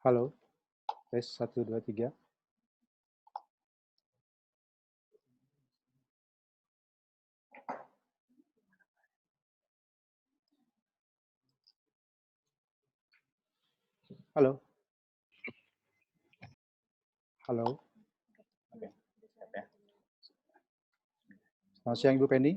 Halo, tes 1, 2, 3. Halo, halo. Selamat siang Ibu Penny.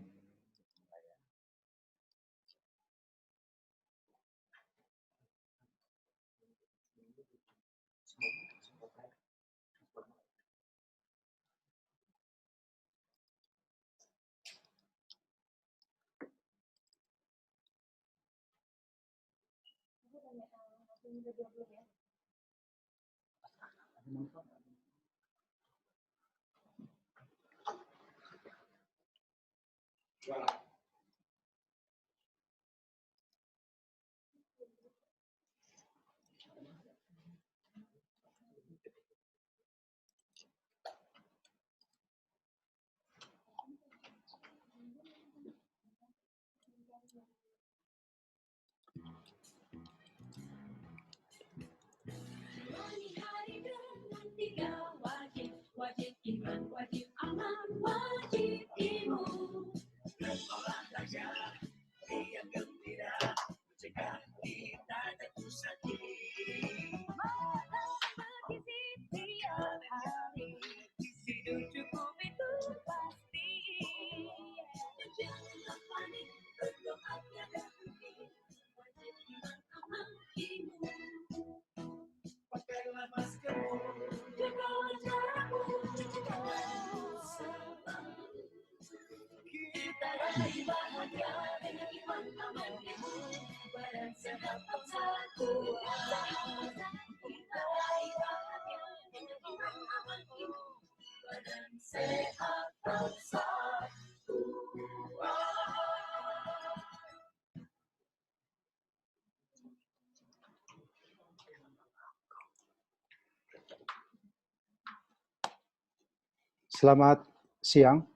Selamat siang.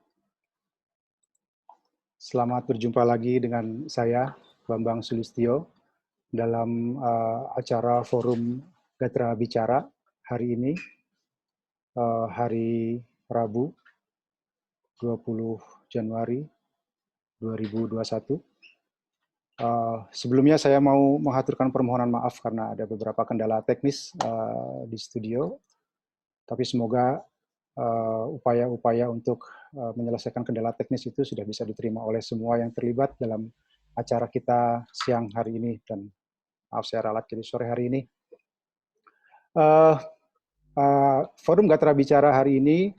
Selamat berjumpa lagi dengan saya, Bambang Sulistyo, dalam acara Forum Gatra Bicara hari ini, hari Rabu, 20 Januari 2021. Sebelumnya saya mau mengaturkan permohonan maaf karena ada beberapa kendala teknis di studio, tapi semoga upaya-upaya untuk menyelesaikan kendala teknis itu sudah bisa diterima oleh semua yang terlibat dalam acara kita siang hari ini, dan maaf saya ralat jadi sore hari ini. Forum Gatra Bicara hari ini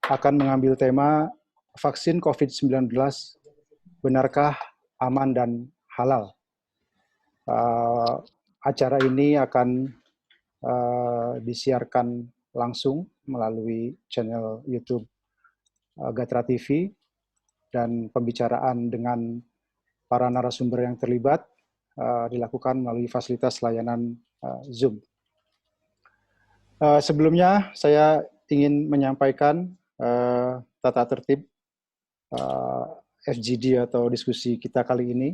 akan mengambil tema vaksin COVID-19, benarkah aman dan halal? Acara ini akan disiarkan langsung melalui channel YouTube Gatra TV, dan pembicaraan dengan para narasumber yang terlibat dilakukan melalui fasilitas layanan Zoom. Sebelumnya saya ingin menyampaikan tata tertib FGD atau diskusi kita kali ini,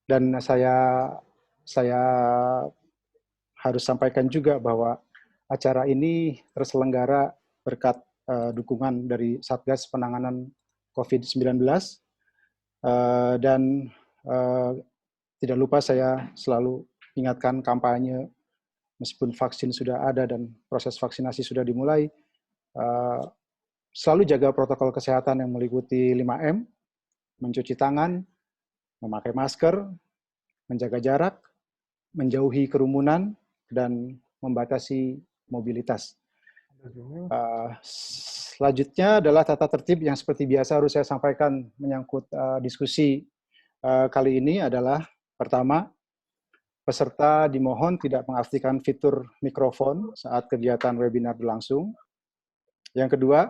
dan saya harus sampaikan juga bahwa acara ini terselenggara berkat dukungan dari Satgas Penanganan COVID-19, dan tidak lupa saya selalu ingatkan kampanye, meskipun vaksin sudah ada dan proses vaksinasi sudah dimulai, selalu jaga protokol kesehatan yang meliputi 5M, mencuci tangan, memakai masker, menjaga jarak, menjauhi kerumunan, dan membatasi mobilitas. Selanjutnya adalah tata tertib yang seperti biasa harus saya sampaikan menyangkut diskusi kali ini adalah: pertama, peserta dimohon tidak mengaktifkan fitur mikrofon saat kegiatan webinar berlangsung. Yang kedua,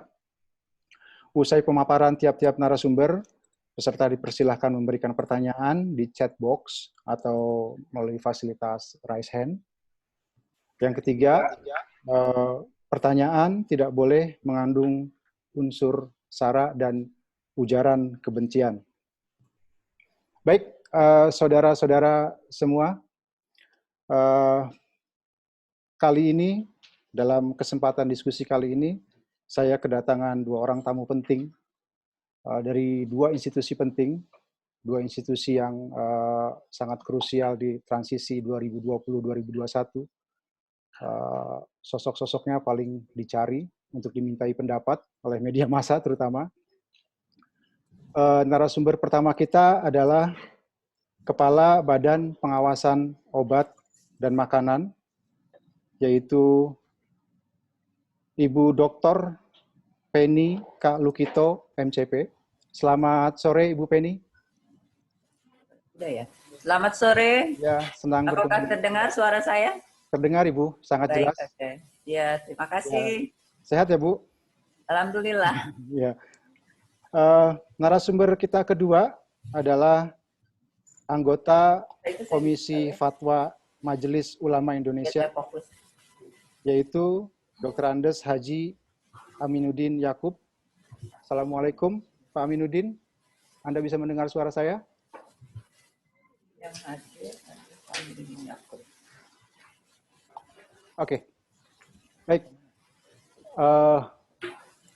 usai pemaparan tiap-tiap narasumber, peserta dipersilahkan memberikan pertanyaan di chat box atau melalui fasilitas raise hand. Yang ketiga, pertanyaan tidak boleh mengandung unsur sara dan ujaran kebencian. Baik, saudara-saudara semua, kali ini, dalam kesempatan diskusi kali ini, saya kedatangan dua orang tamu penting dari dua institusi penting, dua institusi yang sangat krusial di transisi 2020-2021. Sosok-sosoknya paling dicari untuk dimintai pendapat oleh media massa terutama. Narasumber pertama kita adalah Kepala Badan Pengawasan Obat dan Makanan, yaitu Ibu Dr. Penny K. Lukito, MCP. Selamat sore, Ibu Penny. Udah ya. Selamat sore. Ya, senang bertemu. Apakah terdengar suara saya? Terdengar, Ibu, sangat Baik, jelas. oke. Ya, terima kasih. Ya. Sehat ya, Bu? Alhamdulillah. Ya. Narasumber kita kedua adalah anggota Komisi Fatwa Majelis Ulama Indonesia, yaitu Dr. Andes Haji Aminuddin Yakub. Assalamualaikum, Pak Aminuddin. Anda bisa mendengar suara saya? Yang hadir, Aminuddin Yakub. Oke, baik.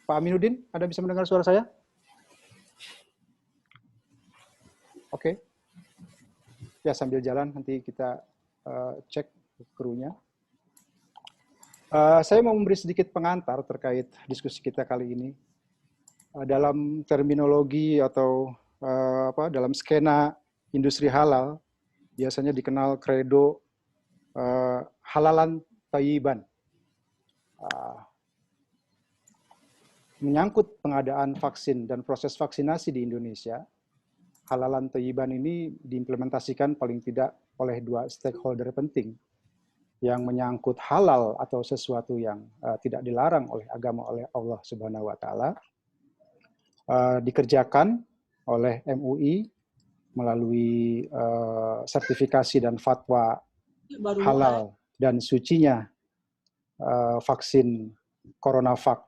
Pak Aminuddin, Anda bisa mendengar suara saya? Oke. Ya, sambil jalan nanti kita cek krunya. Saya mau memberi sedikit pengantar terkait diskusi kita kali ini. Dalam terminologi atau dalam skena industri halal, biasanya dikenal kredo halalan thayyiban. Menyangkut pengadaan vaksin dan proses vaksinasi di Indonesia, halalan thayyiban ini diimplementasikan paling tidak oleh dua stakeholder penting yang menyangkut halal atau sesuatu yang tidak dilarang oleh agama, oleh Allah Subhanahu wa Ta'ala, dikerjakan oleh MUI melalui sertifikasi dan fatwa halal dan sucinya vaksin CoronaVac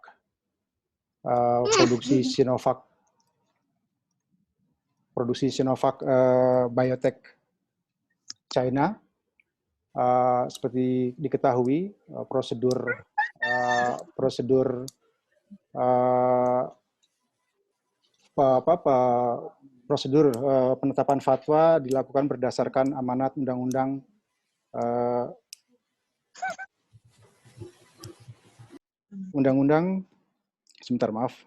produksi Sinovac Biotech China. Seperti diketahui, prosedur penetapan fatwa dilakukan berdasarkan amanat undang-undang sebentar maaf.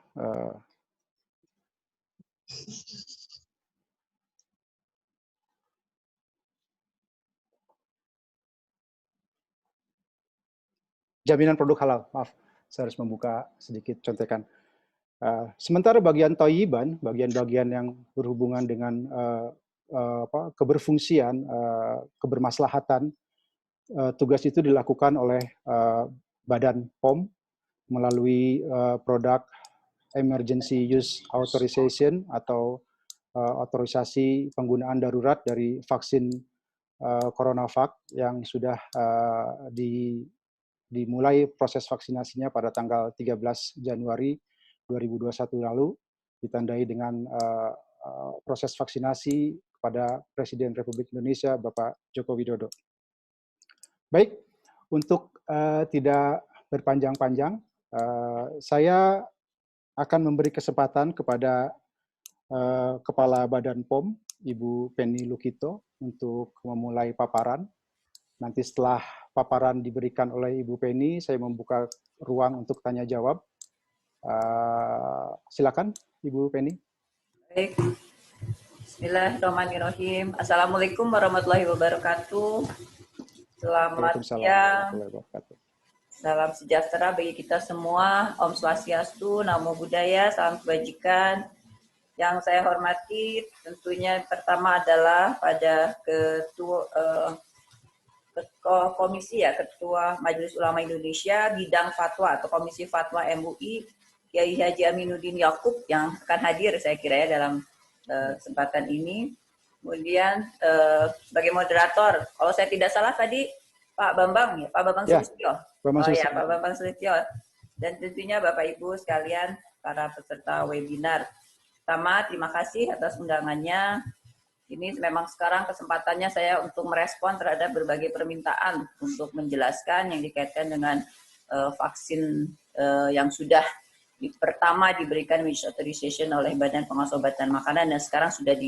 Jaminan produk halal, maaf, saya harus membuka sedikit contekan. Sementara bagian thayyiban, bagian-bagian yang berhubungan dengan keberfungsian, kebermaslahatan, tugas itu dilakukan oleh Badan POM melalui produk Emergency Use Authorization atau otorisasi penggunaan darurat dari vaksin CoronaVac yang sudah dimulai proses vaksinasinya pada tanggal 13 Januari 2021 lalu, ditandai dengan proses vaksinasi kepada Presiden Republik Indonesia, Bapak Joko Widodo. Baik, untuk tidak berpanjang-panjang, saya akan memberi kesempatan kepada Kepala Badan POM, Ibu Penny Lukito, untuk memulai paparan. Nanti setelah paparan diberikan oleh Ibu Penny, saya membuka ruang untuk tanya jawab. Silakan, Ibu Penny. Baik. Bismillahirrahmanirrahim. Assalamualaikum warahmatullahi wabarakatuh. Selamat siang. Salam sejahtera bagi kita semua. Om Swastiastu, Namo Buddhaya, salam kebajikan. Yang saya hormati tentunya pertama adalah pada Ketua Majelis Ulama Indonesia bidang fatwa atau Komisi Fatwa MUI, Kiai Haji Aminuddin Yakub yang akan hadir saya kira ya dalam kesempatan ini. Kemudian sebagai moderator, kalau saya tidak salah tadi Pak Bambang ya, Pak Bambang Sulistyo. Ya, Pak Bambang Sulistyo. Dan tentunya Bapak Ibu sekalian para peserta webinar. Pertama, terima kasih atas undangannya. Ini memang sekarang kesempatannya saya untuk merespon terhadap berbagai permintaan untuk menjelaskan yang dikaitkan dengan vaksin yang sudah pertama diberikan emergency authorization oleh Badan Pengawas Obat dan Makanan dan sekarang sudah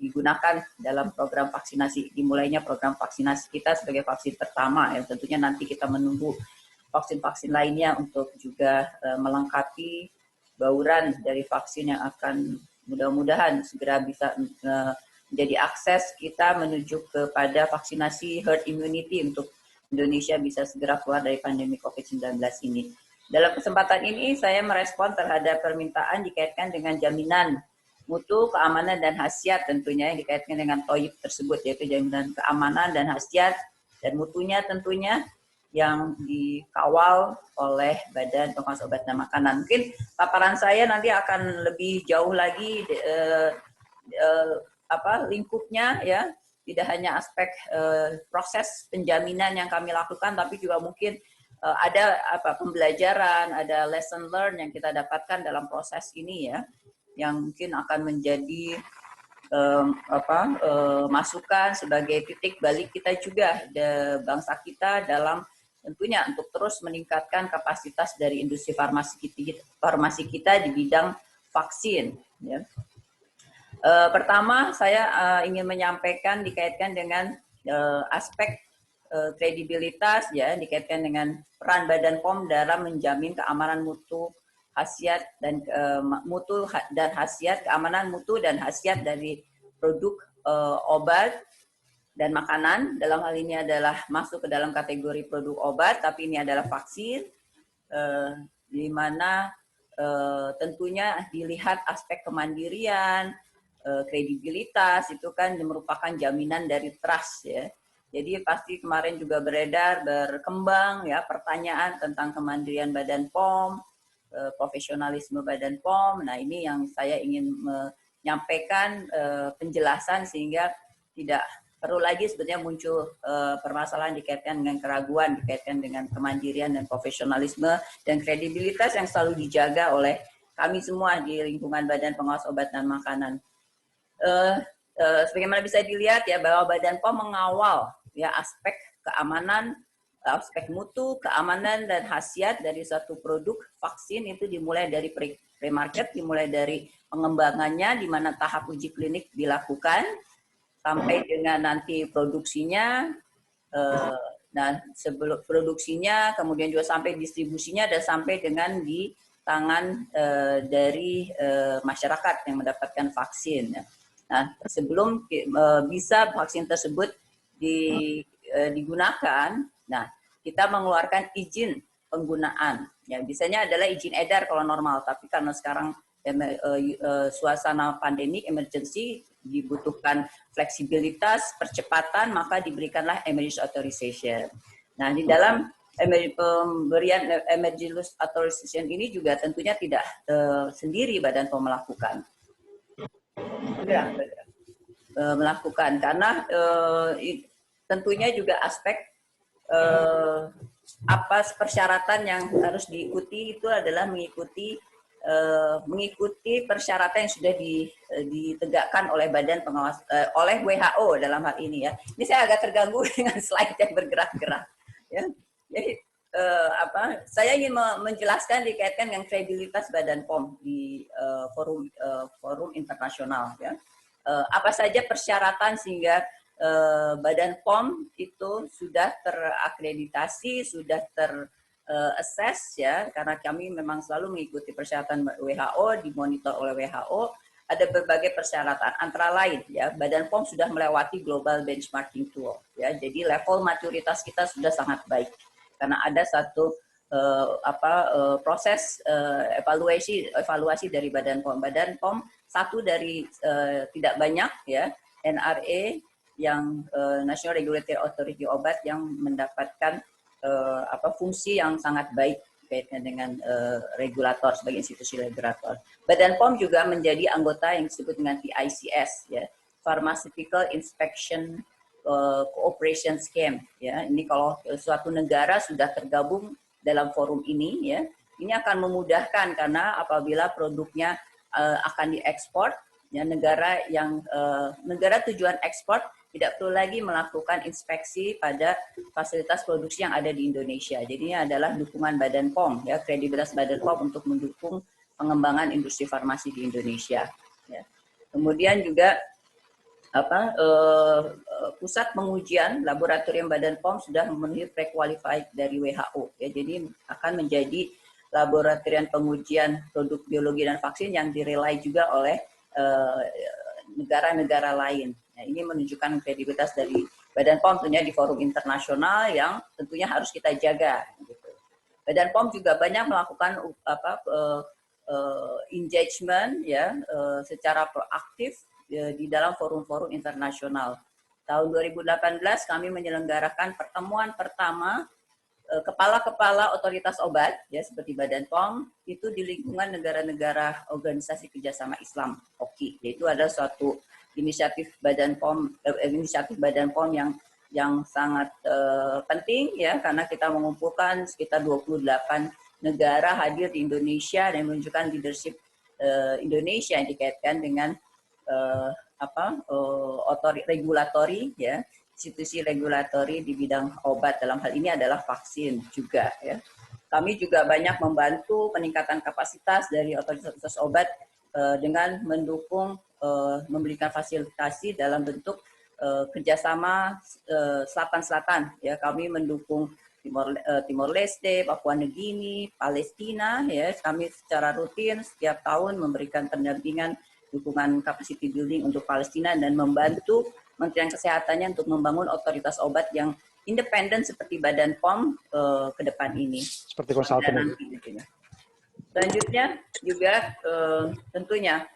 digunakan dalam program vaksinasi. Dimulainya program vaksinasi kita sebagai vaksin pertama, yang tentunya nanti kita menunggu vaksin-vaksin lainnya untuk juga melengkapi bauran dari vaksin yang akan mudah-mudahan segera bisa menjadi akses kita menuju kepada vaksinasi herd immunity untuk Indonesia bisa segera keluar dari pandemi COVID-19 ini. Dalam kesempatan ini saya merespon terhadap permintaan dikaitkan dengan jaminan mutu, keamanan, dan khasiat tentunya yang dikaitkan dengan TOYIP tersebut, yaitu jaminan keamanan dan khasiat dan mutunya tentunya yang dikawal oleh Badan Pengawas Obat dan Makanan. Mungkin paparan saya nanti akan lebih jauh lagi lingkupnya ya, tidak hanya aspek proses penjaminan yang kami lakukan, tapi juga mungkin ada pembelajaran, ada lesson learn yang kita dapatkan dalam proses ini ya, yang mungkin akan menjadi masukan sebagai titik balik kita juga bangsa kita dalam tentunya untuk terus meningkatkan kapasitas dari industri farmasi kita di bidang vaksin. Ya. Pertama, saya ingin menyampaikan dikaitkan dengan aspek kredibilitas, ya, dikaitkan dengan peran Badan POM dalam menjamin keamanan mutu, khasiat dan keamanan mutu dan khasiat dari produk obat dan makanan. Dalam hal ini adalah masuk ke dalam kategori produk obat, tapi ini adalah vaksin, di mana tentunya dilihat aspek kemandirian, kredibilitas, itu kan merupakan jaminan dari trust ya. Jadi pasti kemarin juga berkembang ya pertanyaan tentang kemandirian Badan POM, profesionalisme Badan POM. Nah ini yang saya ingin menyampaikan penjelasan sehingga tidak perlu lagi sebetulnya muncul permasalahan dikaitkan dengan keraguan, dikaitkan dengan kemandirian dan profesionalisme dan kredibilitas yang selalu dijaga oleh kami semua di lingkungan Badan Pengawas Obat dan Makanan. Sebagaimana bisa dilihat ya bahwa Badan POM mengawal ya aspek keamanan, aspek mutu, keamanan dan khasiat dari satu produk vaksin itu dimulai dari pre-market, dimulai dari pengembangannya di mana tahap uji klinik dilakukan sampai dengan nanti produksinya, sebelum produksinya, kemudian juga sampai distribusinya dan sampai dengan di tangan dari masyarakat yang mendapatkan vaksin. Nah, sebelum bisa vaksin tersebut digunakan, nah kita mengeluarkan izin penggunaan. Ya, biasanya adalah izin edar kalau normal, tapi karena sekarang suasana pandemi emergency dibutuhkan fleksibilitas, percepatan, maka diberikanlah emergency authorization. Nah, di dalam pemberian emergency authorization ini juga tentunya tidak sendiri Badan POM melakukan. Melakukan karena tentunya juga aspek apa persyaratan yang harus diikuti itu adalah mengikuti persyaratan yang sudah ditegakkan oleh Badan Pengawas oleh WHO dalam hal ini ya. Ini saya agak terganggu dengan slide yang bergerak-gerak ya. Jadi saya ingin menjelaskan dikaitkan dengan kredibilitas Badan POM di forum internasional ya. Apa saja persyaratan sehingga Badan POM itu sudah terakreditasi, sudah assess ya, karena kami memang selalu mengikuti persyaratan WHO, dimonitor oleh WHO. Ada berbagai persyaratan, antara lain ya, Badan POM sudah melewati global benchmarking tool ya, jadi level maturitas kita sudah sangat baik karena ada satu proses evaluasi dari Badan POM. Badan POM satu dari tidak banyak ya NRA yang National Regulatory Authority Obat yang mendapatkan fungsi yang sangat baik kaitan dengan regulator sebagai institusi regulator. Badan POM juga menjadi anggota yang disebut dengan PICS ya, Pharmaceutical Inspection Cooperation Scheme ya. Ini kalau suatu negara sudah tergabung dalam forum ini ya, ini akan memudahkan karena apabila produknya akan diekspor ya negara tujuan ekspor tidak perlu lagi melakukan inspeksi pada fasilitas produksi yang ada di Indonesia. Jadi ini adalah dukungan Badan POM, ya, kredibilitas Badan POM untuk mendukung pengembangan industri farmasi di Indonesia. Ya. Kemudian juga pusat pengujian laboratorium Badan POM sudah memenuhi pre-qualified dari WHO. Ya, jadi akan menjadi laboratorium pengujian produk biologi dan vaksin yang direlay juga oleh negara-negara lain. Nah, ini menunjukkan kredibilitas dari Badan POM tentunya di forum internasional yang tentunya harus kita jaga. Gitu. Badan POM juga banyak melakukan engagement ya secara proaktif di dalam forum-forum internasional. Tahun 2018 kami menyelenggarakan pertemuan pertama kepala-kepala otoritas obat ya seperti Badan POM itu di lingkungan negara-negara organisasi kerjasama Islam (OKI). Yaitu ada suatu inisiatif Badan POM yang sangat penting ya karena kita mengumpulkan sekitar 28 negara hadir di Indonesia dan menunjukkan leadership Indonesia yang dikaitkan dengan regulatori ya, institusi regulatori di bidang obat, dalam hal ini adalah vaksin juga ya. Kami juga banyak membantu peningkatan kapasitas dari otoritas obat dengan mendukung memberikan fasilitasi dalam bentuk kerjasama Selatan-Selatan ya. Kami mendukung Timor Leste, Papua Nugini, Palestina ya. Kami secara rutin setiap tahun memberikan pendampingan dukungan capacity building untuk Palestina dan membantu Kementerian Kesehatannya untuk membangun otoritas obat yang independen seperti Badan POM ke depan ini. Seperti konsultan. Selanjutnya juga tentunya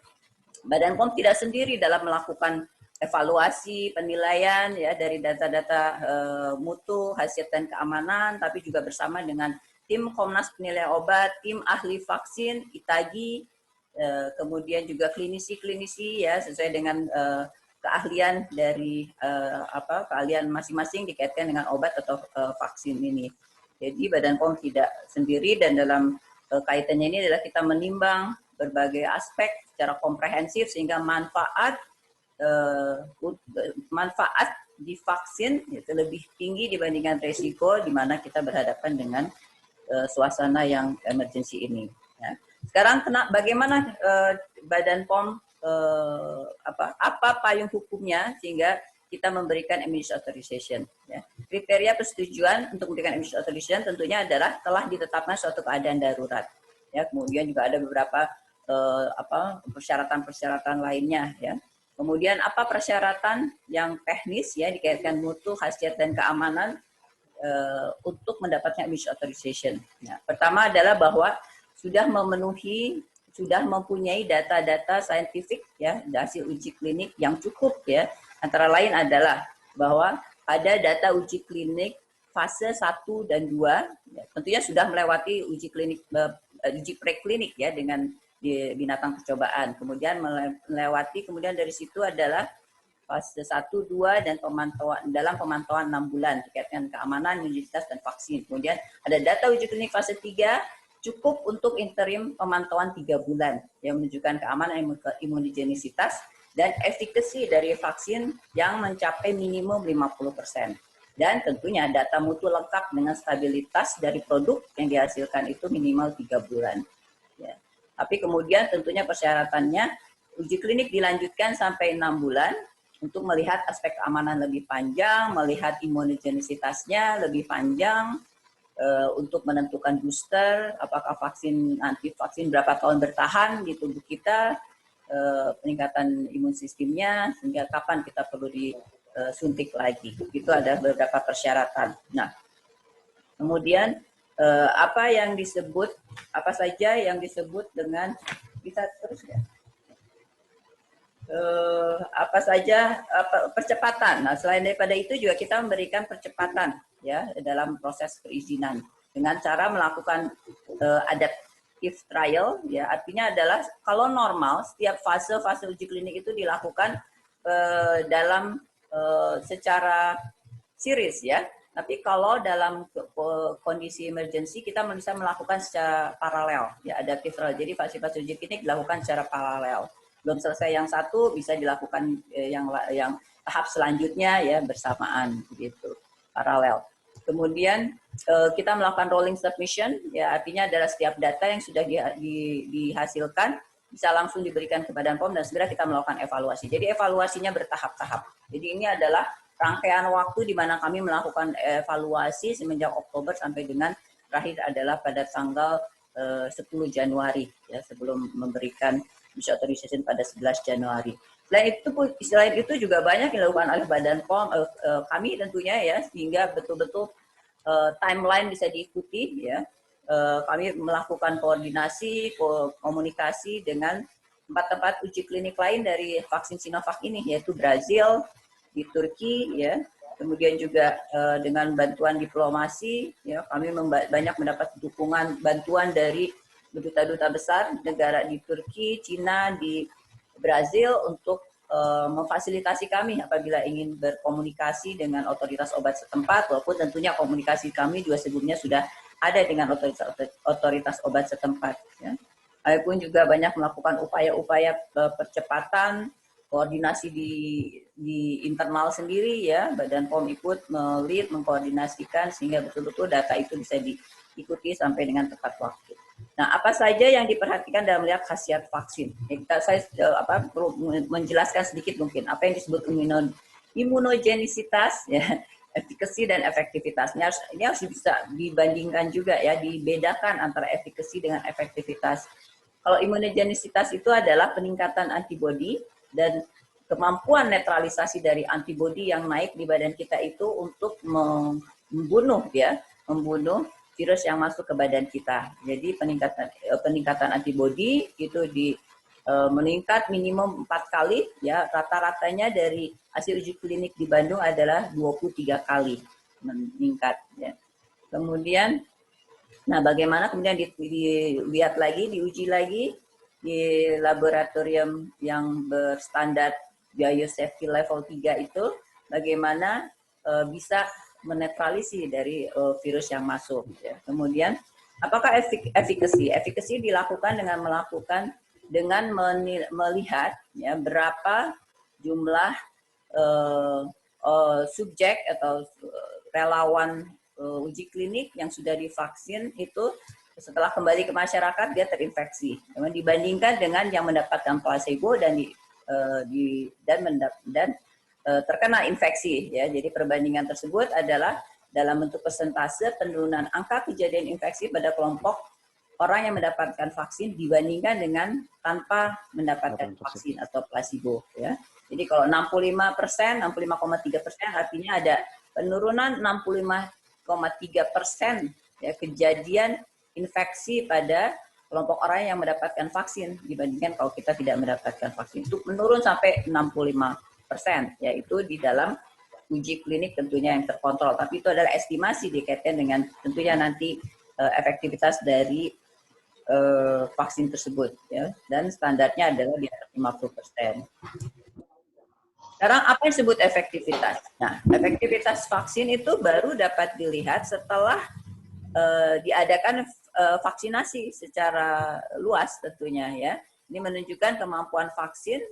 Badan POM tidak sendiri dalam melakukan evaluasi, penilaian ya dari data-data mutu, khasiat dan keamanan, tapi juga bersama dengan tim Komnas Penilai Obat, tim ahli vaksin, ITAGI, kemudian juga klinisi-klinisi ya sesuai dengan keahlian dari keahlian masing-masing dikaitkan dengan obat atau vaksin ini. Jadi Badan POM tidak sendiri dan dalam kaitannya ini adalah kita menimbang berbagai aspek secara komprehensif sehingga manfaat di vaksin itu lebih tinggi dibandingkan resiko di mana kita berhadapan dengan suasana yang emergency ini. Ya. Sekarang bagaimana Badan POM apa payung hukumnya sehingga kita memberikan emergency authorization. Ya. Kriteria persetujuan untuk memberikan emergency authorization tentunya adalah telah ditetapkan suatu keadaan darurat. Ya, kemudian juga ada beberapa persyaratan-persyaratan lainnya. Ya. Kemudian apa persyaratan yang teknis ya dikaitkan mutu, khasiat dan keamanan untuk mendapatkan emergency authorization. Ya. Pertama adalah bahwa sudah mempunyai data-data saintifik ya hasil uji klinik yang cukup ya. Antara lain adalah bahwa ada data uji klinik fase 1 dan 2 ya, tentunya sudah melewati uji preklinik ya dengan di binatang percobaan. Kemudian melewati kemudian dari situ adalah fase 1, 2 dan pemantauan 6 bulan dikaitkan keamanan, imunitas dan vaksin. Kemudian ada data uji klinik fase 3 cukup untuk interim pemantauan 3 bulan yang menunjukkan keamanan imunogenisitas dan efikasi dari vaksin yang mencapai minimum 50%. Dan tentunya data mutu lengkap dengan stabilitas dari produk yang dihasilkan itu minimal 3 bulan. Ya. Tapi kemudian tentunya persyaratannya uji klinik dilanjutkan sampai 6 bulan untuk melihat aspek keamanan lebih panjang, melihat imunogenisitasnya lebih panjang, untuk menentukan booster, apakah anti vaksin berapa tahun bertahan di tubuh kita, peningkatan imun sistemnya, sehingga kapan kita perlu disuntik lagi. Itu ada beberapa persyaratan. Nah, kemudian apa saja yang disebut dengan bisa terus ya? Percepatan. Nah, selain daripada itu juga kita memberikan percepatan ya dalam proses perizinan dengan cara melakukan adaptive trial ya, artinya adalah kalau normal setiap fase uji klinik itu dilakukan dalam secara series ya. Tapi kalau dalam kondisi emergency kita bisa melakukan secara paralel ya, adaptive trial. Jadi fase uji klinik dilakukan secara paralel. belum selesai yang satu bisa dilakukan yang tahap selanjutnya ya bersamaan gitu, paralel. Kemudian kita melakukan rolling submission, ya artinya adalah setiap data yang sudah dihasilkan bisa langsung diberikan ke Badan POM dan segera kita melakukan evaluasi. Jadi evaluasinya bertahap-tahap. Jadi ini adalah rangkaian waktu di mana kami melakukan evaluasi semenjak Oktober sampai dengan terakhir adalah pada tanggal 10 Januari ya, sebelum memberikan use authorization pada 11 Januari. Selain itu juga banyak yang dilakukan oleh Badan POM, kami tentunya ya, sehingga betul-betul timeline bisa diikuti ya. Kami melakukan koordinasi, komunikasi dengan tempat-tempat uji klinik lain dari vaksin Sinovac ini, yaitu Brazil, di Turki ya. Kemudian juga dengan bantuan diplomasi ya, kami banyak mendapat dukungan bantuan dari duta-duta besar negara di Turki, Cina, di Brazil untuk memfasilitasi kami apabila ingin berkomunikasi dengan otoritas obat setempat, walaupun tentunya komunikasi kami juga sebelumnya sudah ada dengan otoritas obat setempat. Ya. Kami pun juga banyak melakukan upaya-upaya percepatan, koordinasi di internal sendiri ya, Badan POM ikut melead, mengkoordinasikan sehingga betul-betul data itu bisa diikuti sampai dengan tepat waktu. Nah, apa saja yang diperhatikan dalam melihat khasiat vaksin? Saya perlu menjelaskan sedikit mungkin apa yang disebut imunogenisitas, ya, efikasi dan efektivitas. Ini harus bisa dibandingkan juga ya, dibedakan antara efikasi dengan efektivitas. Kalau imunogenisitas itu adalah peningkatan antibodi dan kemampuan netralisasi dari antibodi yang naik di badan kita itu untuk membunuh virus yang masuk ke badan kita. Jadi peningkatan antibodi itu meningkat minimum 4 kali ya, rata-ratanya dari hasil uji klinik di Bandung adalah 23 kali meningkat ya. Kemudian bagaimana kemudian dilihat lagi, diuji lagi di laboratorium yang berstandar biosafety level 3 itu bagaimana bisa menetralisir dari virus yang masuk. Ya. Kemudian, apakah efikasi? Efikasi dilakukan dengan melihat ya, berapa jumlah subjek atau relawan uji klinik yang sudah divaksin itu setelah kembali ke masyarakat dia terinfeksi. Kemudian dibandingkan dengan yang mendapatkan placebo dan terkena infeksi ya. Jadi perbandingan tersebut adalah dalam bentuk persentase penurunan angka kejadian infeksi pada kelompok orang yang mendapatkan vaksin dibandingkan dengan tanpa mendapatkan vaksin atau placebo ya. Jadi kalau 65%, 65,3% artinya ada penurunan 65,3% ya kejadian infeksi pada kelompok orang yang mendapatkan vaksin dibandingkan kalau kita tidak mendapatkan vaksin. Itu menurun sampai 65%, yaitu di dalam uji klinik tentunya yang terkontrol. Tapi itu adalah estimasi dikaitkan dengan tentunya nanti efektivitas dari vaksin tersebut. Ya. Dan standarnya adalah di atas 50%. Sekarang apa yang disebut efektivitas? Nah, efektivitas vaksin itu baru dapat dilihat setelah diadakan vaksinasi secara luas tentunya ya. Ini menunjukkan kemampuan vaksin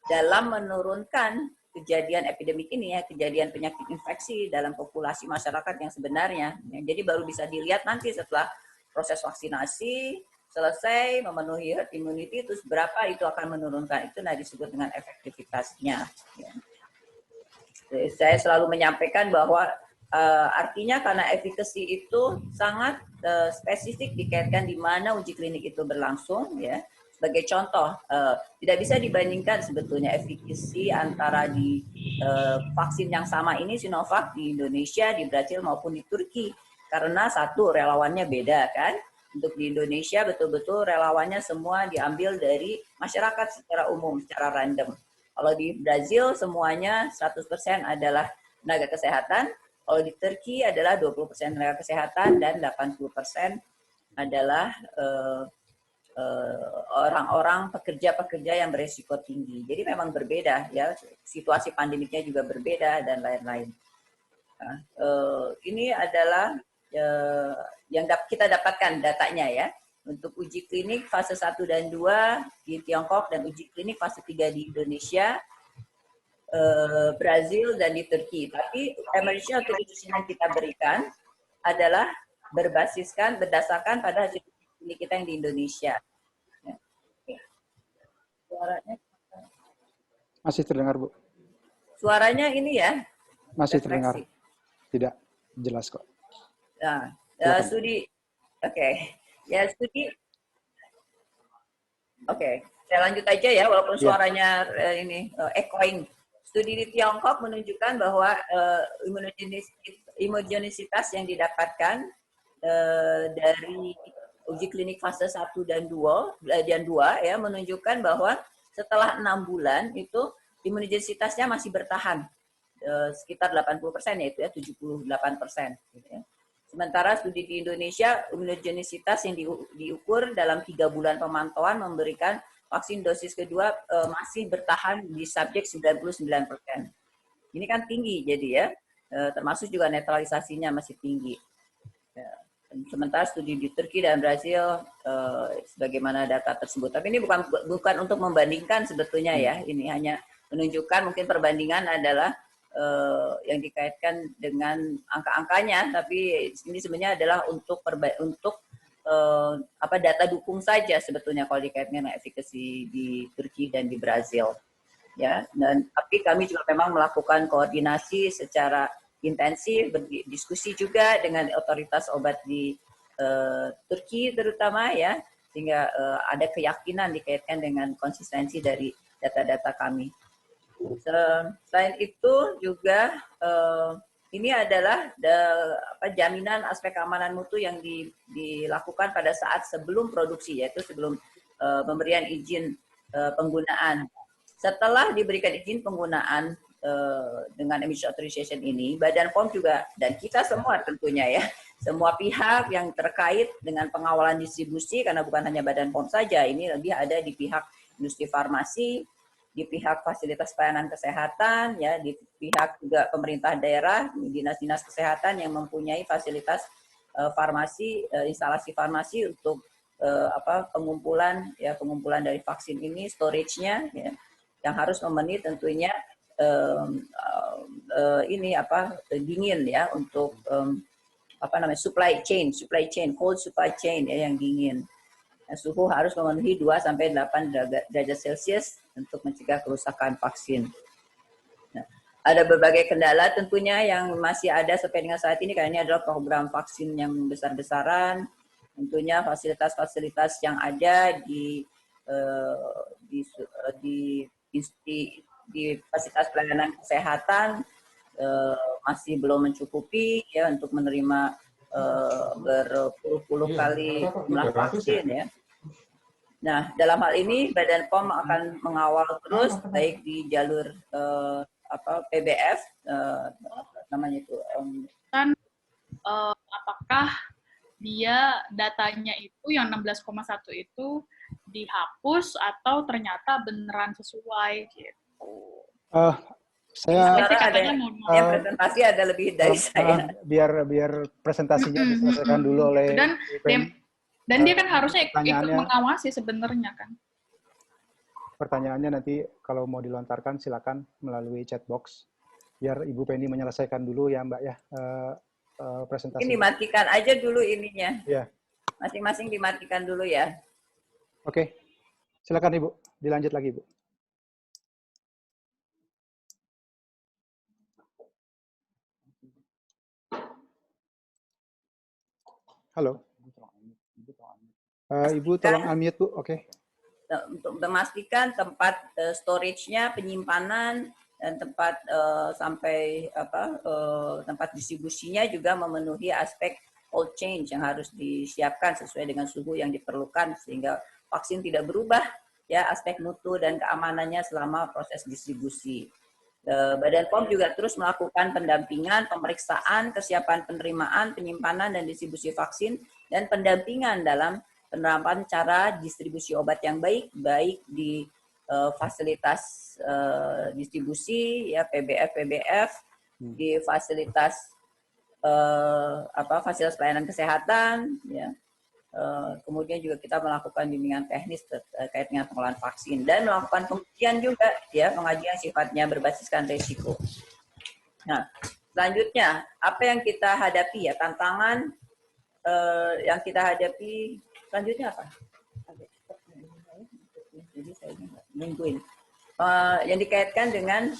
dalam menurunkan kejadian epidemik ini ya, kejadian penyakit infeksi dalam populasi masyarakat yang sebenarnya. Ya, jadi baru bisa dilihat nanti setelah proses vaksinasi selesai memenuhi herd immunity, terus berapa itu akan menurunkan, itu disebut dengan efektivitasnya. Ya. Saya selalu menyampaikan bahwa artinya karena efikasi itu sangat spesifik dikaitkan di mana uji klinik itu berlangsung ya. Sebagai contoh, tidak bisa dibandingkan sebetulnya efikasi antara di vaksin yang sama ini Sinovac di Indonesia, di Brazil maupun di Turki, karena satu relawannya beda kan. Untuk di Indonesia betul-betul relawannya semua diambil dari masyarakat secara umum, secara random. Kalau di Brazil semuanya 100% adalah tenaga kesehatan, kalau di Turki adalah 20% tenaga kesehatan dan 80% adalah orang-orang pekerja-pekerja yang beresiko tinggi. Jadi memang berbeda ya, situasi pandemiknya juga berbeda dan lain-lain. Nah, ini adalah yang kita dapatkan datanya ya. untuk uji klinik fase 1 dan 2 di Tiongkok dan uji klinik fase 3 di Indonesia, Brazil, dan di Turki. Tapi emergency authorization yang kita berikan adalah berdasarkan pada hasil klinik kita yang di Indonesia. Suaranya Masih terdengar, Bu? Suaranya ini ya? Masih refleksi. terdengar. Tidak jelas kok. Nah, studi, ya studi, saya lanjut aja ya, walaupun suaranya ini echoing. Studi di Tiongkok menunjukkan bahwa imunogenisitas yang didapatkan dari uji klinik fase 1 dan 2 ya, menunjukkan bahwa setelah 6 bulan itu imunogenisitasnya masih bertahan sekitar 80%, yaitu ya 78%. Gitu ya. Sementara studi di Indonesia, imunogenisitas yang diukur dalam 3 bulan pemantauan memberikan vaksin dosis kedua masih bertahan di subjek 99%. Ini kan tinggi jadi ya, termasuk juga netralisasinya masih tinggi. Sementara studi di Turki dan Brazil sebagaimana data tersebut. Tapi ini bukan untuk membandingkan sebetulnya ya, ini hanya menunjukkan mungkin perbandingan adalah yang dikaitkan dengan angka-angkanya, tapi ini sebenarnya adalah untuk data dukung saja sebetulnya kalau dikaitkan dengan efikasi di Turki dan di Brazil. Ya, dan tapi kami juga memang melakukan koordinasi secara intensif, berdiskusi juga dengan otoritas obat di Turki terutama ya, sehingga ada keyakinan dikaitkan dengan konsistensi dari data-data kami. Selain itu juga ini adalah jaminan aspek keamanan mutu yang dilakukan pada saat sebelum produksi, yaitu sebelum pemberian izin penggunaan. Setelah diberikan izin penggunaan dengan emergency authorization ini, Badan POM juga dan kita semua tentunya ya, semua pihak yang terkait dengan pengawalan distribusi, karena bukan hanya Badan POM saja, ini lebih ada di pihak industri farmasi, di pihak fasilitas pelayanan kesehatan, ya, di pihak juga pemerintah daerah, dinas-dinas kesehatan yang mempunyai fasilitas farmasi, instalasi farmasi untuk pengumpulan dari vaksin ini, storage-nya, ya, yang harus memenuhi tentunya dingin ya, untuk supply chain, cold supply chain ya, yang dingin. Suhu harus memenuhi 2-8 derajat Celcius untuk mencegah kerusakan vaksin. Nah, ada berbagai kendala tentunya yang masih ada sampai dengan saat ini, karena ini adalah program vaksin yang besar-besaran. Tentunya fasilitas-fasilitas yang ada di fasilitas pelayanan kesehatan masih belum mencukupi ya untuk menerima berpuluh-puluh kali jumlah vaksin ya. Nah, dalam hal ini Badan POM akan mengawal terus baik di jalur PBF namanya itu apakah dia datanya itu yang 16,1 itu dihapus atau ternyata beneran sesuai gitu. Saya yang presentasi ada lebih dari saya. Biar presentasinya diselesaikan dulu oleh dan dia kan harusnya ikut mengawasi sebenarnya kan. Pertanyaannya nanti kalau mau dilontarkan silakan melalui chat box. Biar Ibu Penny menyelesaikan dulu ya Mbak ya presentasi. Ini matikan aja dulu ininya. Ya. Masing-masing dimatikan dulu ya. Oke. Silakan Ibu, dilanjut lagi Ibu. Halo. Ibu tolong unmute Bu, oke. Untuk memastikan tempat storage-nya, penyimpanan, dan tempat sampai tempat distribusinya juga memenuhi aspek cold chain yang harus disiapkan sesuai dengan suhu yang diperlukan sehingga vaksin tidak berubah ya aspek mutu dan keamanannya selama proses distribusi. Badan POM juga terus melakukan pendampingan, pemeriksaan, kesiapan penerimaan, penyimpanan, dan distribusi vaksin, dan pendampingan dalam penerapan cara distribusi obat yang baik di fasilitas distribusi, ya PBF, di fasilitas fasilitas pelayanan kesehatan, ya, Kemudian juga kita melakukan bimbingan teknis terkait dengan pengolahan vaksin dan melakukan pengujian juga, ya, pengajian sifatnya berbasiskan risiko. Nah, selanjutnya apa yang kita hadapi, ya, tantangan yang kita hadapi selanjutnya apa? Jadi saya nungguin. Yang dikaitkan dengan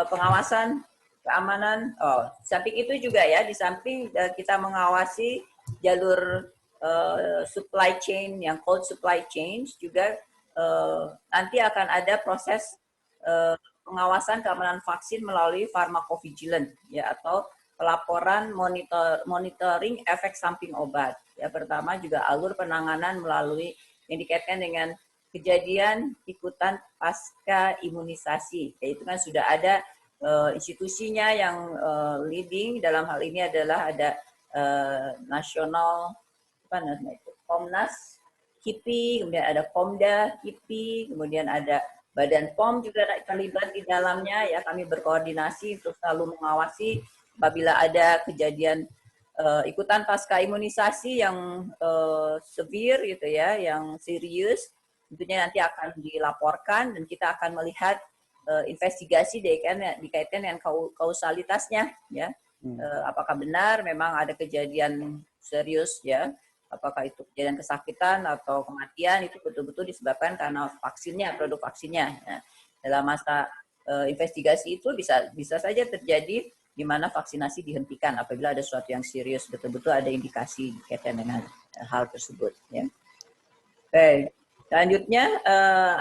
pengawasan keamanan. Samping itu juga, ya, di samping kita mengawasi jalur supply chain yang cold supply chain, juga nanti akan ada proses pengawasan keamanan vaksin melalui pharmacovigilance, ya, atau pelaporan monitoring efek samping obat. Ya, pertama juga alur penanganan melalui yang dikaitkan dengan kejadian ikutan pasca imunisasi. Yaitu kan sudah ada institusinya yang leading dalam hal ini adalah ada nasional Komnas KIPI, kemudian ada Komda KIPI, kemudian ada Badan POM juga terlibat di dalamnya, ya. Kami berkoordinasi untuk selalu mengawasi apabila ada kejadian ikutan pasca imunisasi yang severe, gitu, ya, yang serius, tentunya nanti akan dilaporkan dan kita akan melihat investigasi dikaitkan dengan kausalitasnya, ya. Apakah benar memang ada kejadian serius, ya, apakah itu kejadian kesakitan atau kematian itu betul-betul disebabkan karena vaksinnya, produk vaksinnya. Nah, dalam masa investigasi itu bisa saja terjadi di mana vaksinasi dihentikan apabila ada sesuatu yang serius, betul-betul ada indikasi kaitan dengan hal tersebut, ya. Oke, selanjutnya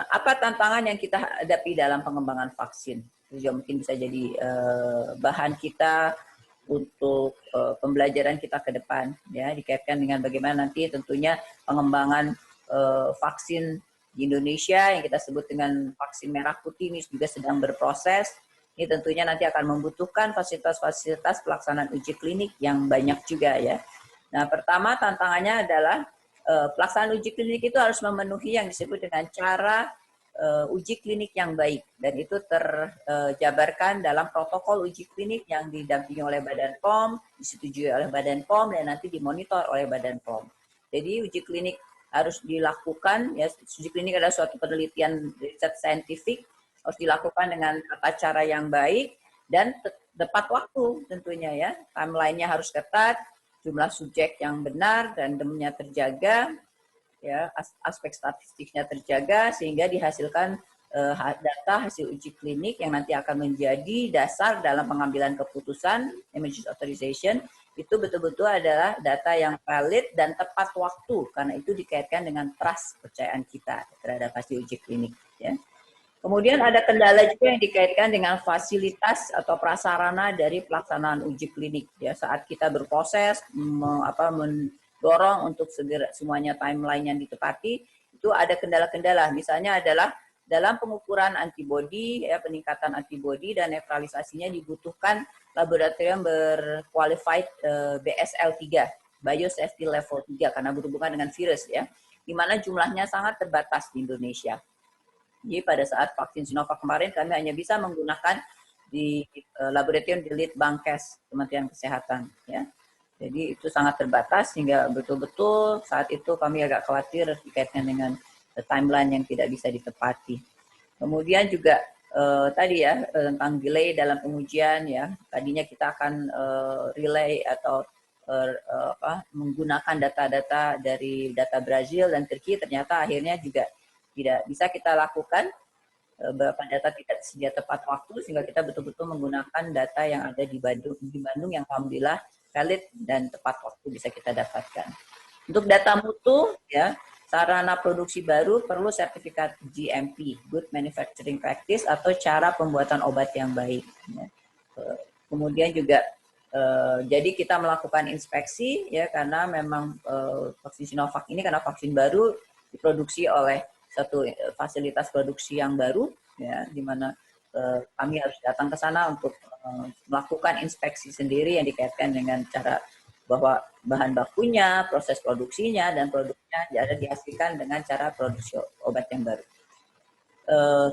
apa tantangan yang kita hadapi dalam pengembangan vaksin? Itu juga mungkin bisa jadi bahan kita untuk pembelajaran kita ke depan, ya, dikaitkan dengan bagaimana nanti tentunya pengembangan vaksin di Indonesia yang kita sebut dengan vaksin merah putih ini juga sedang berproses. Ini tentunya nanti akan membutuhkan fasilitas-fasilitas pelaksanaan uji klinik yang banyak juga, ya. Nah, pertama tantangannya adalah pelaksanaan uji klinik itu harus memenuhi yang disebut dengan cara uji klinik yang baik, dan itu terjabarkan dalam protokol uji klinik yang didampingi oleh Badan POM, disetujui oleh Badan POM, dan nanti dimonitor oleh Badan POM. Jadi uji klinik harus dilakukan, ya, uji klinik adalah suatu penelitian riset saintifik, harus dilakukan dengan tata cara yang baik dan tepat waktu tentunya, ya. Timeline-nya harus ketat, jumlah subjek yang benar, randomnya terjaga, ya, aspek statistiknya terjaga sehingga dihasilkan data hasil uji klinik yang nanti akan menjadi dasar dalam pengambilan keputusan emergency authorization. Itu betul-betul adalah data yang valid dan tepat waktu, karena itu dikaitkan dengan trust, kepercayaan kita terhadap hasil uji klinik, ya. Kemudian ada kendala juga yang dikaitkan dengan fasilitas atau prasarana dari pelaksanaan uji klinik, ya. Saat kita berproses mendorong untuk segera semuanya timeline yang ditepati, itu ada kendala-kendala. Misalnya adalah dalam pengukuran antibodi, ya, peningkatan antibodi dan netralisasinya dibutuhkan laboratorium berqualified BSL-3, Biosafety Level 3, karena berhubungan dengan virus, ya, di mana jumlahnya sangat terbatas di Indonesia. Jadi pada saat vaksin Sinovac kemarin kami hanya bisa menggunakan di laboratorium di Litbangkes Kementerian Kesehatan, ya. Jadi itu sangat terbatas sehingga betul-betul saat itu kami agak khawatir dikaitkan dengan timeline yang tidak bisa ditepati. Kemudian juga tadi, ya, tentang delay dalam pengujian, ya. Tadinya kita akan relay atau menggunakan data-data dari data Brazil dan Turki, ternyata akhirnya juga tidak bisa kita lakukan. Beberapa data tidak sedia tepat waktu sehingga kita betul-betul menggunakan data yang ada di Bandung yang alhamdulillah valid dan tepat waktu bisa kita dapatkan. Untuk data mutu, ya, sarana produksi baru perlu sertifikat GMP, Good Manufacturing Practice, atau cara pembuatan obat yang baik, ya. Kemudian juga jadi kita melakukan inspeksi, ya, karena memang vaksin Sinovac ini karena vaksin baru diproduksi oleh satu fasilitas produksi yang baru, ya, di mana kami harus datang ke sana untuk melakukan inspeksi sendiri yang dikaitkan dengan cara bahwa bahan bakunya, proses produksinya, dan produknya ada dihasilkan dengan cara produksi obat yang baru.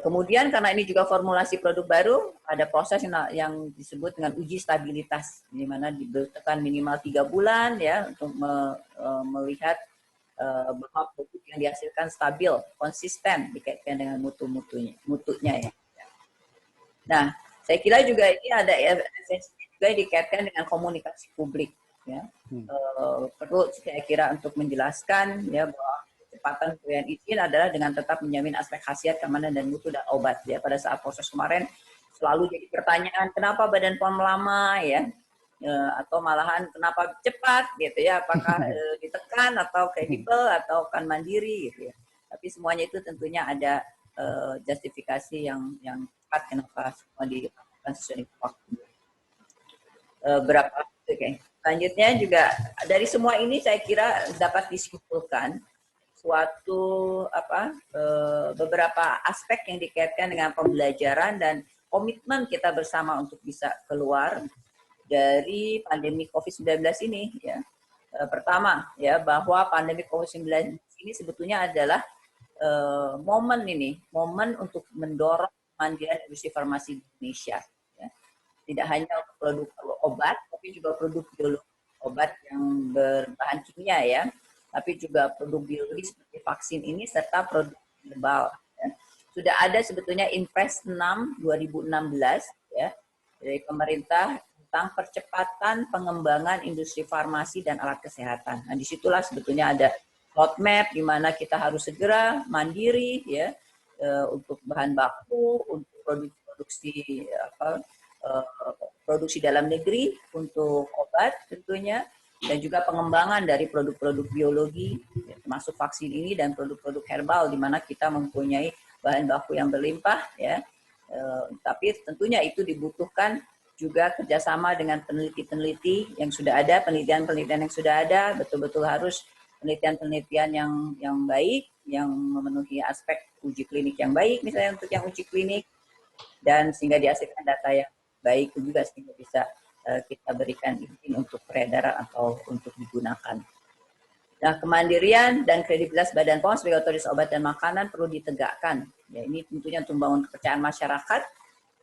Kemudian karena ini juga formulasi produk baru, ada proses yang disebut dengan uji stabilitas, di mana dibutuhkan minimal 3 bulan, ya, untuk melihat bahwa produk yang dihasilkan stabil, konsisten dikaitkan dengan mutunya ya. Nah, saya kira juga ini ada esensi juga dikaitkan dengan komunikasi publik ya. Perlu saya kira untuk menjelaskan ya bahwa kecepatan pemberian izin adalah dengan tetap menjamin aspek khasiat, keamanan dan mutu dan obat ya. Pada saat proses kemarin selalu jadi pertanyaan kenapa Badan POM lama ya, atau malahan kenapa cepat gitu ya, apakah ditekan atau kredibel atau kan mandiri gitu ya. Tapi semuanya itu tentunya ada justifikasi yang tepat kenapa semua dilakukan sesuai waktu. Berapa okay. Selanjutnya juga dari semua ini saya kira dapat disimpulkan suatu beberapa aspek yang dikaitkan dengan pembelajaran dan komitmen kita bersama untuk bisa keluar dari pandemi COVID-19 ini ya. Pertama ya, bahwa pandemi COVID-19 ini sebetulnya adalah momen untuk mendorong kemandirian industri farmasi di Indonesia ya. Tidak hanya untuk produk obat tapi juga produk biologi obat yang berbahan kimia ya, tapi juga produk biologi seperti vaksin ini serta produk herbal ya. Sudah ada sebetulnya Inpres 6 2016 ya dari pemerintah tentang percepatan pengembangan industri farmasi dan alat kesehatan. Nah, disitulah sebetulnya ada roadmap di mana kita harus segera mandiri ya untuk bahan baku, untuk produksi dalam negeri untuk obat tentunya, dan juga pengembangan dari produk-produk biologi termasuk vaksin ini dan produk-produk herbal di mana kita mempunyai bahan baku yang berlimpah ya. Tapi tentunya itu dibutuhkan juga kerjasama dengan peneliti-peneliti yang sudah ada, penelitian-penelitian yang sudah ada, betul-betul harus penelitian-penelitian yang baik, yang memenuhi aspek uji klinik yang baik, misalnya untuk yang uji klinik, dan sehingga dihasilkan data yang baik juga sehingga bisa kita berikan izin untuk peredaran atau untuk digunakan. Nah, kemandirian dan kredibilitas Badan POM sebagai otoritas obat dan makanan perlu ditegakkan. Ya, ini tentunya untuk membangun kepercayaan masyarakat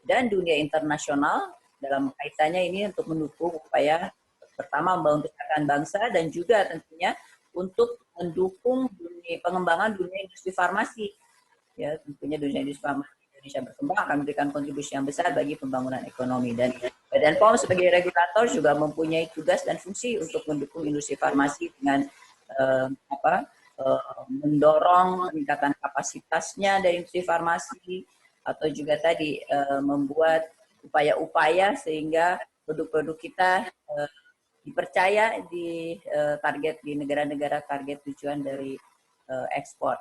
dan dunia internasional dalam kaitannya ini untuk mendukung upaya pertama membangun kesejahteraan bangsa dan juga tentunya untuk mendukung pengembangan dunia industri farmasi. Ya, tentunya dunia industri farmasi Indonesia berkembang akan memberikan kontribusi yang besar bagi pembangunan ekonomi, dan Badan POM sebagai regulator juga mempunyai tugas dan fungsi untuk mendukung industri farmasi dengan mendorong peningkatan kapasitasnya dari industri farmasi atau juga tadi membuat upaya-upaya sehingga produk-produk kita dipercaya di target di negara-negara target tujuan dari ekspor.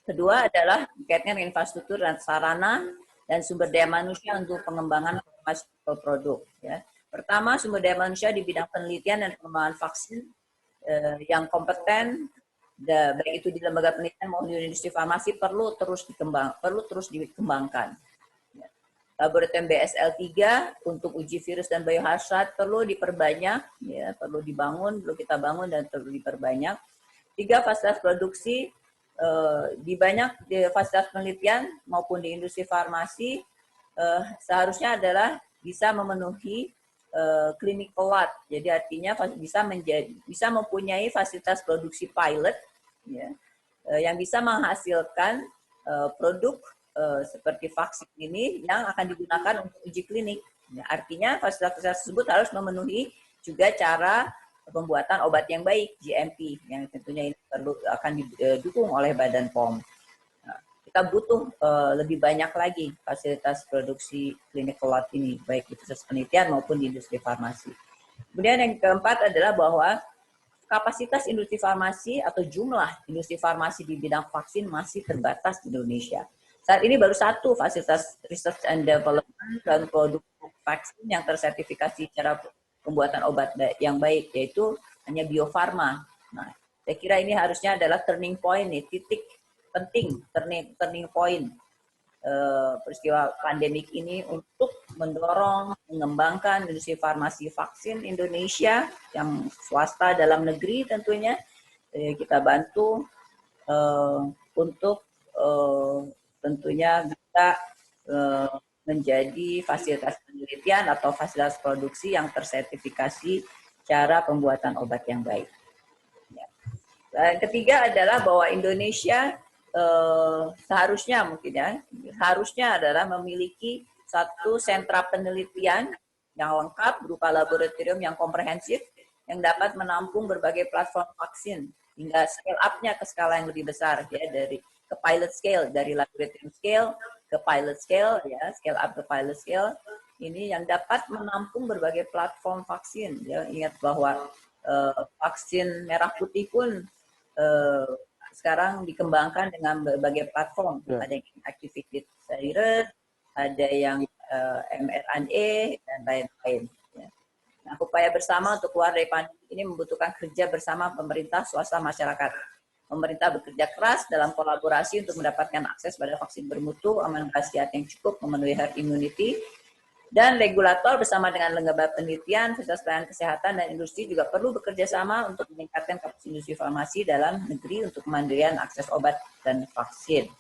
Kedua adalah berkaitan dengan infrastruktur dan sarana dan sumber daya manusia untuk pengembangan farmaceutical produk. Ya. Pertama, sumber daya manusia di bidang penelitian dan pengembangan vaksin yang kompeten, baik itu di lembaga penelitian maupun di industri farmasi perlu terus dikembangkan. Ya. Laboratorium BSL-3 untuk uji virus dan biohazard perlu diperbanyak, ya, perlu dibangun, perlu kita bangun dan perlu diperbanyak. 3, fasilitas produksi di banyak di fasilitas penelitian maupun di industri farmasi seharusnya adalah bisa memenuhi clinical lot. Jadi artinya bisa mempunyai fasilitas produksi pilot ya, yang bisa menghasilkan produk seperti vaksin ini yang akan digunakan untuk uji klinik. Ya, artinya fasilitas tersebut harus memenuhi juga cara pembuatan obat yang baik, GMP, yang tentunya ini akan didukung oleh Badan POM. Nah, kita butuh lebih banyak lagi fasilitas produksi clinical lot ini, baik di proses penelitian maupun di industri farmasi. Kemudian yang keempat adalah bahwa kapasitas industri farmasi atau jumlah industri farmasi di bidang vaksin masih terbatas di Indonesia. Saat ini baru 1 fasilitas research and development dan produk vaksin yang tersertifikasi secara pembuatan obat yang baik, yaitu hanya Bio Farma. Nah, saya kira ini harusnya adalah turning point nih, titik penting, turning point peristiwa pandemik ini untuk mendorong, mengembangkan industri farmasi vaksin Indonesia yang swasta dalam negeri tentunya. Kita bantu untuk tentunya bisa menjadi fasilitas penelitian atau fasilitas produksi yang tersertifikasi cara pembuatan obat yang baik. Ya. Dan ketiga adalah bahwa Indonesia seharusnya mungkin ya, harusnya adalah memiliki satu sentra penelitian yang lengkap berupa laboratorium yang komprehensif yang dapat menampung berbagai platform vaksin hingga scale up-nya ke skala yang lebih besar ya, dari ke pilot scale, dari laboratorium scale ke pilot scale ya, scale up ke pilot scale ini yang dapat menampung berbagai platform vaksin ya. Ingat bahwa vaksin merah putih pun sekarang dikembangkan dengan berbagai platform. Yeah. Ada yang activated virus, ada yang mRNA, dan lain-lain. Ya. Nah, upaya bersama untuk keluar dari pandemi ini membutuhkan kerja bersama pemerintah, swasta, masyarakat. Pemerintah bekerja keras dalam kolaborasi untuk mendapatkan akses pada vaksin bermutu, aman khasiat yang cukup, memenuhi herd immunity, dan regulator bersama dengan lembaga penelitian, fasilitas pelayanan kesehatan, dan industri juga perlu bekerja sama untuk meningkatkan kapasitas industri farmasi dalam negeri untuk kemandirian akses obat dan vaksin.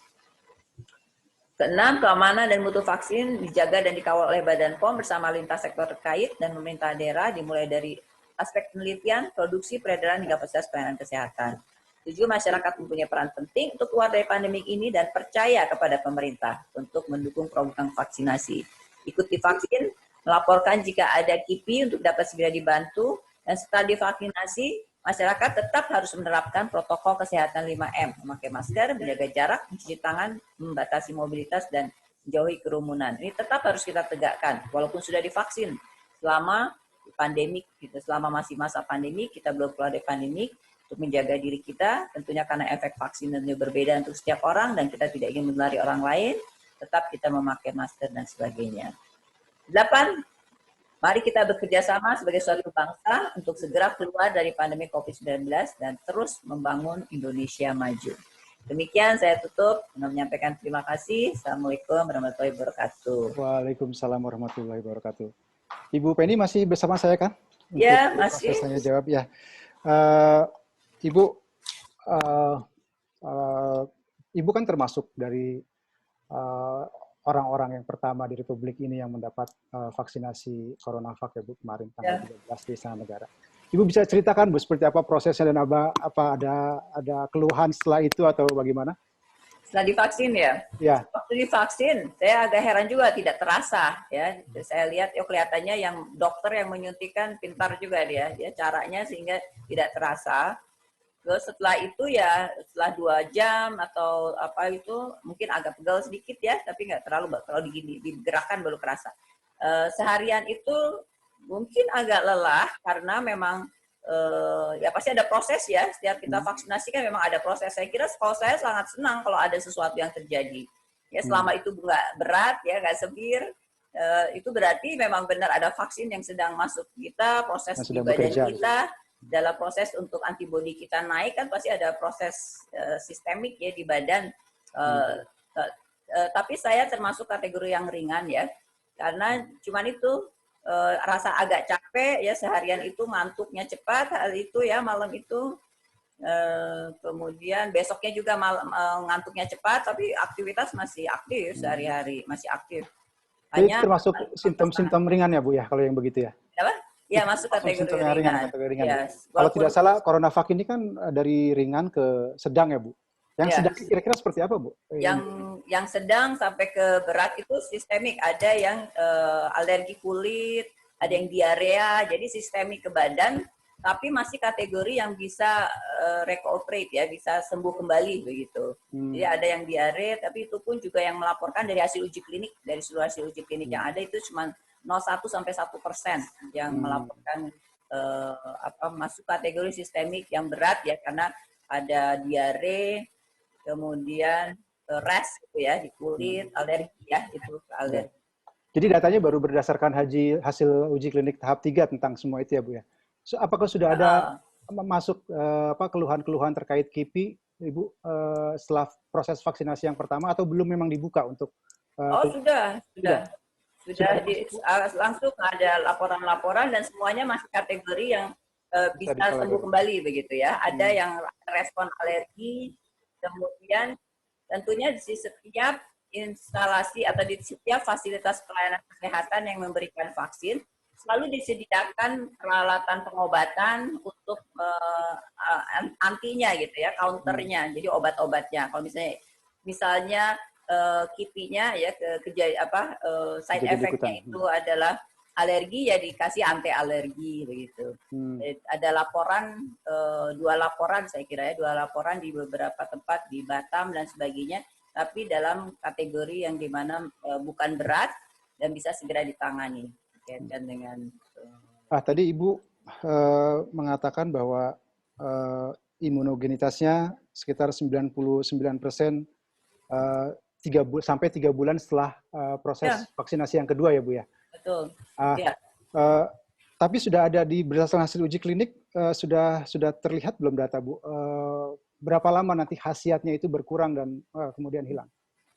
Keenam, keamanan dan mutu vaksin dijaga dan dikawal oleh Badan POM bersama lintas sektor terkait dan pemerintah daerah, dimulai dari aspek penelitian, produksi, peredaran, hingga fasilitas pelayanan kesehatan. 7, masyarakat mempunyai peran penting untuk keluar dari pandemi ini dan percaya kepada pemerintah untuk mendukung program vaksinasi. Ikuti vaksin, melaporkan jika ada KIPI untuk dapat segera dibantu, dan setelah divaksinasi, masyarakat tetap harus menerapkan protokol kesehatan 5M, memakai masker, menjaga jarak, mencuci tangan, membatasi mobilitas, dan menjauhi kerumunan. Ini tetap harus kita tegakkan, walaupun sudah divaksin. Selama pandemik, selama masih masa pandemi, kita belum keluar dari pandemik, untuk menjaga diri kita, tentunya karena efek vaksin tentunya berbeda untuk setiap orang, dan kita tidak ingin menulari orang lain, tetap kita memakai masker dan sebagainya. 8, mari kita bekerja sama sebagai suatu bangsa untuk segera keluar dari pandemi COVID-19 dan terus membangun Indonesia maju. Demikian saya tutup, menyampaikan terima kasih. Assalamualaikum warahmatullahi wabarakatuh. Waalaikumsalam warahmatullahi wabarakatuh. Ibu Penny masih bersama saya kan? Ya, masih. Saya jawab ya. Ibu, Ibu kan termasuk dari orang-orang yang pertama di Republik ini yang mendapat vaksinasi CoronaVac ya Bu, kemarin tanggal 13 di Istana Negara. Ibu bisa ceritakan Bu seperti apa prosesnya dan apa ada keluhan setelah itu atau bagaimana? Setelah divaksin ya? Ya. Waktu divaksin, saya agak heran juga tidak terasa ya. Saya lihat kelihatannya yang dokter yang menyuntikkan pintar juga dia caranya sehingga tidak terasa. Terus setelah itu ya, setelah 2 jam atau apa itu, mungkin agak pegal sedikit ya, tapi nggak terlalu digerakkan baru kerasa. Seharian itu mungkin agak lelah karena memang ya pasti ada proses ya, setiap kita vaksinasi kan memang ada proses. Saya kira kalau saya sangat senang kalau ada sesuatu yang terjadi. Ya selama itu nggak berat ya, nggak severe, itu berarti memang benar ada vaksin yang sedang masuk kita, proses di badan kita. Dalam proses untuk antibodi kita naik kan pasti ada proses sistemik ya di badan. Tapi saya termasuk kategori yang ringan ya, karena cuman itu rasa agak capek ya, seharian itu ngantuknya cepat, hal itu ya malam itu. Kemudian besoknya juga ngantuknya cepat, tapi aktivitas masih aktif sehari-hari, masih aktif. Hanya termasuk simptom-simptom ringan ya Bu ya kalau yang begitu ya? Apa? Ya, masuk kategori ringan. Yes. Kalau tidak salah, CoronaVac ini kan dari ringan ke sedang ya, Bu? Yang sedang kira-kira seperti apa, Bu? Yang sedang sampai ke berat itu sistemik. Ada yang alergi kulit, ada yang diarea, jadi sistemik ke badan, tapi masih kategori yang bisa recuperate ya, bisa sembuh kembali begitu. Jadi ada yang diare, tapi itu pun juga yang melaporkan dari hasil uji klinik, dari seluruh hasil uji klinik yang ada itu cuma 0,1 sampai 1% yang melaporkan masuk kategori sistemik yang berat ya, karena ada diare, kemudian rash itu ya di kulit, alergi ya itu alergi. Jadi datanya baru berdasarkan hasil uji klinik tahap 3 tentang semua itu ya Bu ya. Apakah sudah ada masuk keluhan-keluhan terkait KIPI Ibu setelah proses vaksinasi yang pertama atau belum memang dibuka untuk? Sudah langsung ada laporan-laporan dan semuanya masih kategori yang bisa sembuh kembali begitu ya. Ada yang respon alergi, kemudian tentunya di setiap instalasi atau di setiap fasilitas pelayanan kesehatan yang memberikan vaksin selalu disediakan peralatan pengobatan untuk antinya gitu ya, counternya, jadi obat-obatnya. Kalau misalnya kipinya ya side effect-nya itu adalah alergi, ya dikasih anti alergi begitu. Ada laporan, 2 laporan saya kira ya, 2 laporan di beberapa tempat di Batam dan sebagainya, tapi dalam kategori yang dimana bukan berat dan bisa segera ditangani berkaitan dengan. Tadi Ibu mengatakan bahwa imunogenitasnya sekitar 99% sampai 3 bulan setelah proses vaksinasi yang kedua ya Bu ya? Betul. Tapi sudah ada berdasarkan hasil uji klinik, sudah terlihat belum data Bu? Berapa lama nanti khasiatnya itu berkurang dan kemudian hilang?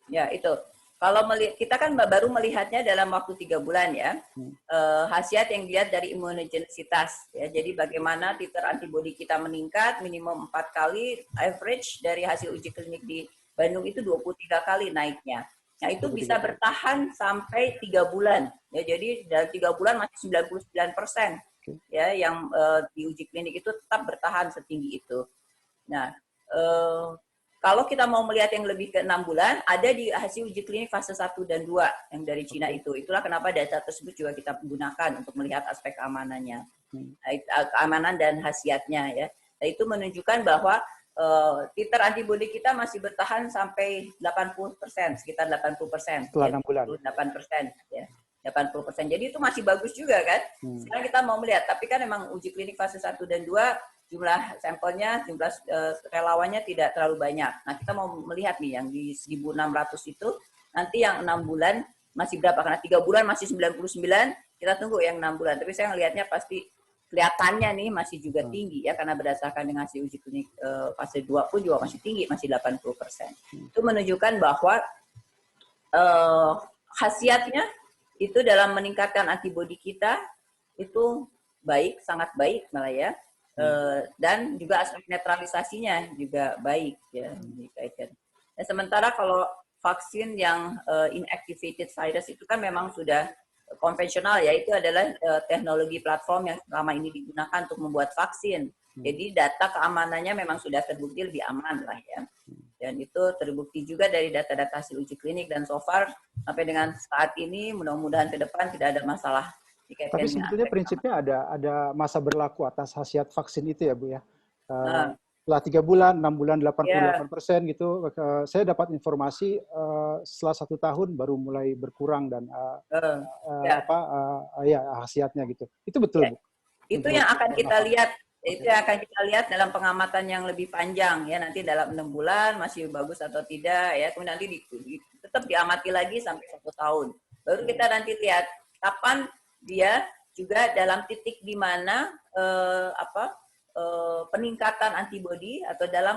Ya itu. Kalau kita kan baru melihatnya dalam waktu 3 bulan ya. Khasiat yang dilihat dari imunogenisitas ya. Jadi bagaimana titer antibodi kita meningkat minimum 4 kali, average dari hasil uji klinik di Bandung itu 23 kali naiknya. Nah itu bisa bertahan sampai 3 bulan. Ya, jadi dalam 3 bulan masih 99% ya yang di uji klinik itu tetap bertahan setinggi itu. Nah, kalau kita mau melihat yang lebih ke 6 bulan, ada di hasil uji klinik fase 1 dan 2 yang dari Cina itu. Itulah kenapa data tersebut juga kita gunakan untuk melihat aspek keamanannya. Keamanan dan khasiatnya ya. Nah, itu menunjukkan bahwa titer antibodi kita masih bertahan sampai 80%, sekitar 80%. Setelah 6 bulan. 8%, ya. 80%. Jadi itu masih bagus juga kan. Sekarang kita mau melihat, tapi kan memang uji klinik fase 1 dan 2, jumlah sampelnya, jumlah relawannya tidak terlalu banyak. Nah, kita mau melihat nih yang di 1.600 itu, nanti yang 6 bulan masih berapa? Karena 3 bulan masih 99, kita tunggu yang 6 bulan. Tapi saya ngelihatnya pasti kelihatannya nih masih juga tinggi ya, karena berdasarkan dengan hasil uji klinik fase 2 pun juga masih tinggi, masih 80%. Itu menunjukkan bahwa khasiatnya itu dalam meningkatkan antibodi kita itu baik, sangat baik malah ya. Dan juga aspek netralisasinya juga baik ya dikaitkan. Nah, sementara kalau vaksin yang inactivated virus itu kan memang sudah konvensional ya, itu adalah teknologi platform yang selama ini digunakan untuk membuat vaksin. Jadi data keamanannya memang sudah terbukti lebih aman lah ya. Dan itu terbukti juga dari data-data hasil uji klinik, dan so far sampai dengan saat ini mudah-mudahan ke depan tidak ada masalah. Tapi sebetulnya prinsipnya ada masa berlaku atas khasiat vaksin itu ya Bu ya. Setelah 3 bulan, 6 bulan 88% gitu. Saya dapat informasi setelah 1 tahun baru mulai berkurang dan khasiatnya gitu. Itu betul Bu? Itu yang akan kita lihat. Itu yang akan kita lihat dalam pengamatan yang lebih panjang ya, nanti dalam 6 bulan masih bagus atau tidak ya, kemudian nanti tetap diamati lagi sampai 1 tahun. Baru kita nanti lihat kapan dia juga dalam titik di mana peningkatan antibodi atau dalam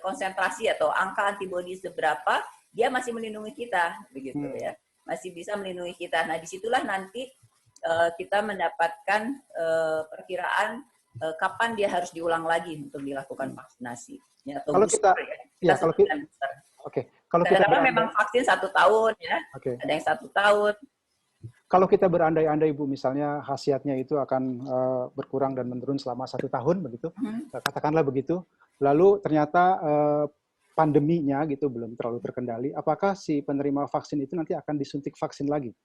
konsentrasi atau angka antibodi seberapa dia masih melindungi kita begitu ya, masih bisa melindungi kita. Nah disitulah nanti kita mendapatkan perkiraan kapan dia harus diulang lagi untuk dilakukan vaksinasi. Ya, atau kalau booster, kalau kita memang vaksin 1 tahun ya, ada yang 1 tahun. Kalau kita berandai-andai Bu, misalnya khasiatnya itu akan berkurang dan menurun selama 1 tahun begitu, katakanlah begitu. Lalu ternyata pandeminya gitu belum terlalu terkendali, apakah si penerima vaksin itu nanti akan disuntik vaksin lagi?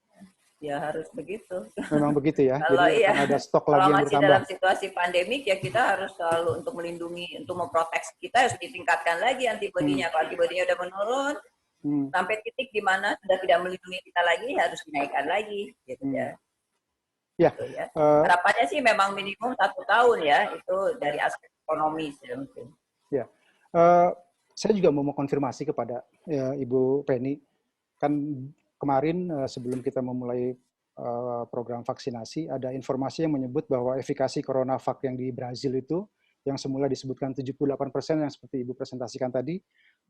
Ya harus begitu. Memang begitu ya. Kalau jadi akan ada stok lagi yang bertambah. Kalau masih dalam situasi pandemik ya kita harus selalu untuk melindungi, untuk memproteksi kita harus ditingkatkan lagi antibodinya. Kalau antibodinya udah menurun sampai titik di mana sudah tidak melindungi kita lagi, harus dinaikkan lagi gitu ya. Ya. Gitu, ya. Harapannya sih memang minimum 1 tahun ya, itu dari aspek ekonomis ya mungkin. Ya. Saya juga mau konfirmasi kepada Ibu Penny. Kan kemarin sebelum kita memulai program vaksinasi, ada informasi yang menyebut bahwa efikasi CoronaVac yang di Brazil itu, yang semula disebutkan 78% yang seperti Ibu presentasikan tadi,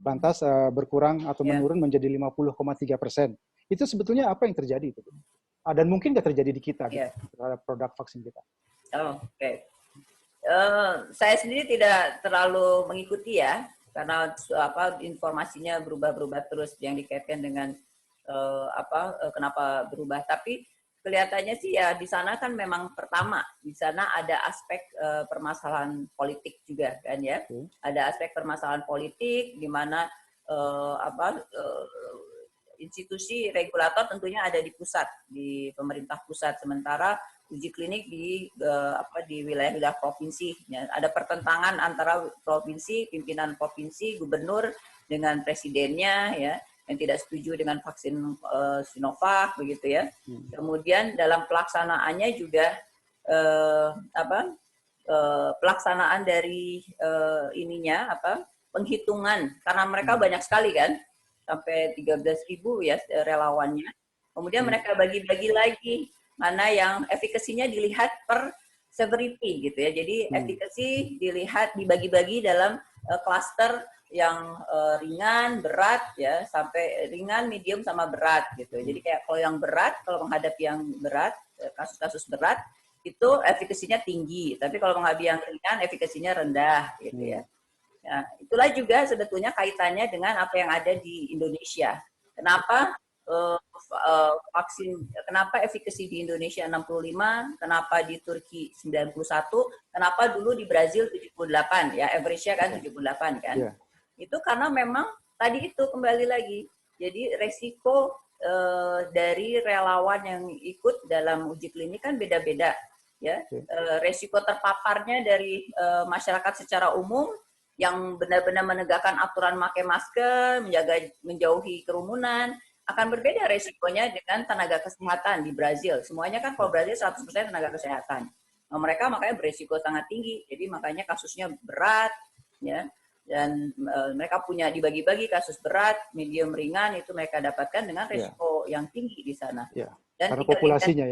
lantas berkurang atau menurun menjadi 50,3%. Itu sebetulnya apa yang terjadi itu? Dan mungkin nggak terjadi di kita gitu, terhadap produk vaksin kita? Saya sendiri tidak terlalu mengikuti ya, karena informasinya berubah-berubah terus yang dikaitkan dengan kenapa berubah. Tapi kelihatannya sih ya di sana kan memang pertama di sana ada aspek permasalahan politik juga kan ya. Ada aspek permasalahan politik di mana institusi regulator tentunya ada di pusat, di pemerintah pusat, sementara uji klinik di wilayah-wilayah provinsi. Ya, ada pertentangan antara provinsi, pimpinan provinsi, gubernur dengan presidennya ya, yang tidak setuju dengan vaksin Sinovac begitu ya. Kemudian dalam pelaksanaannya juga pelaksanaan dari penghitungan, karena mereka banyak sekali kan, sampai 13.000 ya relawannya. Kemudian mereka bagi-bagi lagi mana yang efikasinya dilihat per severity gitu ya. Jadi efikasi dilihat dibagi-bagi dalam klaster yang ringan, berat ya, sampai ringan, medium sama berat gitu. Jadi kayak kalau yang berat, kalau menghadapi yang berat, kasus-kasus berat itu efikasinya tinggi, tapi kalau menghadapi yang ringan efikasinya rendah gitu ya. Nah, itulah juga sebetulnya kaitannya dengan apa yang ada di Indonesia. Kenapa kenapa efikasi di Indonesia 65, kenapa di Turki 91, kenapa dulu di Brazil 78, ya average-nya kan 78 kan. Yeah. Itu karena memang tadi itu kembali lagi, jadi resiko dari relawan yang ikut dalam uji klinik kan beda-beda. Ya, resiko terpaparnya dari masyarakat secara umum yang benar-benar menegakkan aturan pakai masker, menjauhi kerumunan, akan berbeda resikonya dengan tenaga kesehatan di Brazil. Semuanya kan kalau Brazil 100% tenaga kesehatan. Nah, mereka makanya beresiko sangat tinggi, jadi makanya kasusnya berat, ya. Dan mereka punya dibagi-bagi kasus berat, medium, ringan, itu mereka dapatkan dengan resiko yang tinggi di sana. Dan karena populasinya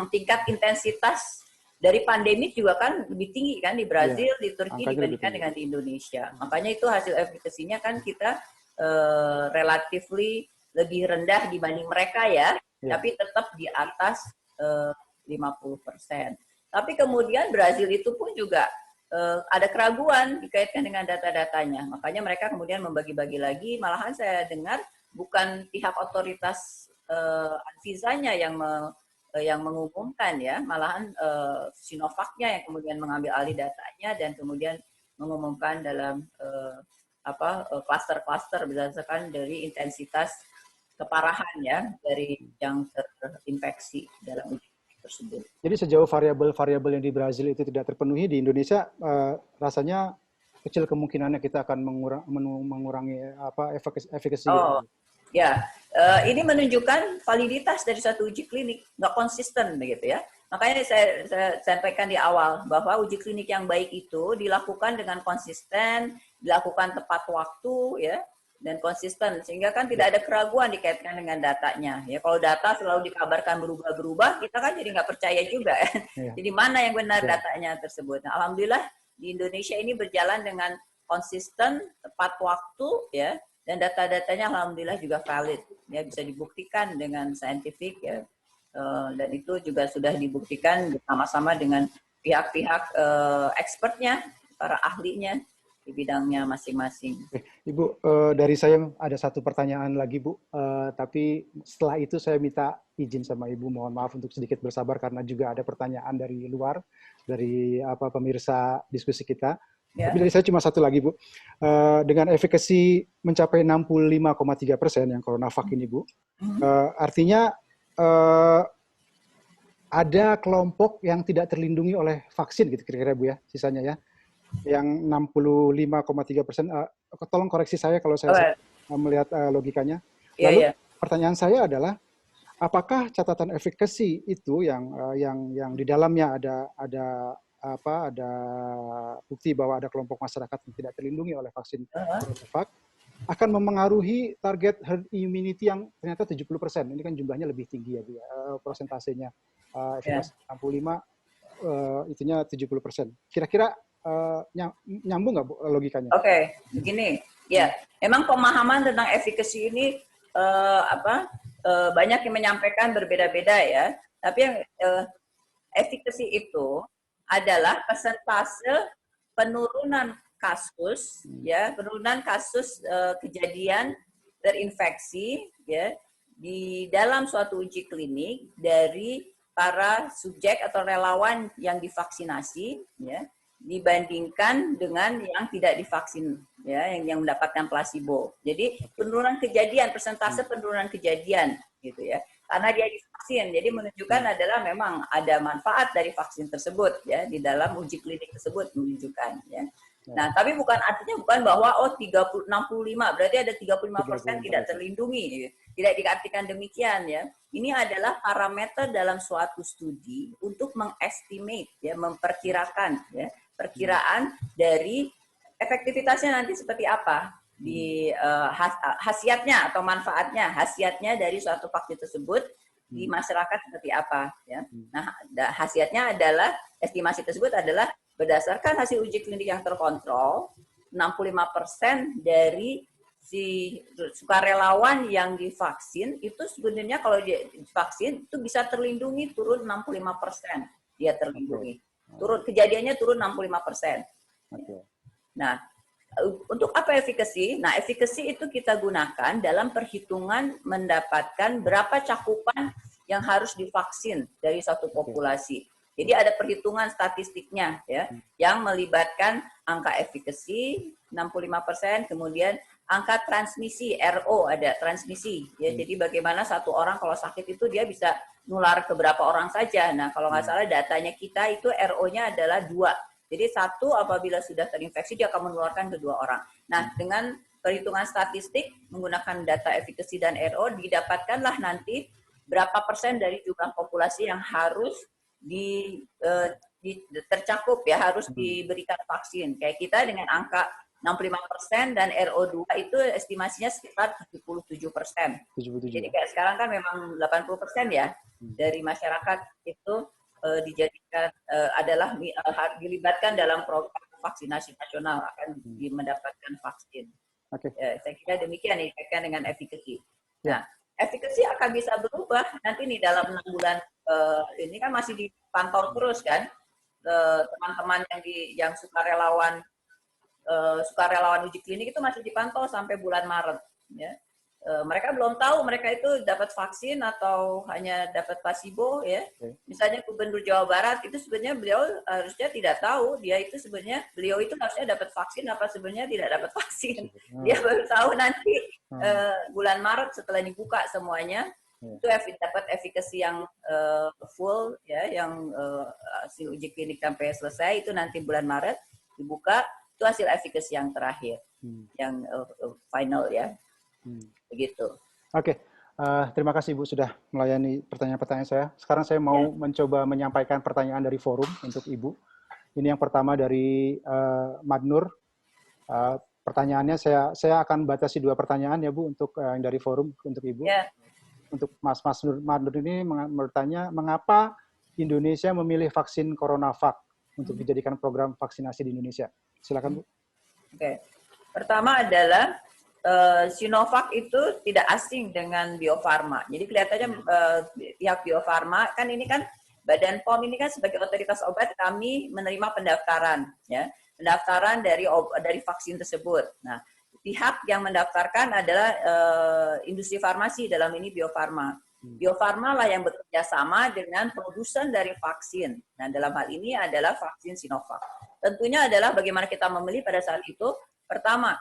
tingkat intensitas dari pandemik juga kan lebih tinggi kan di Brazil, di Turki dibandingkan dengan di Indonesia. Makanya itu hasil efikasinya kan kita relatively lebih rendah dibanding mereka ya, tapi tetap di atas 50%. Tapi kemudian Brazil itu pun juga ada keraguan dikaitkan dengan data-datanya. Makanya mereka kemudian membagi-bagi lagi, malahan saya dengar bukan pihak otoritas Anvisa-nya yang mengumumkan ya, malahan Sinovac-nya yang kemudian mengambil alih datanya dan kemudian mengumumkan dalam klaster-klaster berdasarkan dari intensitas keparahan ya dari yang terinfeksi dalam uji tersebut. Jadi sejauh variabel-variabel yang di Brazil itu tidak terpenuhi, di Indonesia rasanya kecil kemungkinannya kita akan mengurangi efikasi. Ya, ini menunjukkan validitas dari satu uji klinik, nggak konsisten begitu ya. Makanya saya sampaikan di awal bahwa uji klinik yang baik itu dilakukan dengan konsisten, dilakukan tepat waktu ya, dan konsisten sehingga kan tidak ada keraguan dikaitkan dengan datanya. Ya, kalau data selalu dikabarkan berubah-berubah, kita kan jadi nggak percaya juga. Jadi mana yang benar datanya tersebut. Nah, alhamdulillah di Indonesia ini berjalan dengan konsisten, tepat waktu ya. Dan data-datanya alhamdulillah juga valid, ya bisa dibuktikan dengan saintifik ya, dan itu juga sudah dibuktikan bersama-sama dengan pihak-pihak expertnya, para ahlinya di bidangnya masing-masing. Ibu, dari saya ada satu pertanyaan lagi Bu, tapi setelah itu saya minta izin sama Ibu, mohon maaf untuk sedikit bersabar karena juga ada pertanyaan dari luar, dari pemirsa diskusi kita. Ya. Tapi dari saya cuma satu lagi, Bu. Dengan efikasi mencapai 65,3% yang CoronaVac ini, Bu. Artinya ada kelompok yang tidak terlindungi oleh vaksin, gitu kira-kira, Bu ya, sisanya ya. Yang 65,3%, tolong koreksi saya kalau saya melihat logikanya. Lalu pertanyaan saya adalah, apakah catatan efikasi itu yang di dalamnya ada bukti bahwa ada kelompok masyarakat yang tidak terlindungi oleh vaksin CoronaVac akan memengaruhi target herd immunity yang ternyata 70%. Ini kan jumlahnya lebih tinggi ya, Bu ya, prosentasenya. Efikasi 65, itunya 70%. Kira-kira nyambung nggak, Bu, logikanya? Oke, begini. Ya, memang pemahaman tentang efikasi ini banyak yang menyampaikan berbeda-beda ya. Tapi yang efikasi itu adalah persentase penurunan kasus ya, penurunan kasus kejadian terinfeksi ya di dalam suatu uji klinik dari para subjek atau relawan yang divaksinasi, ya, dibandingkan dengan yang tidak divaksin, ya, yang mendapatkan placebo. Jadi penurunan kejadian, persentase penurunan kejadian, gitu ya, karena dia divaksin. Jadi menunjukkan adalah memang ada manfaat dari vaksin tersebut, ya, di dalam uji klinik tersebut menunjukkan, ya. Nah, tapi artinya bukan bahwa 65 berarti ada 35% tidak terlindungi. Tidak diartikan demikian, ya. Ini adalah parameter dalam suatu studi untuk mengestimate, ya, memperkirakan, ya, perkiraan dari efektivitasnya nanti seperti apa di khasiatnya atau manfaatnya, khasiatnya dari suatu vaksin tersebut di masyarakat seperti apa, ya. Nah, khasiatnya adalah estimasi tersebut adalah berdasarkan hasil uji klinik yang terkontrol, 65% dari si sukarelawan yang divaksin itu sebenarnya kalau divaksin itu bisa terlindungi turun 65%. Dia terlindungi. Kejadiannya turun 65%. Nah, untuk apa efikasi? Nah, efikasi itu kita gunakan dalam perhitungan mendapatkan berapa cakupan yang harus divaksin dari satu populasi. Jadi ada perhitungan statistiknya, ya, yang melibatkan angka efikasi 65%, kemudian angka transmisi, RO ada transmisi, ya. Jadi bagaimana satu orang kalau sakit itu dia bisa nular ke berapa orang saja. Nah, kalau nggak salah datanya kita itu RO-nya adalah 2. Jadi 1 apabila sudah terinfeksi dia akan menularkan ke 2 orang. Nah, dengan perhitungan statistik menggunakan data efikasi dan RO didapatkanlah nanti berapa persen dari jumlah populasi yang harus tercakup, ya, harus diberikan vaksin. Kayak kita dengan angka 65% dan RO2 itu estimasinya sekitar 77%. Jadi kayak sekarang kan memang 80% ya dari masyarakat itu dijadikan adalah dilibatkan dalam program vaksinasi nasional akan mendapatkan vaksin. Saya kira demikian nih kaitan dengan efikasi. Nah, efikasi akan bisa berubah nanti nih dalam 6 bulan ini kan masih dipantau terus kan teman-teman yang sukarelawan uji klinik itu masih dipantau sampai bulan Maret, ya. Mereka belum tahu mereka itu dapat vaksin atau hanya dapat placebo, ya. Misalnya Gubernur Jawa Barat itu sebenarnya beliau harusnya tidak tahu beliau itu harusnya dapat vaksin apa sebenarnya tidak dapat vaksin. Dia baru tahu nanti bulan Maret setelah dibuka semuanya. Itu dapat efikasi yang full, ya, yang hasil uji klinik sampai selesai itu nanti bulan Maret dibuka, itu hasil efikasi yang terakhir, yang final, ya. Begitu. Oke. Terima kasih Ibu sudah melayani pertanyaan-pertanyaan saya. Sekarang saya mau mencoba menyampaikan pertanyaan dari forum untuk Ibu. Ini yang pertama dari Madnur. Pertanyaannya saya akan batasi 2 pertanyaan ya Bu untuk yang dari forum untuk Ibu. Untuk Mas Madnur ini bertanya mengapa Indonesia memilih vaksin CoronaVac untuk dijadikan program vaksinasi di Indonesia. Silakan Bu. Oke. Pertama adalah Sinovac itu tidak asing dengan Bio Farma. Jadi kelihatannya pihak Bio Farma kan ini kan Badan POM ini kan sebagai otoritas obat kami menerima pendaftaran, ya, pendaftaran dari vaksin tersebut. Nah, pihak yang mendaftarkan adalah industri farmasi, dalam ini Bio Farma. Bio Farma lah yang bekerja sama dengan produsen dari vaksin. Nah, dalam hal ini adalah vaksin Sinovac. Tentunya adalah bagaimana kita memilih pada saat itu. Pertama,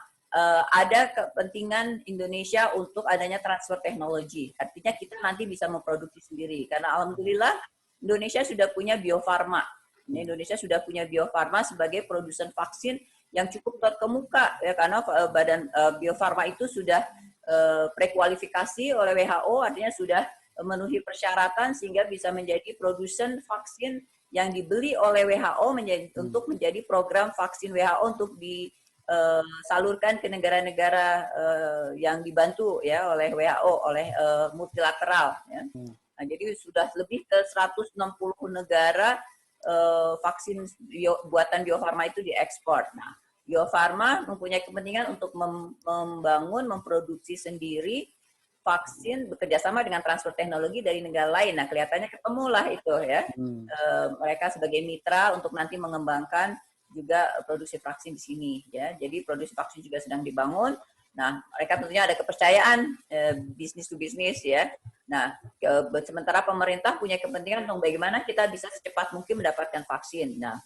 ada kepentingan Indonesia untuk adanya transfer teknologi. Artinya kita nanti bisa memproduksi sendiri. Karena alhamdulillah Indonesia sudah punya Bio Farma. Indonesia sudah punya Bio Farma sebagai produsen vaksin yang cukup terkemuka, ya, karena Badan Bio Farma itu sudah prekualifikasi oleh WHO, artinya sudah memenuhi persyaratan sehingga bisa menjadi produsen vaksin yang dibeli oleh WHO untuk menjadi program vaksin WHO untuk disalurkan ke negara-negara yang dibantu, ya, oleh WHO, oleh multilateral, ya. Nah, jadi sudah lebih ke 160 negara vaksin buatan Bio Farma itu diekspor. Nah, Bio Farma mempunyai kepentingan untuk memproduksi sendiri vaksin bekerjasama dengan transfer teknologi dari negara lain. Nah, kelihatannya ketemulah itu, ya. Mereka sebagai mitra untuk nanti mengembangkan juga produksi vaksin di sini, ya. Jadi produksi vaksin juga sedang dibangun. Nah, mereka tentunya ada kepercayaan bisnis to bisnis ya. Nah, sementara pemerintah punya kepentingan untuk bagaimana kita bisa secepat mungkin mendapatkan vaksin. Nah,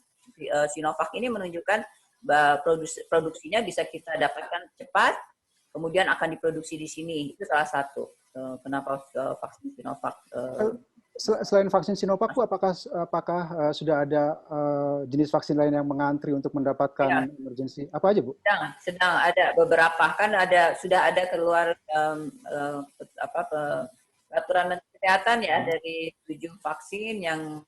Sinovac ini menunjukkan bahwa produksinya bisa kita dapatkan cepat, kemudian akan diproduksi di sini. Itu salah satu kenapa vaksin Sinovac. Selain vaksin Sinovac, Bu, apakah sudah ada jenis vaksin lain yang mengantri untuk mendapatkan emergency? Apa aja, Bu? Sedang ada beberapa, kan sudah ada keluar peraturan Menteri Kesehatan ya dari 7 vaksin yang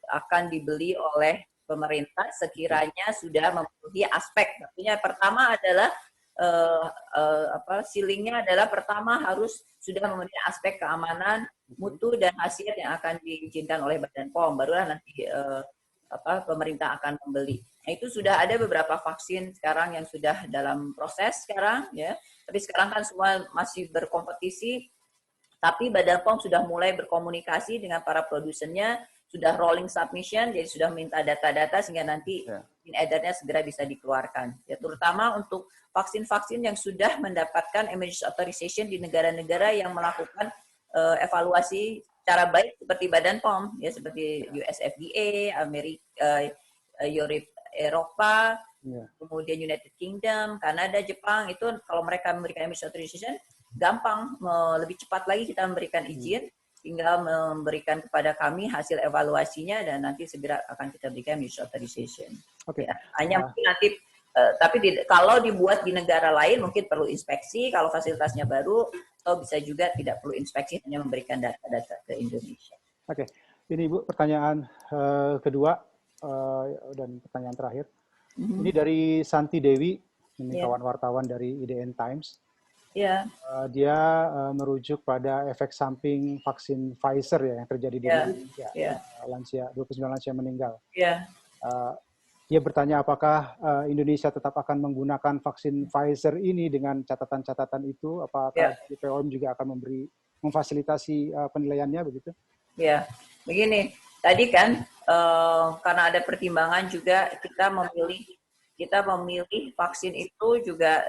akan dibeli oleh pemerintah sekiranya sudah memenuhi aspek. Tentunya pertama adalah ceilingnya adalah pertama harus sudah memenuhi aspek keamanan, mutu dan khasiat yang akan diizinkan oleh Badan POM, barulah nanti pemerintah akan membeli. Nah, itu sudah ada beberapa vaksin sekarang yang sudah dalam proses sekarang ya. Tapi sekarang kan semua masih berkompetisi. Tapi Badan POM sudah mulai berkomunikasi dengan para produsennya, sudah rolling submission, jadi sudah minta data-data sehingga nanti izin edarnya segera bisa dikeluarkan. Ya, terutama untuk vaksin-vaksin yang sudah mendapatkan emergency authorization di negara-negara yang melakukan evaluasi secara baik seperti Badan POM, ya seperti US FDA, Amerika, Eropa, kemudian United Kingdom, Kanada, Jepang, itu kalau mereka memberikan emergency authorization, gampang, lebih cepat lagi kita memberikan izin, tinggal memberikan kepada kami hasil evaluasinya dan nanti segera akan kita berikan emergency authorization. Oke. Ya, hanya mungkin nanti, tapi kalau dibuat di negara lain mungkin perlu inspeksi, kalau fasilitasnya baru, atau bisa juga tidak perlu inspeksi, hanya memberikan data-data ke Indonesia. Oke, ini Ibu pertanyaan kedua dan pertanyaan terakhir. Ini dari Santi Dewi, ini kawan wartawan dari IDN Times. Dia merujuk pada efek samping vaksin Pfizer ya yang terjadi di Indonesia, lansia 29 lansia meninggal. Dia bertanya apakah Indonesia tetap akan menggunakan vaksin Pfizer ini dengan catatan-catatan itu, apakah BPOM juga akan memfasilitasi penilaiannya begitu? Ya, begini. Tadi kan karena ada pertimbangan juga kita memilih vaksin itu juga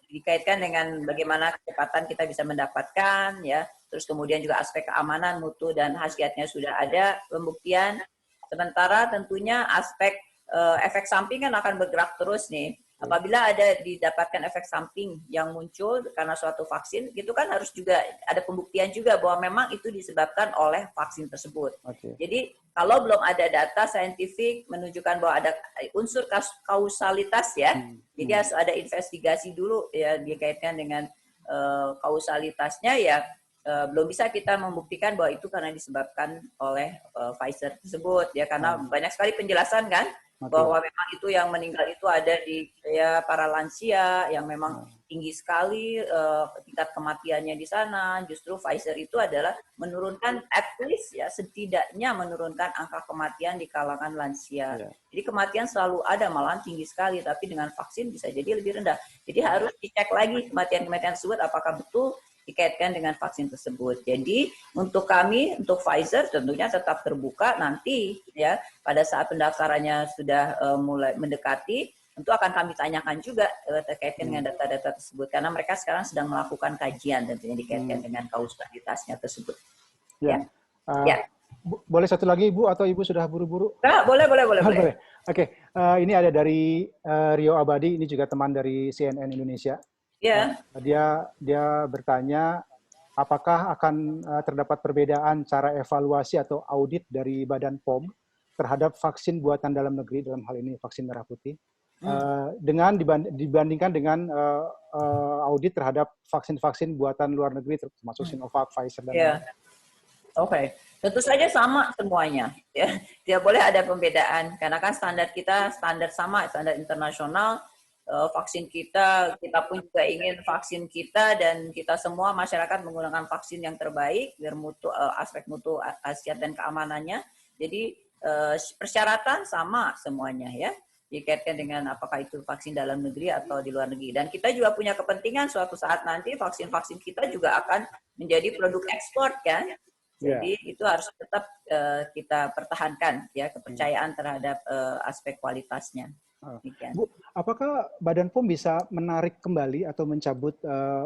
dikaitkan dengan bagaimana kecepatan kita bisa mendapatkan ya. Terus kemudian juga aspek keamanan, mutu dan khasiatnya sudah ada pembuktian. Sementara tentunya aspek efek samping kan akan bergerak terus nih. Apabila ada didapatkan efek samping yang muncul karena suatu vaksin, itu kan harus juga ada pembuktian juga bahwa memang itu disebabkan oleh vaksin tersebut. Jadi kalau belum ada data saintifik menunjukkan bahwa ada unsur kausalitas ya, jadi harus ada investigasi dulu ya dikaitkan dengan kausalitasnya ya. Belum bisa kita membuktikan bahwa itu karena disebabkan oleh Pfizer tersebut ya, karena banyak sekali penjelasan kan bahwa memang itu yang meninggal itu ada di para lansia yang memang tinggi sekali tingkat kematiannya di sana. Justru Pfizer itu adalah menurunkan at least ya setidaknya menurunkan angka kematian di kalangan lansia. Jadi kematian selalu ada, malahan tinggi sekali, tapi dengan vaksin bisa jadi lebih rendah. Jadi harus dicek lagi kematian-kematian tersebut apakah betul dikaitkan dengan vaksin tersebut. Jadi untuk kami, untuk Pfizer tentunya tetap terbuka nanti ya pada saat pendaftarannya sudah mulai mendekati, tentu akan kami tanyakan juga terkait dengan data-data tersebut karena mereka sekarang sedang melakukan kajian tentunya dikaitkan dengan kausalitasnya tersebut. Boleh satu lagi Ibu atau Ibu sudah buru-buru? Boleh. Oke, ini ada dari Rio Abadi, ini juga teman dari CNN Indonesia. Dia bertanya apakah akan terdapat perbedaan cara evaluasi atau audit dari Badan POM terhadap vaksin buatan dalam negeri, dalam hal ini vaksin merah putih, dengan dibandingkan dengan audit terhadap vaksin-vaksin buatan luar negeri termasuk Sinovac, Pfizer dan lain-lain. Oke, tentu saja sama semuanya ya. Tidak boleh ada pembedaan karena kan standar kita standar sama, standar internasional. Vaksin kita pun juga ingin vaksin kita dan kita semua masyarakat menggunakan vaksin yang terbaik biar aspek mutu, khasiat dan keamanannya. Jadi persyaratan sama semuanya ya, dikaitkan dengan apakah itu vaksin dalam negeri atau di luar negeri. Dan kita juga punya kepentingan suatu saat nanti vaksin-vaksin kita juga akan menjadi produk ekspor kan. Jadi itu harus tetap kita pertahankan ya kepercayaan terhadap aspek kualitasnya. Bu, apakah Badan POM bisa menarik kembali atau mencabut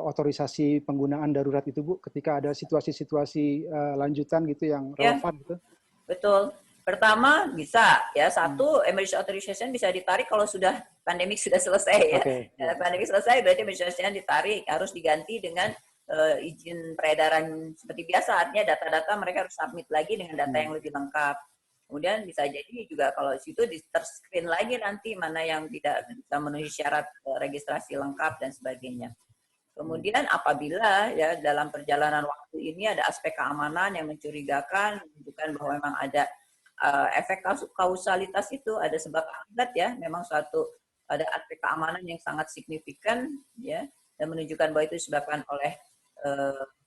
otorisasi penggunaan darurat itu, Bu, ketika ada situasi-situasi lanjutan gitu yang relevan gitu? Betul. Pertama bisa ya, satu emergency authorization bisa ditarik kalau sudah pandemik sudah selesai ya. Pandemik selesai berarti emergency authorization ditarik, harus diganti dengan izin peredaran seperti biasa, artinya data-data mereka harus submit lagi dengan data yang lebih lengkap. Kemudian bisa jadi juga kalau situ di terscreen lagi nanti mana yang tidak bisa memenuhi syarat registrasi lengkap dan sebagainya. Kemudian apabila ya dalam perjalanan waktu ini ada aspek keamanan yang mencurigakan, menunjukkan bahwa memang ada efek kausalitas itu, ada sebab akibat ya, memang ada aspek keamanan yang sangat signifikan ya, dan menunjukkan bahwa itu disebabkan oleh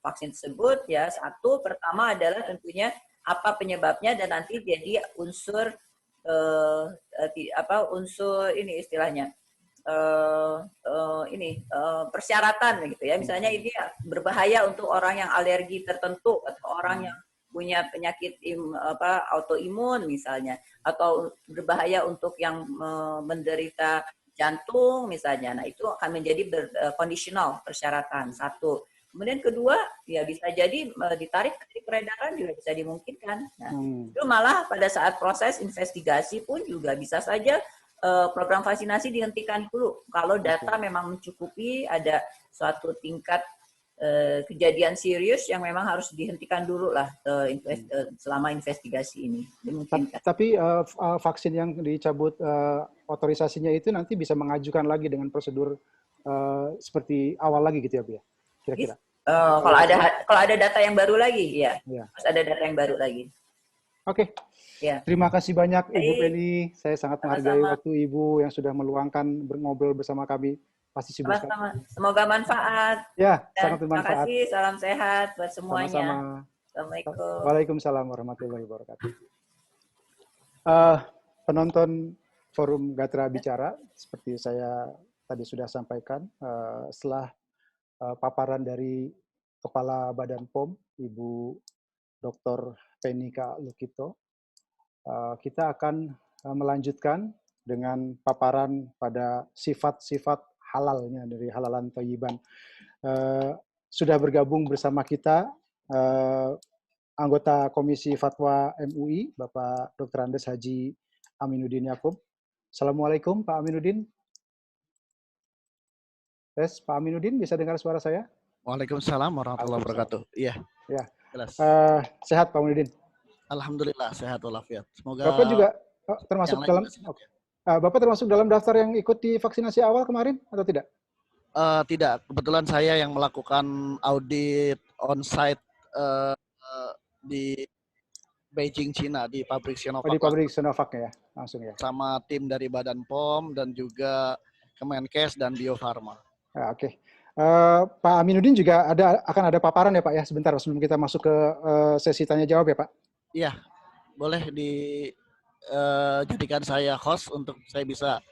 vaksin tersebut ya. Satu, pertama adalah tentunya apa penyebabnya dan nanti jadi unsur unsur ini istilahnya persyaratan gitu ya, misalnya ini berbahaya untuk orang yang alergi tertentu atau orang yang punya penyakit autoimun misalnya, atau berbahaya untuk yang menderita jantung misalnya. Nah itu akan menjadi conditional persyaratan satu. Kemudian kedua, ya bisa jadi ditarik dari peredaran juga bisa dimungkinkan. Nah, itu malah pada saat proses investigasi pun juga bisa saja program vaksinasi dihentikan dulu. Kalau data memang mencukupi, ada suatu tingkat kejadian serius yang memang harus dihentikan dulu lah selama investigasi ini. Dimungkinkan. Tapi vaksin yang dicabut otorisasinya itu nanti bisa mengajukan lagi dengan prosedur seperti awal lagi gitu ya, Bu ya? Kira-kira. Kalau ada data yang baru lagi, ya. Harus ada data yang baru lagi. Oke. Ya. Terima kasih banyak Ibu Penny. Saya sangat menghargai waktu Ibu yang sudah meluangkan ngobrol bersama kami. Pasti sibuk sekali. Semoga manfaat. Ya, sangat bermanfaat. Terima kasih. Salam sehat buat semuanya. Sama-sama. Assalamualaikum. Waalaikumsalam warahmatullahi wabarakatuh. Penonton Forum Gatra Bicara, seperti saya tadi sudah sampaikan, setelah paparan dari Kepala Badan POM, Ibu Dr. Penny K. Lukito, kita akan melanjutkan dengan paparan pada sifat-sifat halalnya dari halalan thayyiban. Sudah bergabung bersama kita anggota Komisi Fatwa MUI, Bapak Dr. Andes Haji Aminuddin Yakub. Assalamualaikum, Pak Aminuddin. Tes, Pak Aminuddin, bisa dengar suara saya? Waalaikumsalam warahmatullahi wabarakatuh. Iya. Ya. Jelas. Sehat, Pak Aminuddin? Alhamdulillah sehat walafiat. Semoga Bapak juga termasuk dalam Bapak termasuk dalam daftar yang ikut di vaksinasi awal kemarin atau tidak? Tidak. Kebetulan saya yang melakukan audit on-site di Beijing, Cina, di pabrik Sinovac. Di pabrik Sinovac ya, langsung ya. Sama tim dari Badan POM dan juga Kemenkes dan Bio Farma. Oke. Pak Aminuddin juga akan ada paparan ya Pak ya, sebentar sebelum kita masuk ke sesi tanya jawab ya Pak. Iya, boleh dijadikan saya host untuk saya bisa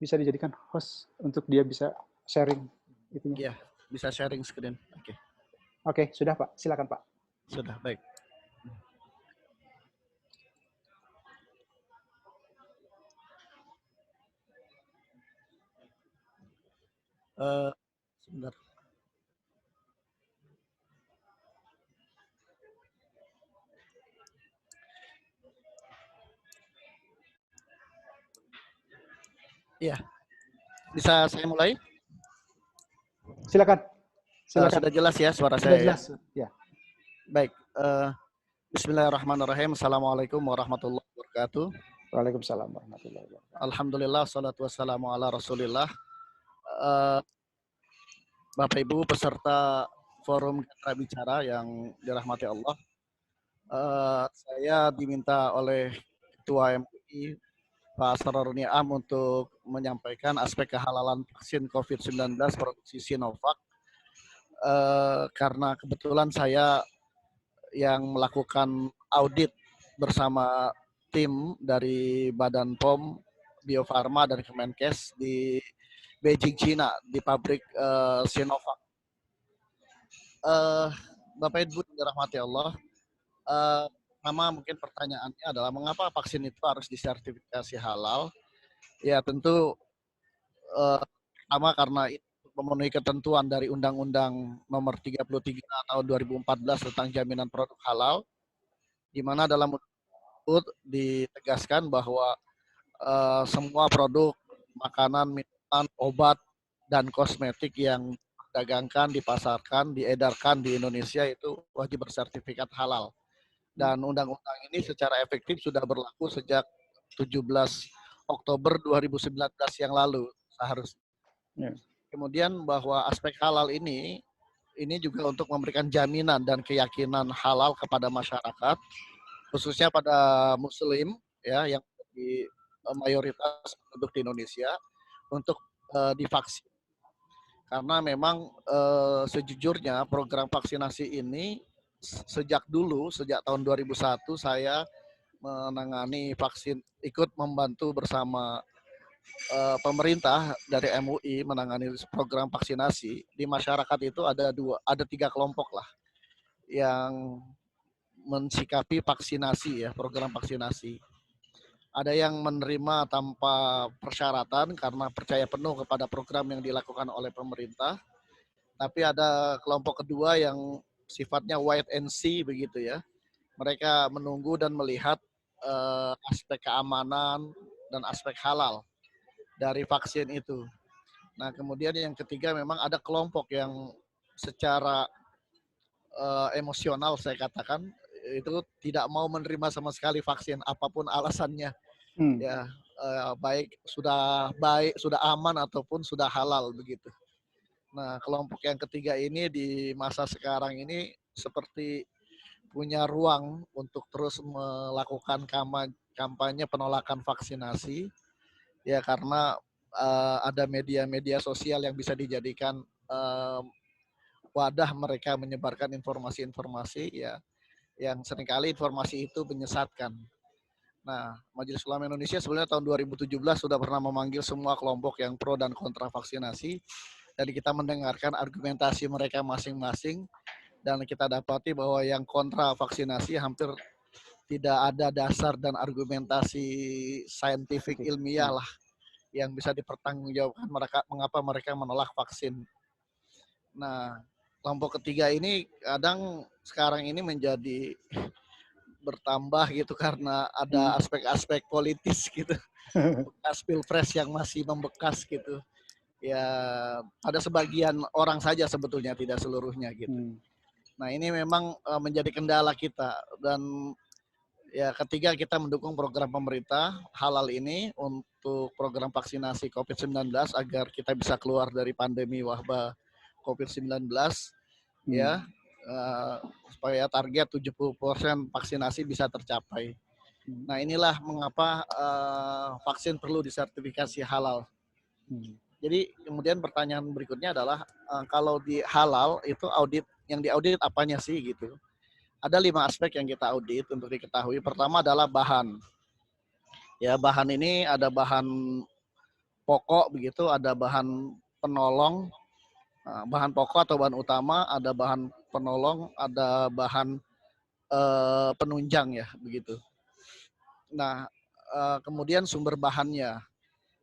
dijadikan host untuk dia bisa sharing itunya. Iya, bisa sharing screen. Oke. Oke, sudah Pak. Silakan Pak. Sudah, baik. Sebentar. Iya. Bisa saya mulai? Silakan. Sudah jelas ya suara sudah saya? Jelas. Ya. Baik. Bismillahirrahmanirrahim. Assalamualaikum warahmatullahi wabarakatuh. Waalaikumsalam warahmatullahi wabarakatuh. Alhamdulillah, salatu wassalamu ala rasulillah. Bapak Ibu peserta Forum Gatra Bicara yang dirahmati Allah. Saya diminta oleh Ketua MUI Pak Asrarun Ni'am untuk menyampaikan aspek kehalalan vaksin COVID-19 produksi Sinovac. Karena kebetulan saya yang melakukan audit bersama tim dari Badan POM, Bio Farma, dan Kemenkes di Beijing, Cina, di pabrik Sinovac. Bapak Ibu dirahmati Allah, pertama mungkin pertanyaannya adalah mengapa vaksin itu harus disertifikasi halal? Ya tentu pertama karena itu memenuhi ketentuan dari Undang-Undang Nomor 33 tahun 2014 tentang jaminan produk halal, di mana dalam undang ditegaskan bahwa semua produk makanan, minuman, obat, dan kosmetik yang didagangkan, dipasarkan, diedarkan di Indonesia itu wajib bersertifikat halal. Dan undang-undang ini secara efektif sudah berlaku sejak 17 Oktober 2019 yang lalu seharusnya. Yeah. Kemudian bahwa aspek halal ini juga untuk memberikan jaminan dan keyakinan halal kepada masyarakat, khususnya pada Muslim ya yang di mayoritas penduduk di Indonesia untuk divaksin. Karena memang sejujurnya program vaksinasi ini sejak tahun 2001 saya menangani vaksin, ikut membantu bersama pemerintah dari MUI menangani program vaksinasi. Di masyarakat itu ada 3 kelompok lah yang mensikapi vaksinasi ya, program vaksinasi. Ada yang menerima tanpa persyaratan karena percaya penuh kepada program yang dilakukan oleh pemerintah. Tapi ada kelompok kedua yang sifatnya wait and see begitu ya. Mereka menunggu dan melihat aspek keamanan dan aspek halal dari vaksin itu. Nah, kemudian yang ketiga memang ada kelompok yang secara emosional saya katakan itu tidak mau menerima sama sekali vaksin apapun alasannya. Ya, baik sudah aman ataupun sudah halal begitu. Nah, kelompok yang ketiga ini di masa sekarang ini seperti punya ruang untuk terus melakukan kampanye penolakan vaksinasi, ya karena ada media-media sosial yang bisa dijadikan wadah mereka menyebarkan informasi-informasi ya yang seringkali informasi itu menyesatkan. Nah, Majelis Ulama Indonesia sebenarnya tahun 2017 sudah pernah memanggil semua kelompok yang pro dan kontra vaksinasi. Dan kita mendengarkan argumentasi mereka masing-masing dan kita dapati bahwa yang kontra vaksinasi hampir tidak ada dasar dan argumentasi saintifik ilmiah lah yang bisa dipertanggungjawabkan mengapa mereka menolak vaksin. Nah, kelompok ketiga ini kadang sekarang ini menjadi bertambah gitu karena ada aspek-aspek politis gitu, bekas pilpres yang masih membekas gitu. Ya ada sebagian orang saja sebetulnya, tidak seluruhnya gitu. Nah ini memang menjadi kendala kita dan ya ketiga kita mendukung program pemerintah halal ini untuk program vaksinasi COVID-19 agar kita bisa keluar dari pandemi wabah COVID-19 ya supaya target 70% vaksinasi bisa tercapai. Nah inilah mengapa vaksin perlu disertifikasi halal. Jadi kemudian pertanyaan berikutnya adalah kalau di halal itu audit yang diaudit apanya sih gitu? Ada 5 aspek yang kita audit untuk diketahui. Pertama adalah bahan. Ya bahan ini ada bahan pokok begitu, ada bahan penolong, bahan pokok atau bahan utama, ada bahan penolong, ada bahan penunjang ya begitu. Nah kemudian sumber bahannya.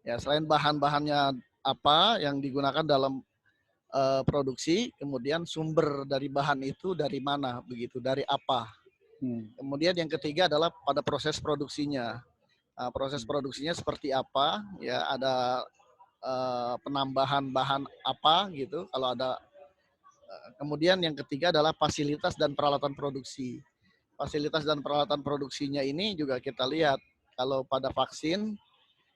Ya selain bahan-bahannya apa yang digunakan dalam produksi, kemudian sumber dari bahan itu dari mana begitu, dari apa. Kemudian yang ketiga adalah pada proses produksinya. Proses produksinya seperti apa? Ya ada penambahan bahan apa gitu. Kalau ada. Kemudian yang ketiga adalah fasilitas dan peralatan produksi. Fasilitas dan peralatan produksinya ini juga kita lihat kalau pada vaksin.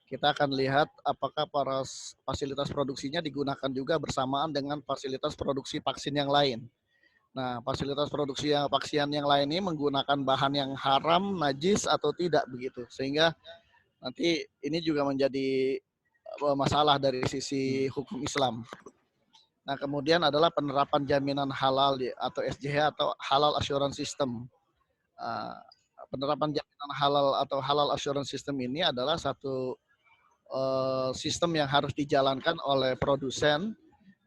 Kita akan lihat apakah para fasilitas produksinya digunakan juga bersamaan dengan fasilitas produksi vaksin yang lain. Nah, fasilitas produksi vaksin yang lain ini menggunakan bahan yang haram, najis atau tidak begitu. Sehingga nanti ini juga menjadi masalah dari sisi hukum Islam. Nah, kemudian adalah penerapan jaminan halal atau SJH atau Halal Assurance System. Penerapan jaminan halal atau Halal Assurance System ini adalah satu sistem yang harus dijalankan oleh produsen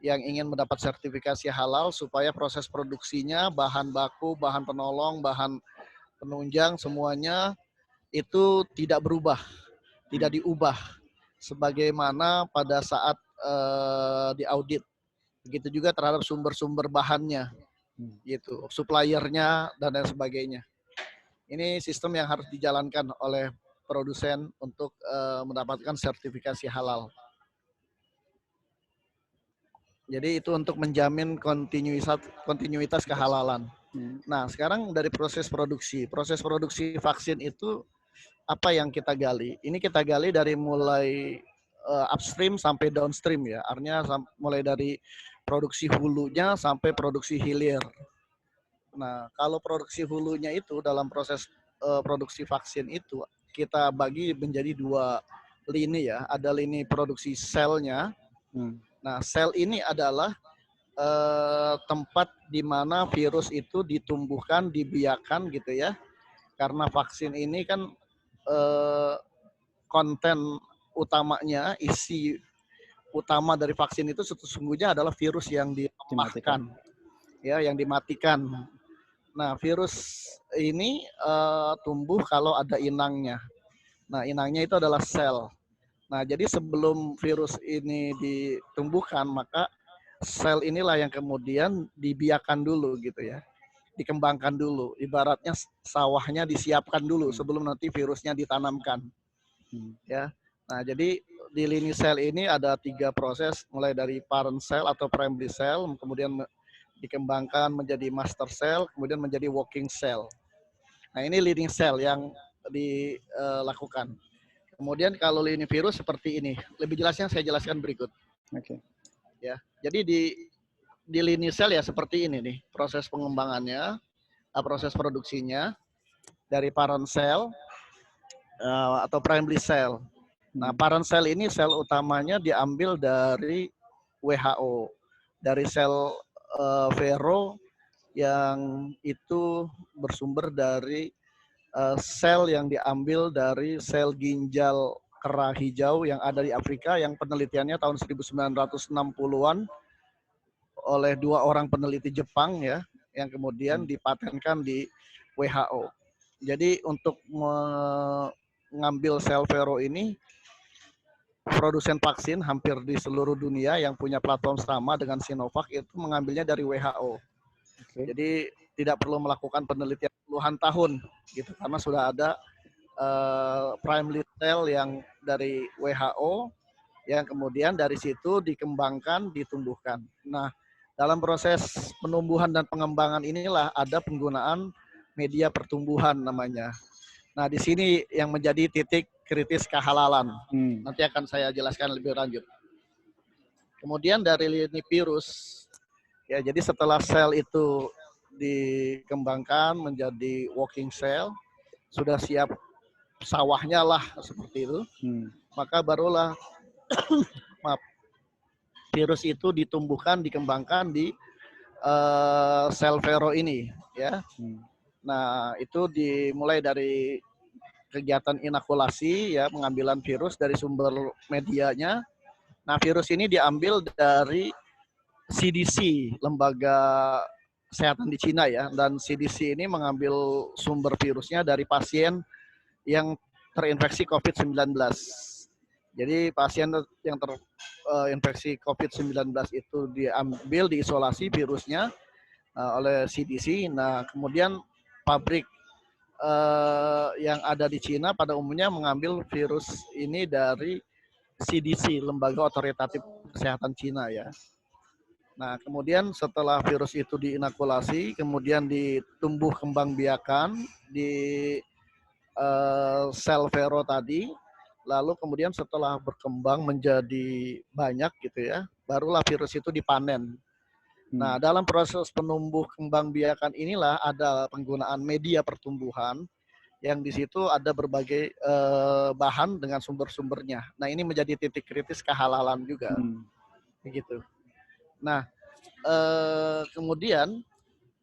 yang ingin mendapat sertifikasi halal supaya proses produksinya, bahan baku, bahan penolong, bahan penunjang semuanya itu tidak berubah, tidak diubah sebagaimana pada saat diaudit. Begitu juga terhadap sumber-sumber bahannya, gitu, suppliernya dan lain sebagainya. Ini sistem yang harus dijalankan oleh produsen untuk mendapatkan sertifikasi halal. Jadi itu untuk menjamin kontinuitas kehalalan. Nah, sekarang dari proses produksi vaksin itu apa yang kita gali? Ini kita gali dari mulai upstream sampai downstream ya. Artinya mulai dari produksi hulunya sampai produksi hilir. Nah, kalau produksi hulunya itu dalam proses produksi vaksin itu kita bagi menjadi 2 lini ya. Ada lini produksi selnya. Nah, sel ini adalah tempat di mana virus itu ditumbuhkan, dibiakan gitu ya. Karena vaksin ini kan konten utamanya, isi utama dari vaksin itu sesungguhnya adalah virus yang dilemahkan, ya, yang dimatikan. Nah, virus ini tumbuh kalau ada inangnya. Nah, inangnya itu adalah sel. Nah, jadi sebelum virus ini ditumbuhkan, maka sel inilah yang kemudian dibiakan dulu gitu ya. Dikembangkan dulu. Ibaratnya sawahnya disiapkan dulu sebelum nanti virusnya ditanamkan. Ya. Nah, jadi di lini sel ini ada 3 proses, mulai dari parent cell atau primary cell, kemudian dikembangkan menjadi master cell, kemudian menjadi working cell. Nah, ini lini sel yang dilakukan. Kemudian kalau lini virus seperti ini. Lebih jelasnya saya jelaskan berikut. Oke. Ya. Jadi di lini sel ya seperti ini nih, proses pengembangannya, proses produksinya dari parent cell atau primary cell. Nah, parent cell ini sel utamanya diambil dari WHO, dari sel Vero yang itu bersumber dari sel yang diambil dari sel ginjal kera hijau yang ada di Afrika yang penelitiannya tahun 1960-an oleh 2 orang peneliti Jepang ya, yang kemudian dipatenkan di WHO. Jadi untuk mengambil sel Vero ini, produsen vaksin hampir di seluruh dunia yang punya platform sama dengan Sinovac itu mengambilnya dari WHO. Jadi tidak perlu melakukan penelitian puluhan tahun gitu karena sudah ada primary cell yang dari WHO yang kemudian dari situ dikembangkan, ditumbuhkan. Nah, dalam proses penumbuhan dan pengembangan inilah ada penggunaan media pertumbuhan namanya. Nah, di sini yang menjadi titik kritis kehalalan. Nanti akan saya jelaskan lebih lanjut. Kemudian dari lini virus, ya jadi setelah sel itu dikembangkan menjadi working cell, sudah siap sawahnya lah seperti itu, maka barulah virus itu ditumbuhkan, dikembangkan di sel Vero ini, ya. Nah, itu dimulai dari kegiatan inokulasi, ya, pengambilan virus dari sumber medianya. Nah, virus ini diambil dari CDC, lembaga kesehatan di Cina ya, dan CDC ini mengambil sumber virusnya dari pasien yang terinfeksi COVID-19. Jadi pasien yang terinfeksi COVID-19 itu diambil, diisolasi virusnya oleh CDC. Nah, kemudian pabrik yang ada di Cina pada umumnya mengambil virus ini dari CDC, lembaga otoritatif kesehatan Cina ya. Nah, kemudian setelah virus itu diinokulasi, kemudian ditumbuh kembang biakan di sel Vero tadi, lalu kemudian setelah berkembang menjadi banyak gitu ya, barulah virus itu dipanen. Nah, dalam proses penumbuh kembang biakan inilah ada penggunaan media pertumbuhan yang di situ ada berbagai bahan dengan sumber-sumbernya. Nah, ini menjadi titik kritis kehalalan juga. Begitu. Nah, kemudian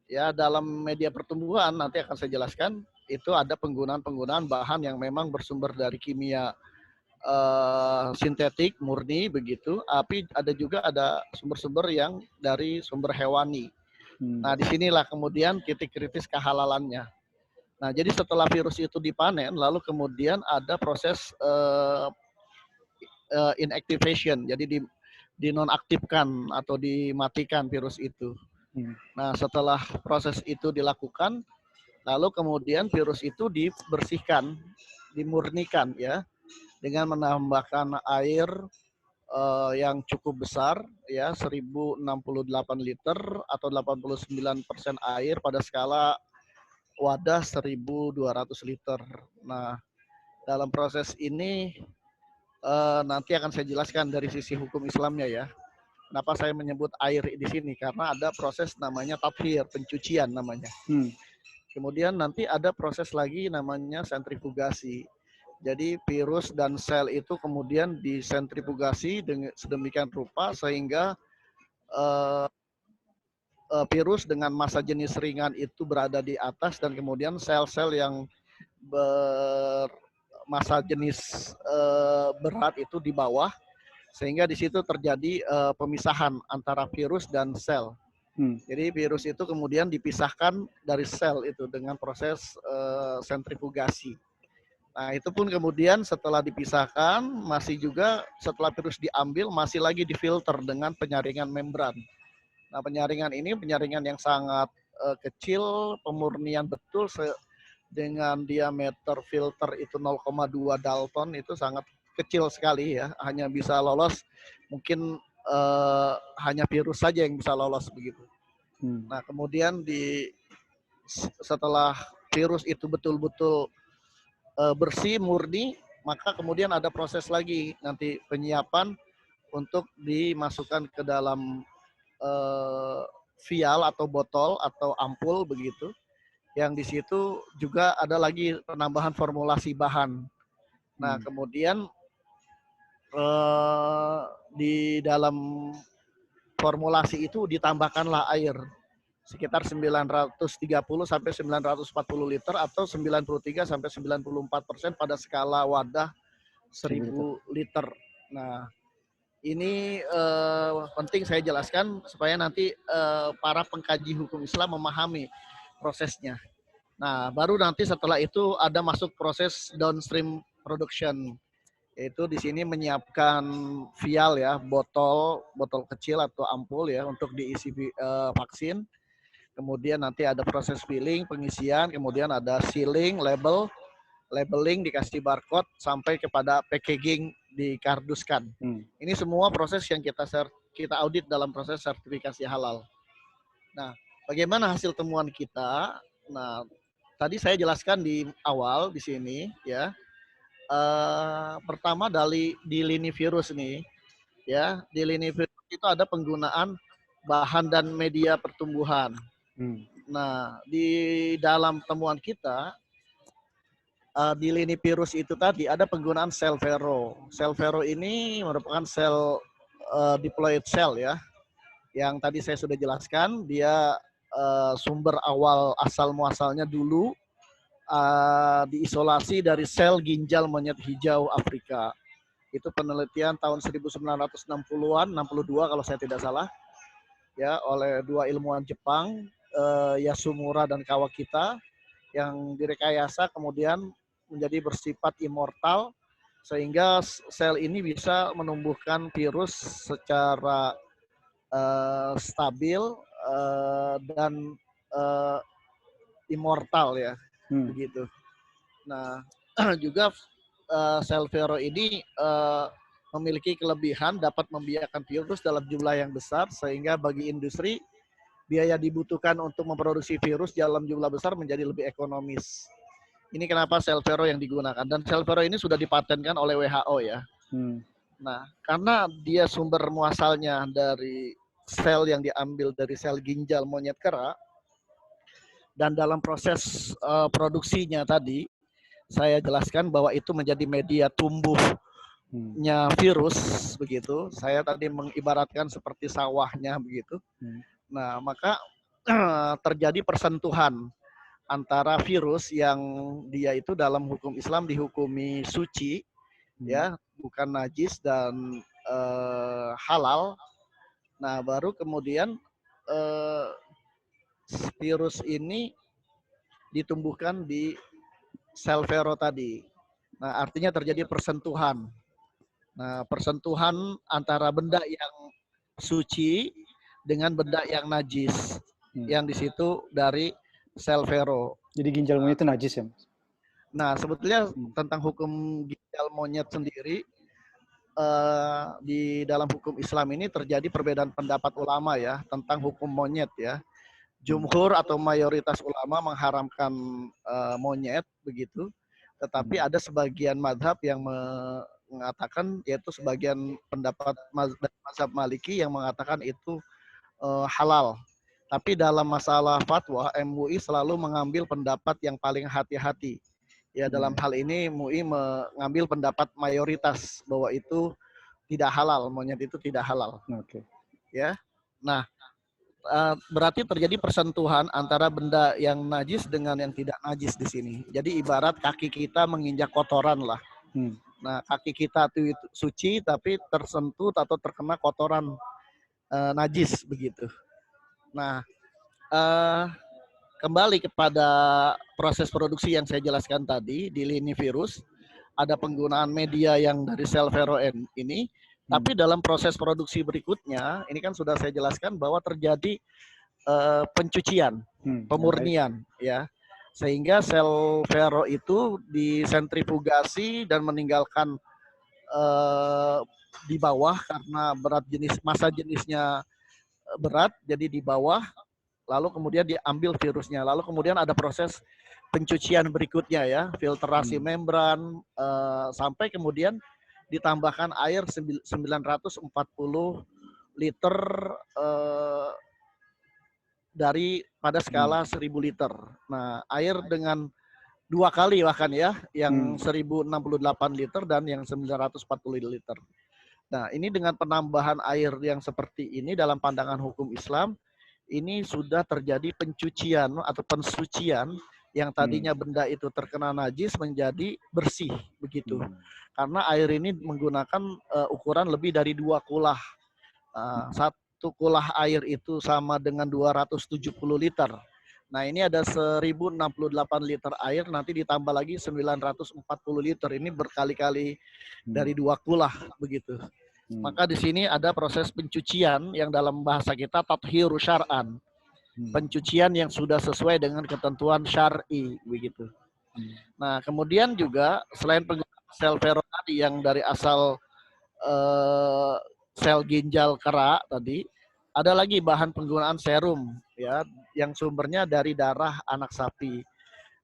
ya dalam media pertumbuhan nanti akan saya jelaskan itu ada penggunaan bahan yang memang bersumber dari kimia sintetik murni begitu, tapi ada juga sumber-sumber yang dari sumber hewani. Nah, disinilah kemudian titik kritis kehalalannya. Nah, jadi setelah virus itu dipanen, lalu kemudian ada proses inactivation, jadi dinonaktifkan atau dimatikan virus itu. Nah, setelah proses itu dilakukan, lalu kemudian virus itu dibersihkan, dimurnikan ya, dengan menambahkan air yang cukup besar ya, 1068 liter atau 89% air pada skala wadah 1200 liter. Nah, dalam proses ini nanti akan saya jelaskan dari sisi hukum Islamnya ya. Kenapa saya menyebut air di sini? Karena ada proses namanya tathhir, pencucian namanya. Kemudian nanti ada proses lagi namanya sentrifugasi. Jadi virus dan sel itu kemudian disentrifugasi sedemikian rupa sehingga virus dengan massa jenis ringan itu berada di atas dan kemudian sel-sel yang bermassa jenis berat itu di bawah, sehingga di situ terjadi pemisahan antara virus dan sel. Jadi virus itu kemudian dipisahkan dari sel itu dengan proses sentrifugasi. Nah, itu pun kemudian setelah dipisahkan, masih juga setelah virus diambil, masih lagi difilter dengan penyaringan membran. Nah, penyaringan ini penyaringan yang sangat kecil, pemurnian betul dengan diameter filter itu 0,2 Dalton, itu sangat kecil sekali ya, hanya bisa lolos mungkin hanya virus saja yang bisa lolos begitu. Nah, kemudian setelah virus itu betul-betul bersih, murni, maka kemudian ada proses lagi nanti penyiapan untuk dimasukkan ke dalam vial atau botol atau ampul begitu. Yang di situ juga ada lagi penambahan formulasi bahan. Nah, kemudian di dalam formulasi itu ditambahkanlah air sekitar 930 sampai 940 liter atau 93 sampai 94% pada skala wadah 1000 liter. Nah, ini penting saya jelaskan supaya nanti para pengkaji hukum Islam memahami prosesnya. Nah, baru nanti setelah itu ada masuk proses downstream production, yaitu di sini menyiapkan vial ya, botol kecil atau ampul ya untuk diisi vaksin. Kemudian nanti ada proses filling, pengisian, kemudian ada sealing, labeling, dikasih barcode, sampai kepada packaging, dikarduskan. Ini semua proses yang kita audit dalam proses sertifikasi halal. Nah, bagaimana hasil temuan kita? Nah, tadi saya jelaskan di awal di sini ya. Pertama di lini virus nih, ya, di lini virus itu ada penggunaan bahan dan media pertumbuhan. Nah, di dalam temuan kita di lini virus itu tadi ada penggunaan sel vero. Sel vero ini merupakan sel diploid cell ya, yang tadi saya sudah jelaskan. Dia sumber awal asal muasalnya dulu diisolasi dari sel ginjal monyet hijau Afrika. Itu penelitian tahun 1960-an, 62 kalau saya tidak salah, ya, oleh dua ilmuwan Jepang, Yasumura dan Kawakita, yang direkayasa kemudian menjadi bersifat immortal sehingga sel ini bisa menumbuhkan virus secara stabil dan immortal ya, begitu. Nah, juga sel vero ini memiliki kelebihan dapat membiarkan virus dalam jumlah yang besar sehingga bagi industri biaya dibutuhkan untuk memproduksi virus dalam jumlah besar menjadi lebih ekonomis. Ini kenapa sel vero yang digunakan, dan sel vero ini sudah dipatenkan oleh WHO ya. Nah, karena dia sumber muasalnya dari sel yang diambil dari sel ginjal monyet kera, dan dalam proses produksinya tadi saya jelaskan bahwa itu menjadi media tumbuhnya virus begitu. Saya tadi mengibaratkan seperti sawahnya begitu. Nah, maka terjadi persentuhan antara virus yang dia itu dalam hukum Islam dihukumi suci, ya, bukan najis dan halal. Nah, baru kemudian virus ini ditumbuhkan di sel vero tadi. Nah, artinya terjadi persentuhan. Nah, persentuhan antara benda yang suci dengan benda yang najis. Yang di situ dari sel vero. Jadi ginjal monyet itu najis ya, Mas? Nah, sebetulnya tentang hukum ginjal monyet sendiri, di dalam hukum Islam ini terjadi perbedaan pendapat ulama ya tentang hukum monyet ya. Jumhur atau mayoritas ulama mengharamkan monyet begitu, tetapi ada sebagian madhab yang mengatakan, yaitu sebagian pendapat mazhab Maliki yang mengatakan itu halal. Tapi dalam masalah fatwa, MUI selalu mengambil pendapat yang paling hati-hati. Ya, dalam hal ini MUI mengambil pendapat mayoritas bahwa itu tidak halal, monyet itu tidak halal. Oke. Ya, nah berarti terjadi persentuhan antara benda yang najis dengan yang tidak najis di sini. Jadi ibarat kaki kita menginjak kotoran lah. Nah, kaki kita itu suci tapi tersentuh atau terkena kotoran najis begitu. Nah, kembali kepada proses produksi yang saya jelaskan tadi di lini virus, ada penggunaan media yang dari sel vero ini, tapi dalam proses produksi berikutnya, ini kan sudah saya jelaskan bahwa terjadi pencucian, pemurnian, ya, sehingga sel vero itu disentrifugasi dan meninggalkan di bawah karena massa jenisnya berat, jadi di bawah. Lalu kemudian diambil virusnya. Lalu kemudian ada proses pencucian berikutnya ya, filtrasi membran, sampai kemudian ditambahkan air 940 liter dari pada skala 1000 liter. Nah, air dengan 2 kali bahkan ya, yang 1068 liter dan yang 940 liter. Nah, ini dengan penambahan air yang seperti ini dalam pandangan hukum Islam, ini sudah terjadi pencucian atau pensucian yang tadinya benda itu terkena najis menjadi bersih begitu. Karena air ini menggunakan ukuran lebih dari 2 kulah. 1 kulah air itu sama dengan 270 liter. Nah, ini ada 1068 liter air, nanti ditambah lagi 940 liter. Ini berkali-kali dari 2 kulah begitu. Maka di sini ada proses pencucian yang dalam bahasa kita tathiru syar'an. Pencucian yang sudah sesuai dengan ketentuan syar'i begitu. Nah, kemudian juga selain penggunaan sel vero tadi yang dari asal sel ginjal kera tadi, ada lagi bahan penggunaan serum ya yang sumbernya dari darah anak sapi.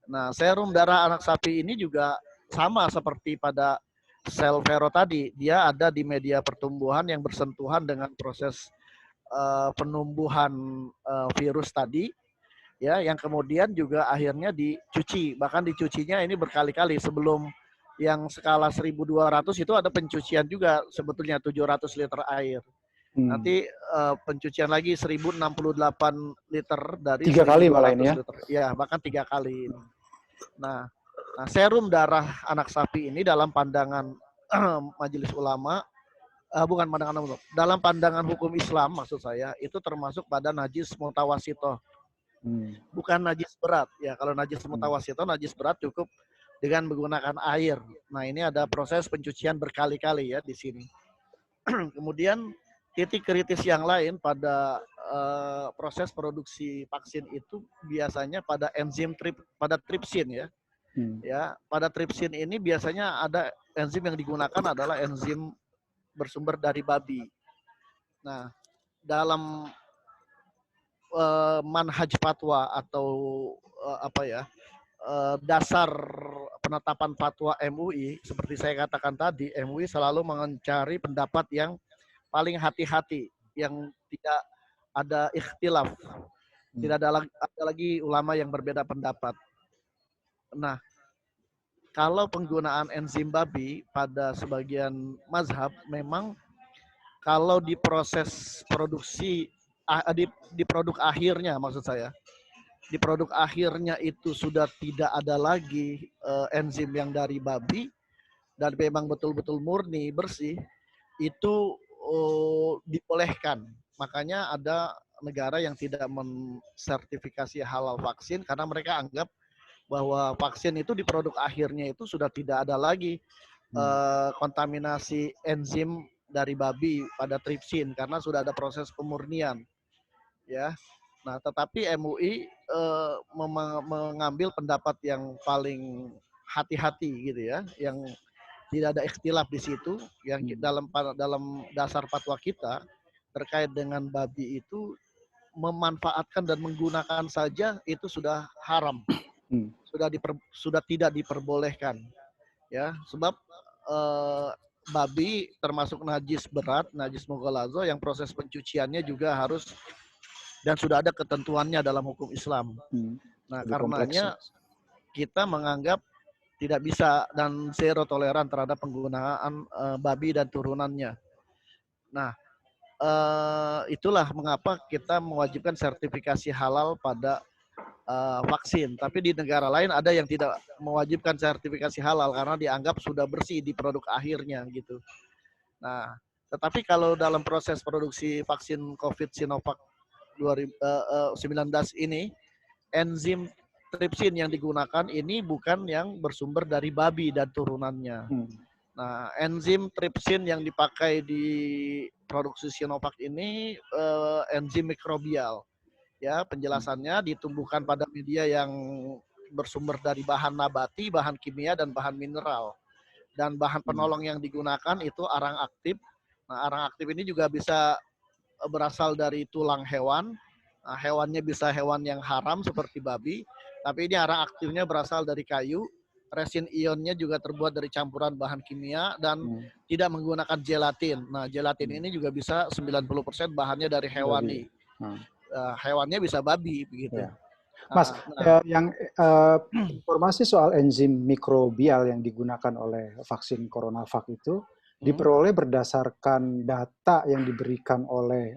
Nah, serum darah anak sapi ini juga sama seperti pada sel vero tadi, dia ada di media pertumbuhan yang bersentuhan dengan proses penumbuhan virus tadi, ya, yang kemudian juga akhirnya dicuci, bahkan dicucinya ini berkali-kali. Sebelum yang skala 1200 itu ada pencucian juga sebetulnya 700 liter air. Nanti pencucian lagi 1068 liter dari 3 kali malah ini ya? Liter. Ya, bahkan 3 kali. Nah, serum darah anak sapi ini dalam pandangan majelis ulama, bukan pandangan umum, dalam pandangan hukum Islam maksud saya, itu termasuk pada najis mutawasito. Bukan najis berat. Ya, kalau najis mutawasito, najis berat cukup dengan menggunakan air. Nah, ini ada proses pencucian berkali-kali ya di sini. Kemudian titik kritis yang lain pada proses produksi vaksin itu biasanya pada enzim pada tripsin ya. Ya, pada tripsin ini biasanya ada enzim yang digunakan adalah enzim bersumber dari babi. Nah, dalam manhaj fatwa atau dasar penetapan fatwa MUI, seperti saya katakan tadi, MUI selalu mencari pendapat yang paling hati-hati, yang tidak ada ikhtilaf, tidak ada lagi ulama yang berbeda pendapat. Nah, kalau penggunaan enzim babi pada sebagian mazhab memang kalau di proses produksi di produk akhirnya, maksud saya di produk akhirnya itu sudah tidak ada lagi enzim yang dari babi dan memang betul-betul murni bersih, itu dibolehkan. Makanya ada negara yang tidak mensertifikasi halal vaksin karena mereka anggap bahwa vaksin itu di produk akhirnya itu sudah tidak ada lagi kontaminasi enzim dari babi pada tripsin karena sudah ada proses pemurnian, ya. Nah, tetapi MUI mengambil pendapat yang paling hati-hati gitu ya, yang tidak ada ikhtilaf di situ, yang dalam dasar fatwa kita terkait dengan babi itu memanfaatkan dan menggunakan saja itu sudah haram, sudah tidak diperbolehkan, ya, sebab babi termasuk najis berat, najis mughalazo yang proses pencuciannya juga harus dan sudah ada ketentuannya dalam hukum Islam. Nah, karenanya kita menganggap tidak bisa dan zero toleran terhadap penggunaan babi dan turunannya. Nah, itulah mengapa kita mewajibkan sertifikasi halal pada vaksin. Tapi di negara lain ada yang tidak mewajibkan sertifikasi halal karena dianggap sudah bersih di produk akhirnya gitu. Nah, tetapi kalau dalam proses produksi vaksin COVID Sinovac 2019 ini, enzim tripsin yang digunakan ini bukan yang bersumber dari babi dan turunannya. Nah, enzim tripsin yang dipakai di produksi Sinovac ini enzim mikrobial. Ya, penjelasannya ditumbuhkan pada media yang bersumber dari bahan nabati, bahan kimia, dan bahan mineral. Dan bahan penolong yang digunakan itu arang aktif. Nah, arang aktif ini juga bisa berasal dari tulang hewan. Nah, hewannya bisa hewan yang haram seperti babi, tapi ini arang aktifnya berasal dari kayu. Resin ionnya juga terbuat dari campuran bahan kimia dan tidak menggunakan gelatin. Nah, gelatin ini juga bisa 90% bahannya dari hewani. Hewannya bisa babi begitu. Ya. Mas, yang informasi soal enzim mikrobial yang digunakan oleh vaksin CoronaVac itu diperoleh berdasarkan data yang diberikan oleh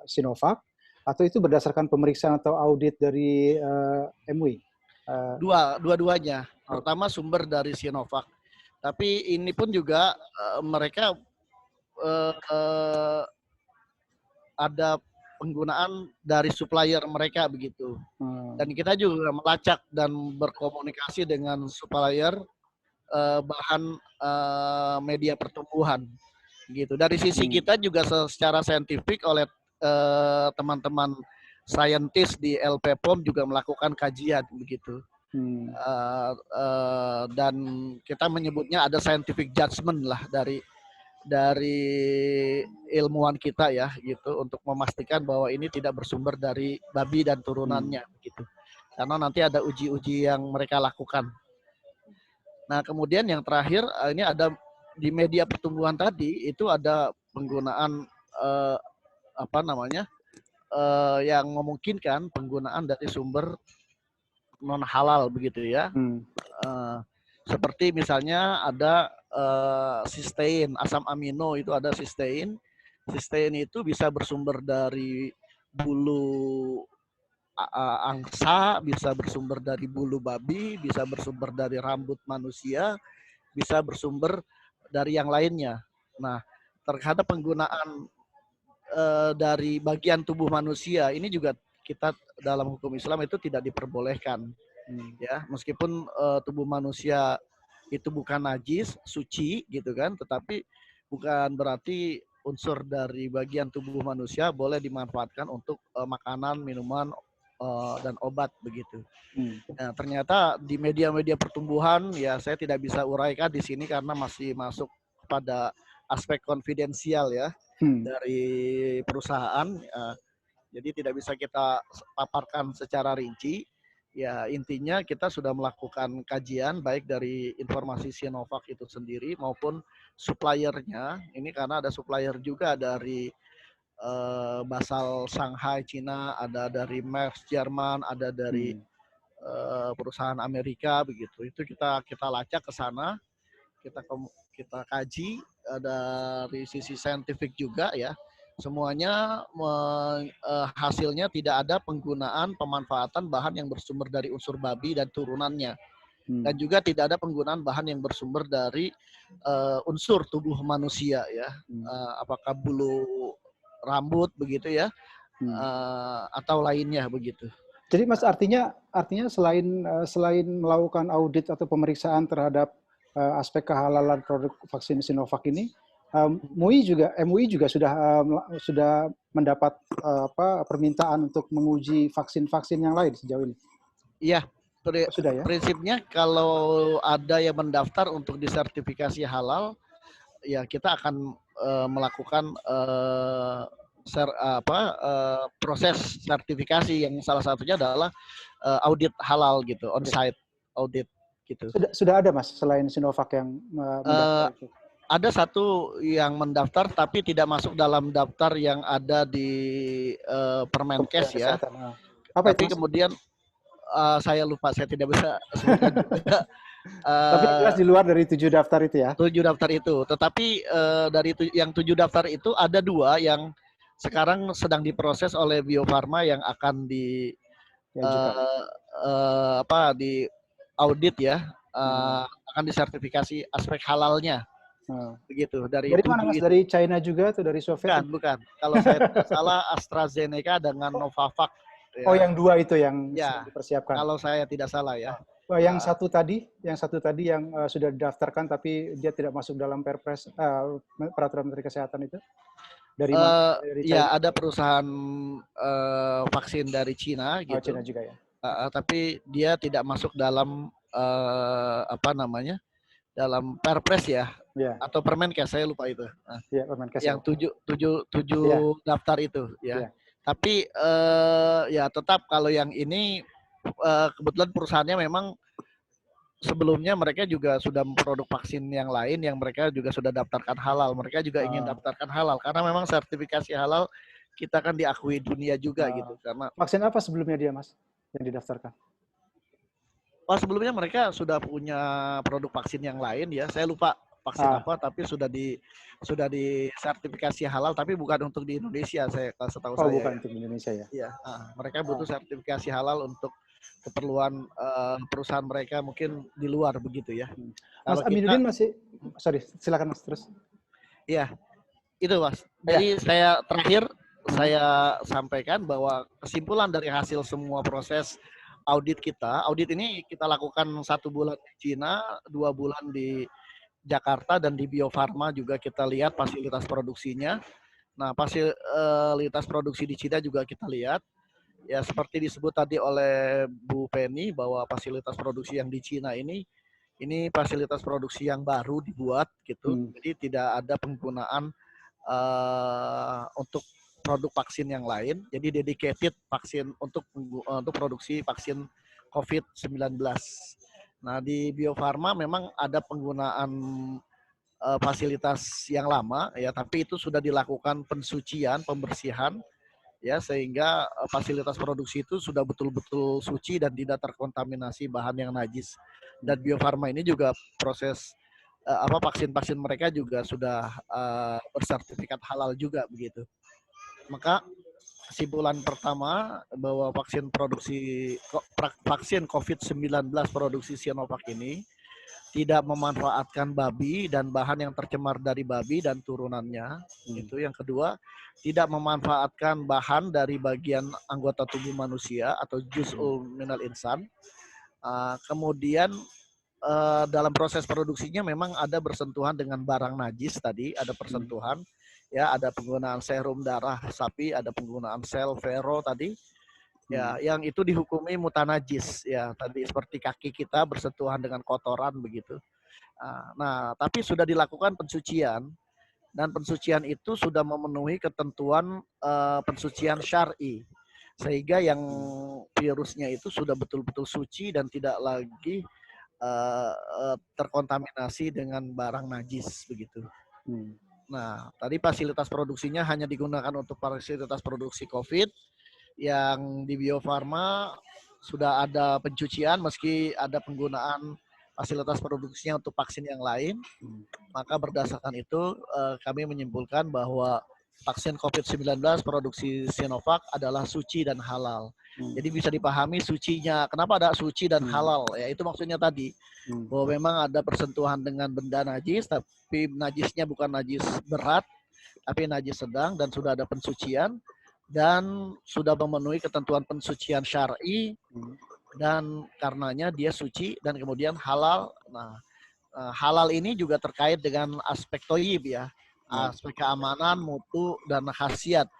Sinovac atau itu berdasarkan pemeriksaan atau audit dari MUI? Dua-duanya. Pertama sumber dari Sinovac. Tapi ini pun juga mereka ada penggunaan dari supplier mereka begitu. Dan kita juga melacak dan berkomunikasi dengan supplier bahan media pertumbuhan gitu. Dari sisi kita juga secara saintifik oleh teman-teman saintis di LPPOM juga melakukan kajian begitu. Dan kita menyebutnya ada scientific judgment lah dari ilmuwan kita ya gitu untuk memastikan bahwa ini tidak bersumber dari babi dan turunannya gitu. Karena nanti ada uji-uji yang mereka lakukan. Nah, kemudian yang terakhir ini ada di media pertumbuhan tadi itu ada penggunaan yang memungkinkan penggunaan dari sumber non halal begitu ya. Seperti misalnya ada sistein, asam amino itu ada sistein. Sistein itu bisa bersumber dari bulu angsa, bisa bersumber dari bulu babi, bisa bersumber dari rambut manusia, bisa bersumber dari yang lainnya. Nah, terhadap penggunaan dari bagian tubuh manusia ini juga kita dalam hukum Islam itu tidak diperbolehkan. Ya, meskipun tubuh manusia itu bukan najis, suci gitu kan, tetapi bukan berarti unsur dari bagian tubuh manusia boleh dimanfaatkan untuk makanan, minuman, dan obat begitu. Nah, ternyata di media-media pertumbuhan ya saya tidak bisa uraikan di sini karena masih masuk pada aspek konfidensial ya dari perusahaan. Jadi tidak bisa kita paparkan secara rinci. Ya, intinya kita sudah melakukan kajian baik dari informasi Sinovac itu sendiri maupun suppliernya. Ini karena ada supplier juga dari Basal Shanghai Cina, ada dari Merck Jerman, ada dari perusahaan Amerika begitu. Itu kita lacak ke sana, kita kaji dari sisi saintifik juga ya. Semuanya hasilnya tidak ada penggunaan pemanfaatan bahan yang bersumber dari unsur babi dan turunannya. Dan juga tidak ada penggunaan bahan yang bersumber dari unsur tubuh manusia ya. Apakah bulu rambut begitu ya, atau lainnya begitu. Jadi Mas artinya selain melakukan audit atau pemeriksaan terhadap aspek kehalalan produk vaksin Sinovac ini, MUI juga sudah mendapat permintaan untuk menguji vaksin-vaksin yang lain sejauh ini. Iya, Sudah ya. prinsipnya kalau ada yang mendaftar untuk disertifikasi halal, ya kita akan melakukan proses sertifikasi yang salah satunya adalah audit halal gitu, on-site audit gitu. Sudah ada Mas selain Sinovac yang mendaftar itu? Ada satu yang mendaftar tapi tidak masuk dalam daftar yang ada di Permenkes ya. Apa tapi itu, kemudian saya lupa, saya tidak bisa sebutkan juga. Tapi jelas di luar dari 7 daftar itu ya? 7 daftar itu. Tetapi dari yang 7 daftar itu ada 2 yang sekarang sedang diproses oleh Bio Farma yang akan di audit ya, akan disertifikasi aspek halalnya. Begitu. Dari mana Mas? Dari China juga atau dari Soviet? Bukan. Kalau saya tidak salah AstraZeneca dengan Novavax. Ya. Oh, yang 2 itu yang dipersiapkan. Kalau saya tidak salah ya. Yang satu tadi yang sudah didaftarkan tapi dia tidak masuk dalam Perpres peraturan Menteri Kesehatan itu dari mana? Dari China? Ya, ada perusahaan vaksin dari Cina gitu. Cina juga ya. Tapi dia tidak masuk dalam dalam Perpres ya. Atau Permenkes, saya lupa itu. Permenkes. Yang 7 daftar itu ya. Tapi ya tetap kalau yang ini kebetulan perusahaannya memang sebelumnya mereka juga sudah memproduksi vaksin yang lain yang mereka juga sudah daftarkan halal. Mereka juga ingin daftarkan halal karena memang sertifikasi halal kita kan diakui dunia juga gitu. Karena vaksin apa sebelumnya dia Mas yang didaftarkan? Sebelumnya mereka sudah punya produk vaksin yang lain ya. Saya lupa vaksin apa tapi sudah disertifikasi halal tapi bukan untuk di Indonesia setahu saya. Bukan untuk Indonesia ya. Iya, mereka butuh sertifikasi halal untuk keperluan perusahaan mereka mungkin di luar begitu ya. Mas Aminuddin silakan Mas terus. Iya, itu Mas. Jadi saya terakhir saya sampaikan bahwa kesimpulan dari hasil semua proses audit ini kita lakukan 1 bulan di Cina, 2 bulan di Jakarta dan di Bio Farma juga kita lihat fasilitas produksinya. Nah, fasilitas produksi di Cina juga kita lihat. Ya seperti disebut tadi oleh Bu Penny bahwa fasilitas produksi yang di Cina ini fasilitas produksi yang baru dibuat gitu. Jadi tidak ada penggunaan untuk produk vaksin yang lain. Jadi dedicated vaksin untuk produksi vaksin COVID-19. Nah, di Bio Farma memang ada penggunaan fasilitas yang lama ya, tapi itu sudah dilakukan pensucian, pembersihan ya sehingga fasilitas produksi itu sudah betul-betul suci dan tidak terkontaminasi bahan yang najis. Dan Bio Farma ini juga proses vaksin-vaksin mereka juga sudah bersertifikat halal juga begitu. Maka kesimpulan pertama bahwa vaksin COVID-19 produksi Sinovac ini tidak memanfaatkan babi dan bahan yang tercemar dari babi dan turunannya. Itu yang kedua, tidak memanfaatkan bahan dari bagian anggota tubuh manusia atau juz'ul minal insan. Kemudian dalam proses produksinya memang ada bersentuhan dengan barang najis tadi, ada persentuhan. Ya, ada penggunaan serum darah sapi, ada penggunaan sel vero tadi. Ya, yang itu dihukumi mutanajis ya, tadi seperti kaki kita bersentuhan dengan kotoran begitu. Nah, tapi sudah dilakukan pensucian dan pensucian itu sudah memenuhi ketentuan pensucian syar'i. Sehingga yang virusnya itu sudah betul-betul suci dan tidak lagi terkontaminasi dengan barang najis begitu. Nah, tadi fasilitas produksinya hanya digunakan untuk fasilitas produksi COVID. Yang di Bio Farma sudah ada pencucian meski ada penggunaan fasilitas produksinya untuk vaksin yang lain. Maka berdasarkan itu kami menyimpulkan bahwa vaksin COVID-19 produksi Sinovac adalah suci dan halal. Jadi bisa dipahami sucinya. Kenapa ada suci dan halal? Ya itu maksudnya tadi. Bahwa memang ada persentuhan dengan benda najis, tapi najisnya bukan najis berat, tapi najis sedang dan sudah ada pensucian. dan sudah memenuhi ketentuan pensucian syar'i dan karenanya dia suci dan kemudian halal. Nah, halal ini juga terkait dengan aspek thayyib ya, aspek keamanan, mutu dan khasiat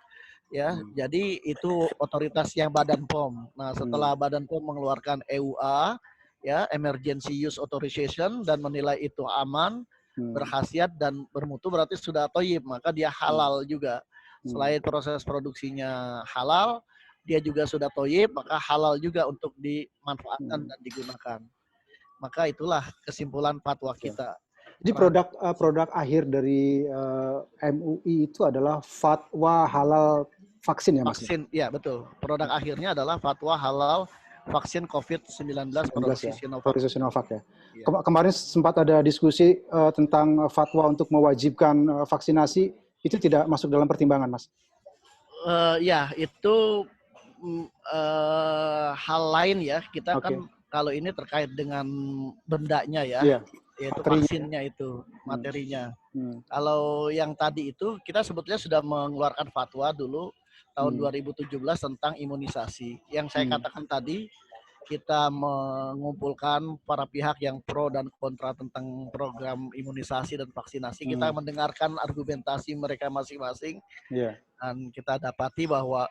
ya. Jadi itu otoritas yang Badan POM. Nah, setelah Badan POM mengeluarkan EUA ya, Emergency Use Authorization, dan menilai itu aman, berkhasiat dan bermutu, berarti sudah thayyib, maka dia halal juga. Selain proses produksinya halal, dia juga sudah thayyib, maka halal juga untuk dimanfaatkan dan digunakan. Maka itulah kesimpulan fatwa kita. Jadi produk akhir dari MUI itu adalah fatwa halal vaksin ya Mas? Vaksin, ya betul. Produk akhirnya adalah fatwa halal vaksin COVID-19 produksi Sinovac ya. Kemarin sempat ada diskusi tentang fatwa untuk mewajibkan vaksinasi, itu tidak masuk dalam pertimbangan, Mas? Ya, itu hal lain ya. Kita kan kalau ini terkait dengan bendanya ya, yaitu vaksinnya itu, materinya. Kalau yang tadi itu, kita sebetulnya sudah mengeluarkan fatwa dulu tahun 2017 tentang imunisasi. Yang saya katakan tadi, kita mengumpulkan para pihak yang pro dan kontra tentang program imunisasi dan vaksinasi. Kita mendengarkan argumentasi mereka masing-masing, dan kita dapati bahwa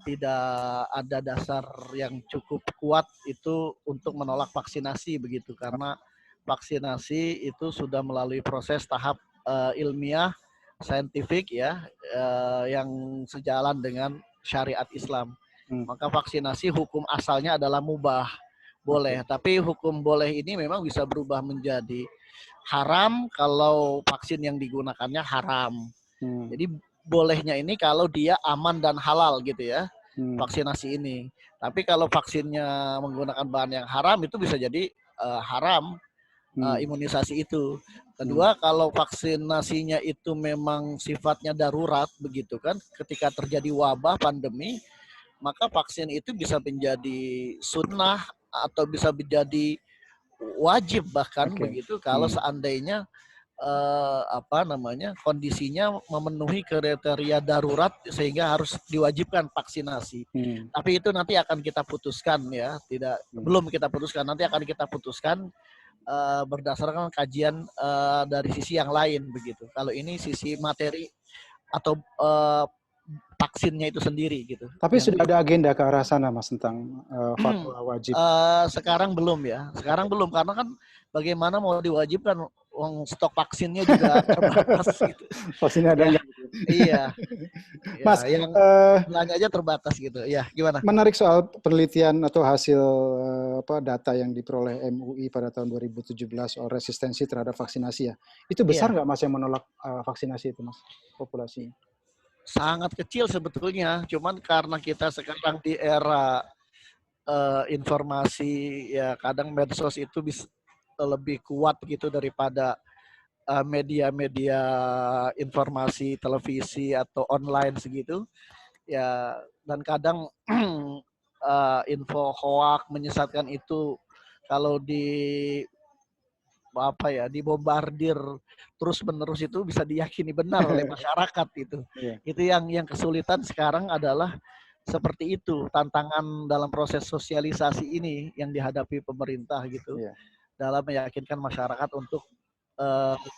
tidak ada dasar yang cukup kuat itu untuk menolak vaksinasi begitu, karena vaksinasi itu sudah melalui proses tahap ilmiah, saintifik ya, yang sejalan dengan syariat Islam. Maka vaksinasi hukum asalnya adalah mubah, boleh. Tapi hukum boleh ini memang bisa berubah menjadi haram kalau vaksin yang digunakannya haram. Jadi bolehnya ini kalau dia aman dan halal gitu ya, vaksinasi ini. Tapi kalau vaksinnya menggunakan bahan yang haram, itu bisa jadi haram imunisasi itu. Kedua, kalau vaksinasinya itu memang sifatnya darurat begitu kan, ketika terjadi wabah pandemi, maka vaksin itu bisa menjadi sunnah atau bisa menjadi wajib bahkan begitu kalau seandainya kondisinya memenuhi kriteria darurat sehingga harus diwajibkan vaksinasi. Tapi itu nanti akan kita putuskan ya, belum kita putuskan, nanti akan kita putuskan berdasarkan kajian dari sisi yang lain begitu. Kalau ini sisi materi atau vaksinnya itu sendiri gitu. Tapi sudah ada agenda ke arah sana Mas tentang fatwa wajib? Sekarang belum ya. Sekarang belum, karena kan bagaimana mau diwajibkan, stok vaksinnya juga terbatas gitu. Vaksinnya ada enggak? Iya. Mas, yang belanja aja terbatas gitu. Ya, gimana? Menarik soal penelitian atau hasil data yang diperoleh MUI pada tahun 2017 soal resistensi terhadap vaksinasi ya. Itu besar nggak Mas yang menolak vaksinasi itu Mas, populasinya? Sangat kecil sebetulnya, cuman karena kita sekarang di era informasi ya, kadang medsos itu bisa lebih kuat gitu daripada media-media informasi televisi atau online segitu ya, dan kadang info hoak menyesatkan itu kalau dibombardir terus-menerus itu bisa diyakini benar oleh masyarakat itu. Itu yang kesulitan sekarang adalah seperti itu, tantangan dalam proses sosialisasi ini yang dihadapi pemerintah gitu, dalam meyakinkan masyarakat untuk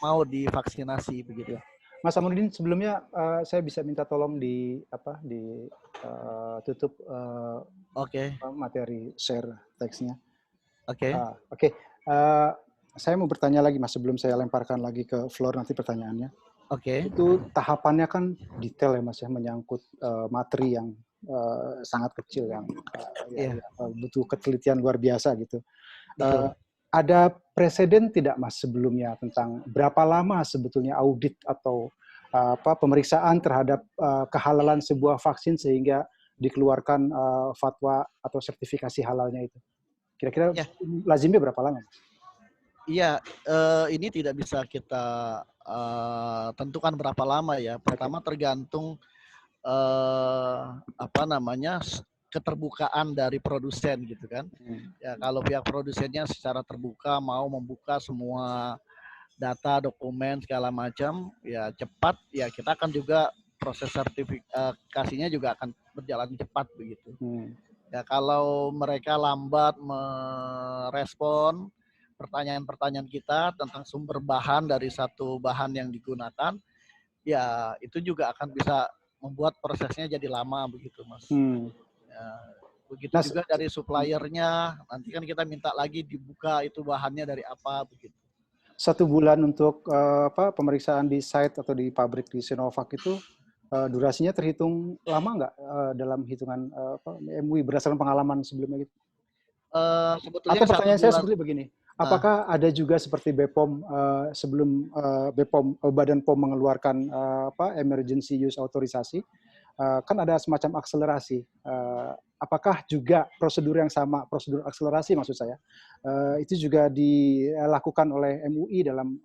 mau divaksinasi begitu. Mas Aminuddin, sebelumnya saya bisa minta tolong tutup materi share teksnya. Oke. Saya mau bertanya lagi Mas, sebelum saya lemparkan lagi ke Flor nanti pertanyaannya. Itu tahapannya kan detail ya Mas ya, menyangkut materi yang sangat kecil yang butuh ketelitian luar biasa gitu. Ada presiden tidak Mas sebelumnya tentang berapa lama sebetulnya audit atau pemeriksaan terhadap kehalalan sebuah vaksin sehingga dikeluarkan fatwa atau sertifikasi halalnya itu? Kira-kira lazimnya berapa lama? Iya, ini tidak bisa kita tentukan berapa lama ya. Pertama tergantung keterbukaan dari produsen gitu kan. Ya, kalau pihak produsennya secara terbuka mau membuka semua data, dokumen segala macam, ya cepat, ya kita akan juga proses sertifikasinya juga akan berjalan cepat begitu. Ya, kalau mereka lambat merespon pertanyaan-pertanyaan kita tentang sumber bahan dari satu bahan yang digunakan, ya itu juga akan bisa membuat prosesnya jadi lama begitu, Mas. Ya, begitu juga dari suppliernya, nanti kan kita minta lagi dibuka itu bahannya dari apa begitu. 1 bulan untuk pemeriksaan di site atau di pabrik di Sinovac itu durasinya terhitung lama nggak dalam hitungan MUI berdasarkan pengalaman sebelumnya gitu? Sebetulnya atau pertanyaan saya seperti begini, apakah ada juga seperti BPOM sebelum BPOM Badan POM mengeluarkan emergency use authorization, kan ada semacam akselerasi. Apakah juga prosedur yang sama, prosedur akselerasi maksud saya, itu juga dilakukan oleh MUI dalam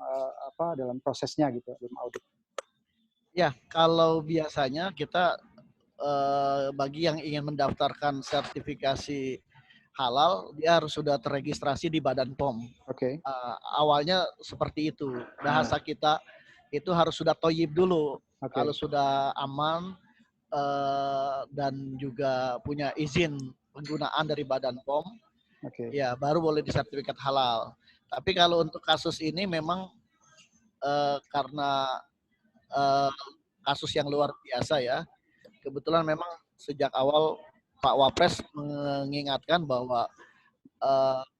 dalam prosesnya gitu, dalam audit? Ya, kalau biasanya kita bagi yang ingin mendaftarkan sertifikasi halal, dia harus sudah terregistrasi di Badan POM. Oke. Awalnya seperti itu. Bahasa kita itu harus sudah toyib dulu. Kalau sudah aman dan juga punya izin penggunaan dari Badan POM, ya baru boleh disertifikat halal. Tapi kalau untuk kasus ini memang karena kasus yang luar biasa ya, kebetulan memang sejak awal Pak Wapres mengingatkan bahwa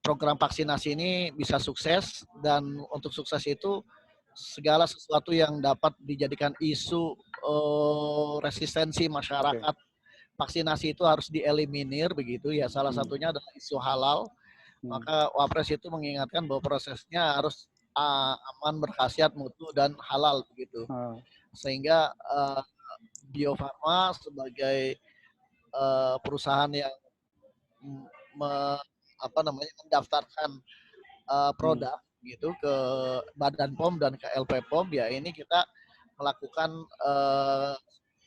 program vaksinasi ini bisa sukses, dan untuk sukses itu segala sesuatu yang dapat dijadikan isu resistensi masyarakat vaksinasi itu harus dieliminir begitu ya. Salah satunya adalah isu halal. Maka Wapres itu mengingatkan bahwa prosesnya harus aman, berkhasiat, mutu, dan halal begitu. Sehingga Bio Farma sebagai perusahaan yang mendaftarkan produk gitu ke Badan POM dan ke LP POM, ya ini kita melakukan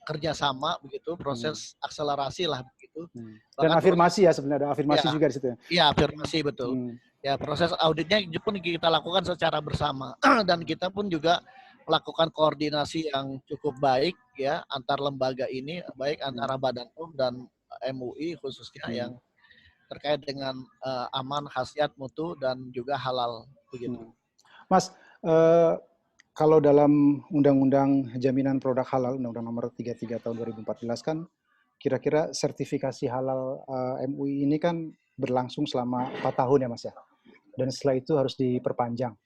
kerjasama begitu, proses akselerasi lah begitu. Dan afirmasi ya, sebenarnya ada afirmasi juga di situ. Iya, afirmasi betul. Ya, proses auditnya pun kita lakukan secara bersama dan kita pun juga melakukan koordinasi yang cukup baik ya antar lembaga ini, baik antara Badan POM dan MUI khususnya yang terkait dengan aman, khasiat, mutu, dan juga halal begitu. Mas, kalau dalam Undang-Undang Jaminan Produk Halal, Undang-Undang Nomor 33 Tahun 2014 kan, kira-kira sertifikasi halal MUI ini kan berlangsung selama 4 tahun ya Mas ya, dan setelah itu harus diperpanjang.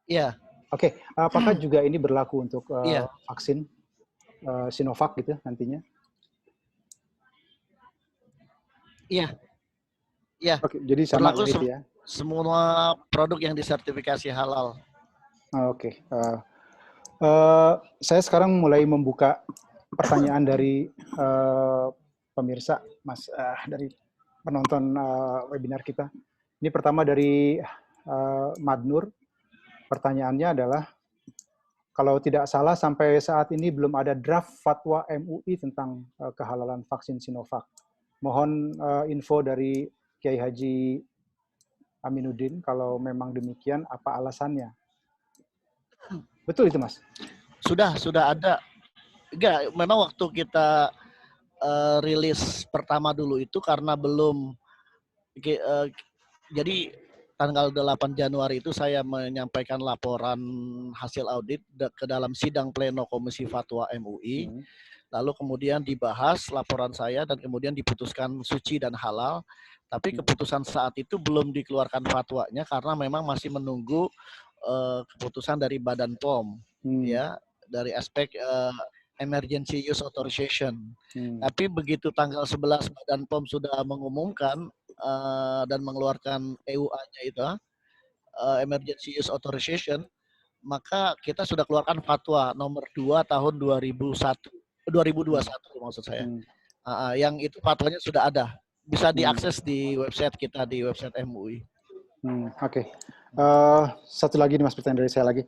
Iya. Oke, apakah juga ini berlaku untuk vaksin Sinovac gitu nantinya? Iya. Iya. Oke, jadi sama gitu ya. Semua produk yang disertifikasi halal. Oke. Saya sekarang mulai membuka pertanyaan dari pemirsa, Mas, dari penonton webinar kita. Ini pertama dari Madnur. Pertanyaannya adalah, kalau tidak salah sampai saat ini belum ada draft fatwa MUI tentang kehalalan vaksin Sinovac. Mohon info dari Kiai Haji Aminuddin, kalau memang demikian, apa alasannya? Betul itu, Mas? Sudah ada. Enggak, memang waktu kita rilis pertama dulu itu karena belum, jadi tanggal 8 Januari itu saya menyampaikan laporan hasil audit ke dalam sidang pleno Komisi Fatwa MUI. Lalu kemudian dibahas laporan saya dan kemudian diputuskan suci dan halal. Tapi keputusan saat itu belum dikeluarkan fatwanya karena memang masih menunggu keputusan dari Badan POM ya, dari aspek emergency use authorization. Tapi begitu tanggal 11 Badan POM sudah mengumumkan dan mengeluarkan EUA-nya itu, emergency use authorization, maka kita sudah keluarkan fatwa nomor 2 tahun 2021 maksud saya. Yang itu fatwanya sudah ada. Bisa diakses di website kita, di website MUI. Oke. Satu lagi nih Mas, pertanyaan dari saya lagi.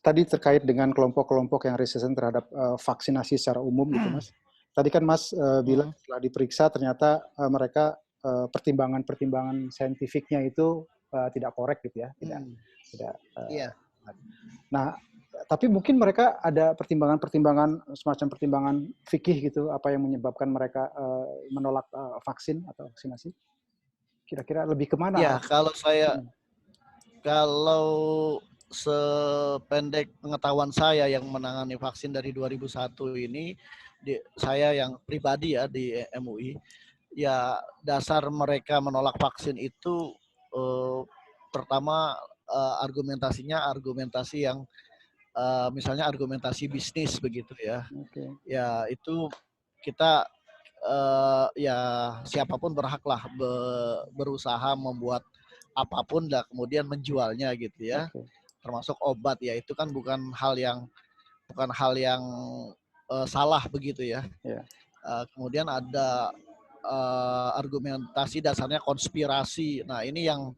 Tadi terkait dengan kelompok-kelompok yang resisten terhadap vaksinasi secara umum gitu Mas. Tadi kan Mas bilang setelah diperiksa ternyata mereka pertimbangan-pertimbangan saintifiknya itu tidak korek gitu ya, tidak. Nah, Tapi mungkin mereka ada pertimbangan-pertimbangan, semacam pertimbangan fikih gitu, apa yang menyebabkan mereka menolak vaksin atau vaksinasi? Kira-kira lebih kemana? Ya, kalau sependek pengetahuan saya yang menangani vaksin dari 2001 ini, saya yang pribadi ya di MUI, ya dasar mereka menolak vaksin itu pertama argumentasinya argumentasi yang misalnya argumentasi bisnis begitu ya. Okay. Ya itu kita ya siapapun berhaklah berusaha membuat apapun dan kemudian menjualnya gitu ya. Okay. Termasuk obat ya, itu kan bukan hal yang salah begitu ya. Yeah. Kemudian ada argumentasi dasarnya konspirasi. Nah, ini yang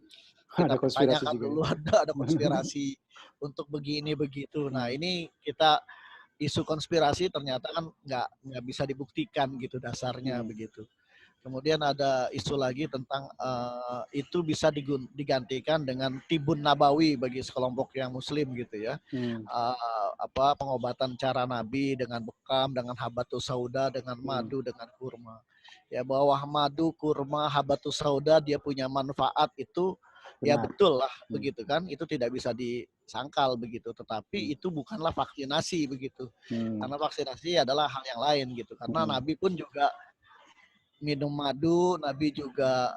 kita pertanyakan dulu, ada konspirasi untuk begini begitu. Nah, ini isu konspirasi ternyata kan nggak bisa dibuktikan gitu dasarnya begitu. Kemudian ada isu lagi tentang itu bisa digantikan dengan tibun nabawi bagi sekelompok yang muslim gitu ya. Pengobatan cara Nabi dengan bekam, dengan habatus sauda, dengan madu, dengan kurma. Ya, bahwa madu, kurma, habatus sauda dia punya manfaat itu ya betul lah begitu kan, itu tidak bisa disangkal begitu, tetapi itu bukanlah vaksinasi begitu. Karena vaksinasi adalah hal yang lain gitu. Karena Nabi pun juga minum madu, Nabi juga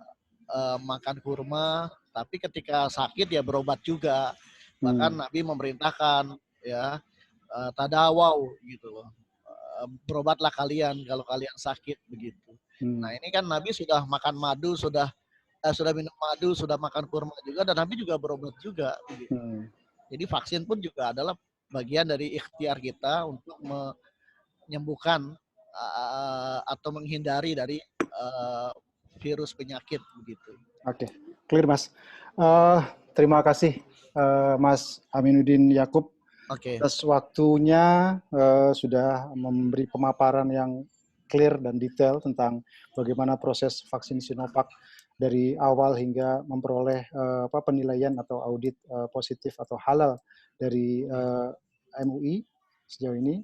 makan kurma, tapi ketika sakit ya berobat juga. Bahkan Nabi memerintahkan ya tadawau gitu loh. Berobatlah kalian kalau kalian sakit begitu. Nah, ini kan Nabi sudah makan madu, sudah minum madu, sudah makan kurma juga, dan Nabi juga berobat juga begitu. Jadi vaksin pun juga adalah bagian dari ikhtiar kita untuk menyembuhkan atau menghindari dari virus penyakit begitu. Oke, clear Mas. Terima kasih Mas Aminuddin Yakub atas waktunya, sudah memberi pemaparan yang clear dan detail tentang bagaimana proses vaksin Sinovac dari awal hingga memperoleh penilaian atau audit positif atau halal dari MUI sejauh ini.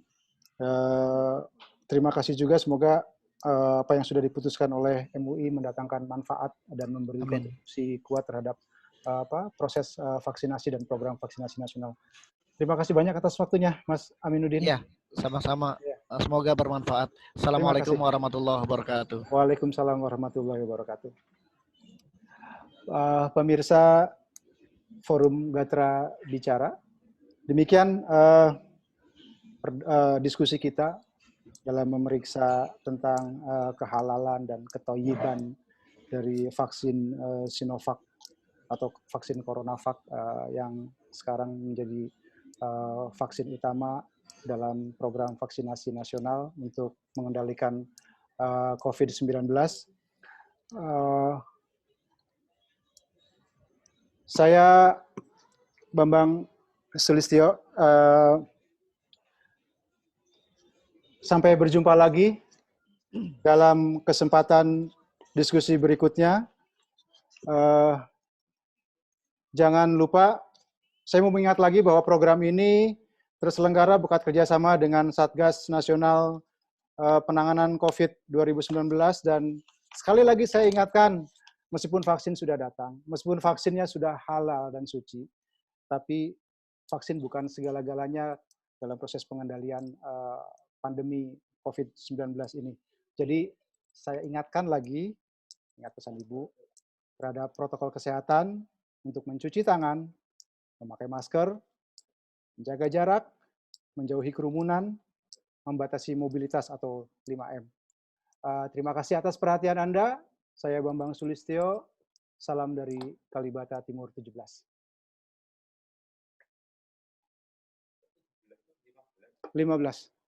Terima kasih juga, semoga apa yang sudah diputuskan oleh MUI mendatangkan manfaat dan memberi kontribusi kuat terhadap proses vaksinasi dan program vaksinasi nasional. Terima kasih banyak atas waktunya, Mas Aminuddin. Iya, sama-sama. Ya. Semoga bermanfaat. Assalamualaikum warahmatullahi wabarakatuh. Waalaikumsalam warahmatullahi wabarakatuh. Pemirsa Forum Gatra Bicara, demikian diskusi kita dalam memeriksa tentang kehalalan dan ketoyiban dari vaksin Sinovac atau vaksin CoronaVac yang sekarang menjadi vaksin utama dalam program vaksinasi nasional untuk mengendalikan COVID-19. Saya Bambang Sulistyo, sampai berjumpa lagi dalam kesempatan diskusi berikutnya. Jangan lupa, saya mau mengingat lagi bahwa program ini terselenggara berkat kerjasama dengan Satgas Nasional Penanganan COVID 2019, dan sekali lagi saya ingatkan, meskipun vaksin sudah datang, meskipun vaksinnya sudah halal dan suci, tapi vaksin bukan segala-galanya dalam proses pengendalian pandemi COVID-19 ini. Jadi saya ingatkan lagi, ingat pesan Ibu, terhadap protokol kesehatan untuk mencuci tangan, memakai masker, menjaga jarak, menjauhi kerumunan, membatasi mobilitas atau 5M. Terima kasih atas perhatian Anda. Saya Bambang Sulistyo. Salam dari Kalibata Timur 17. 15.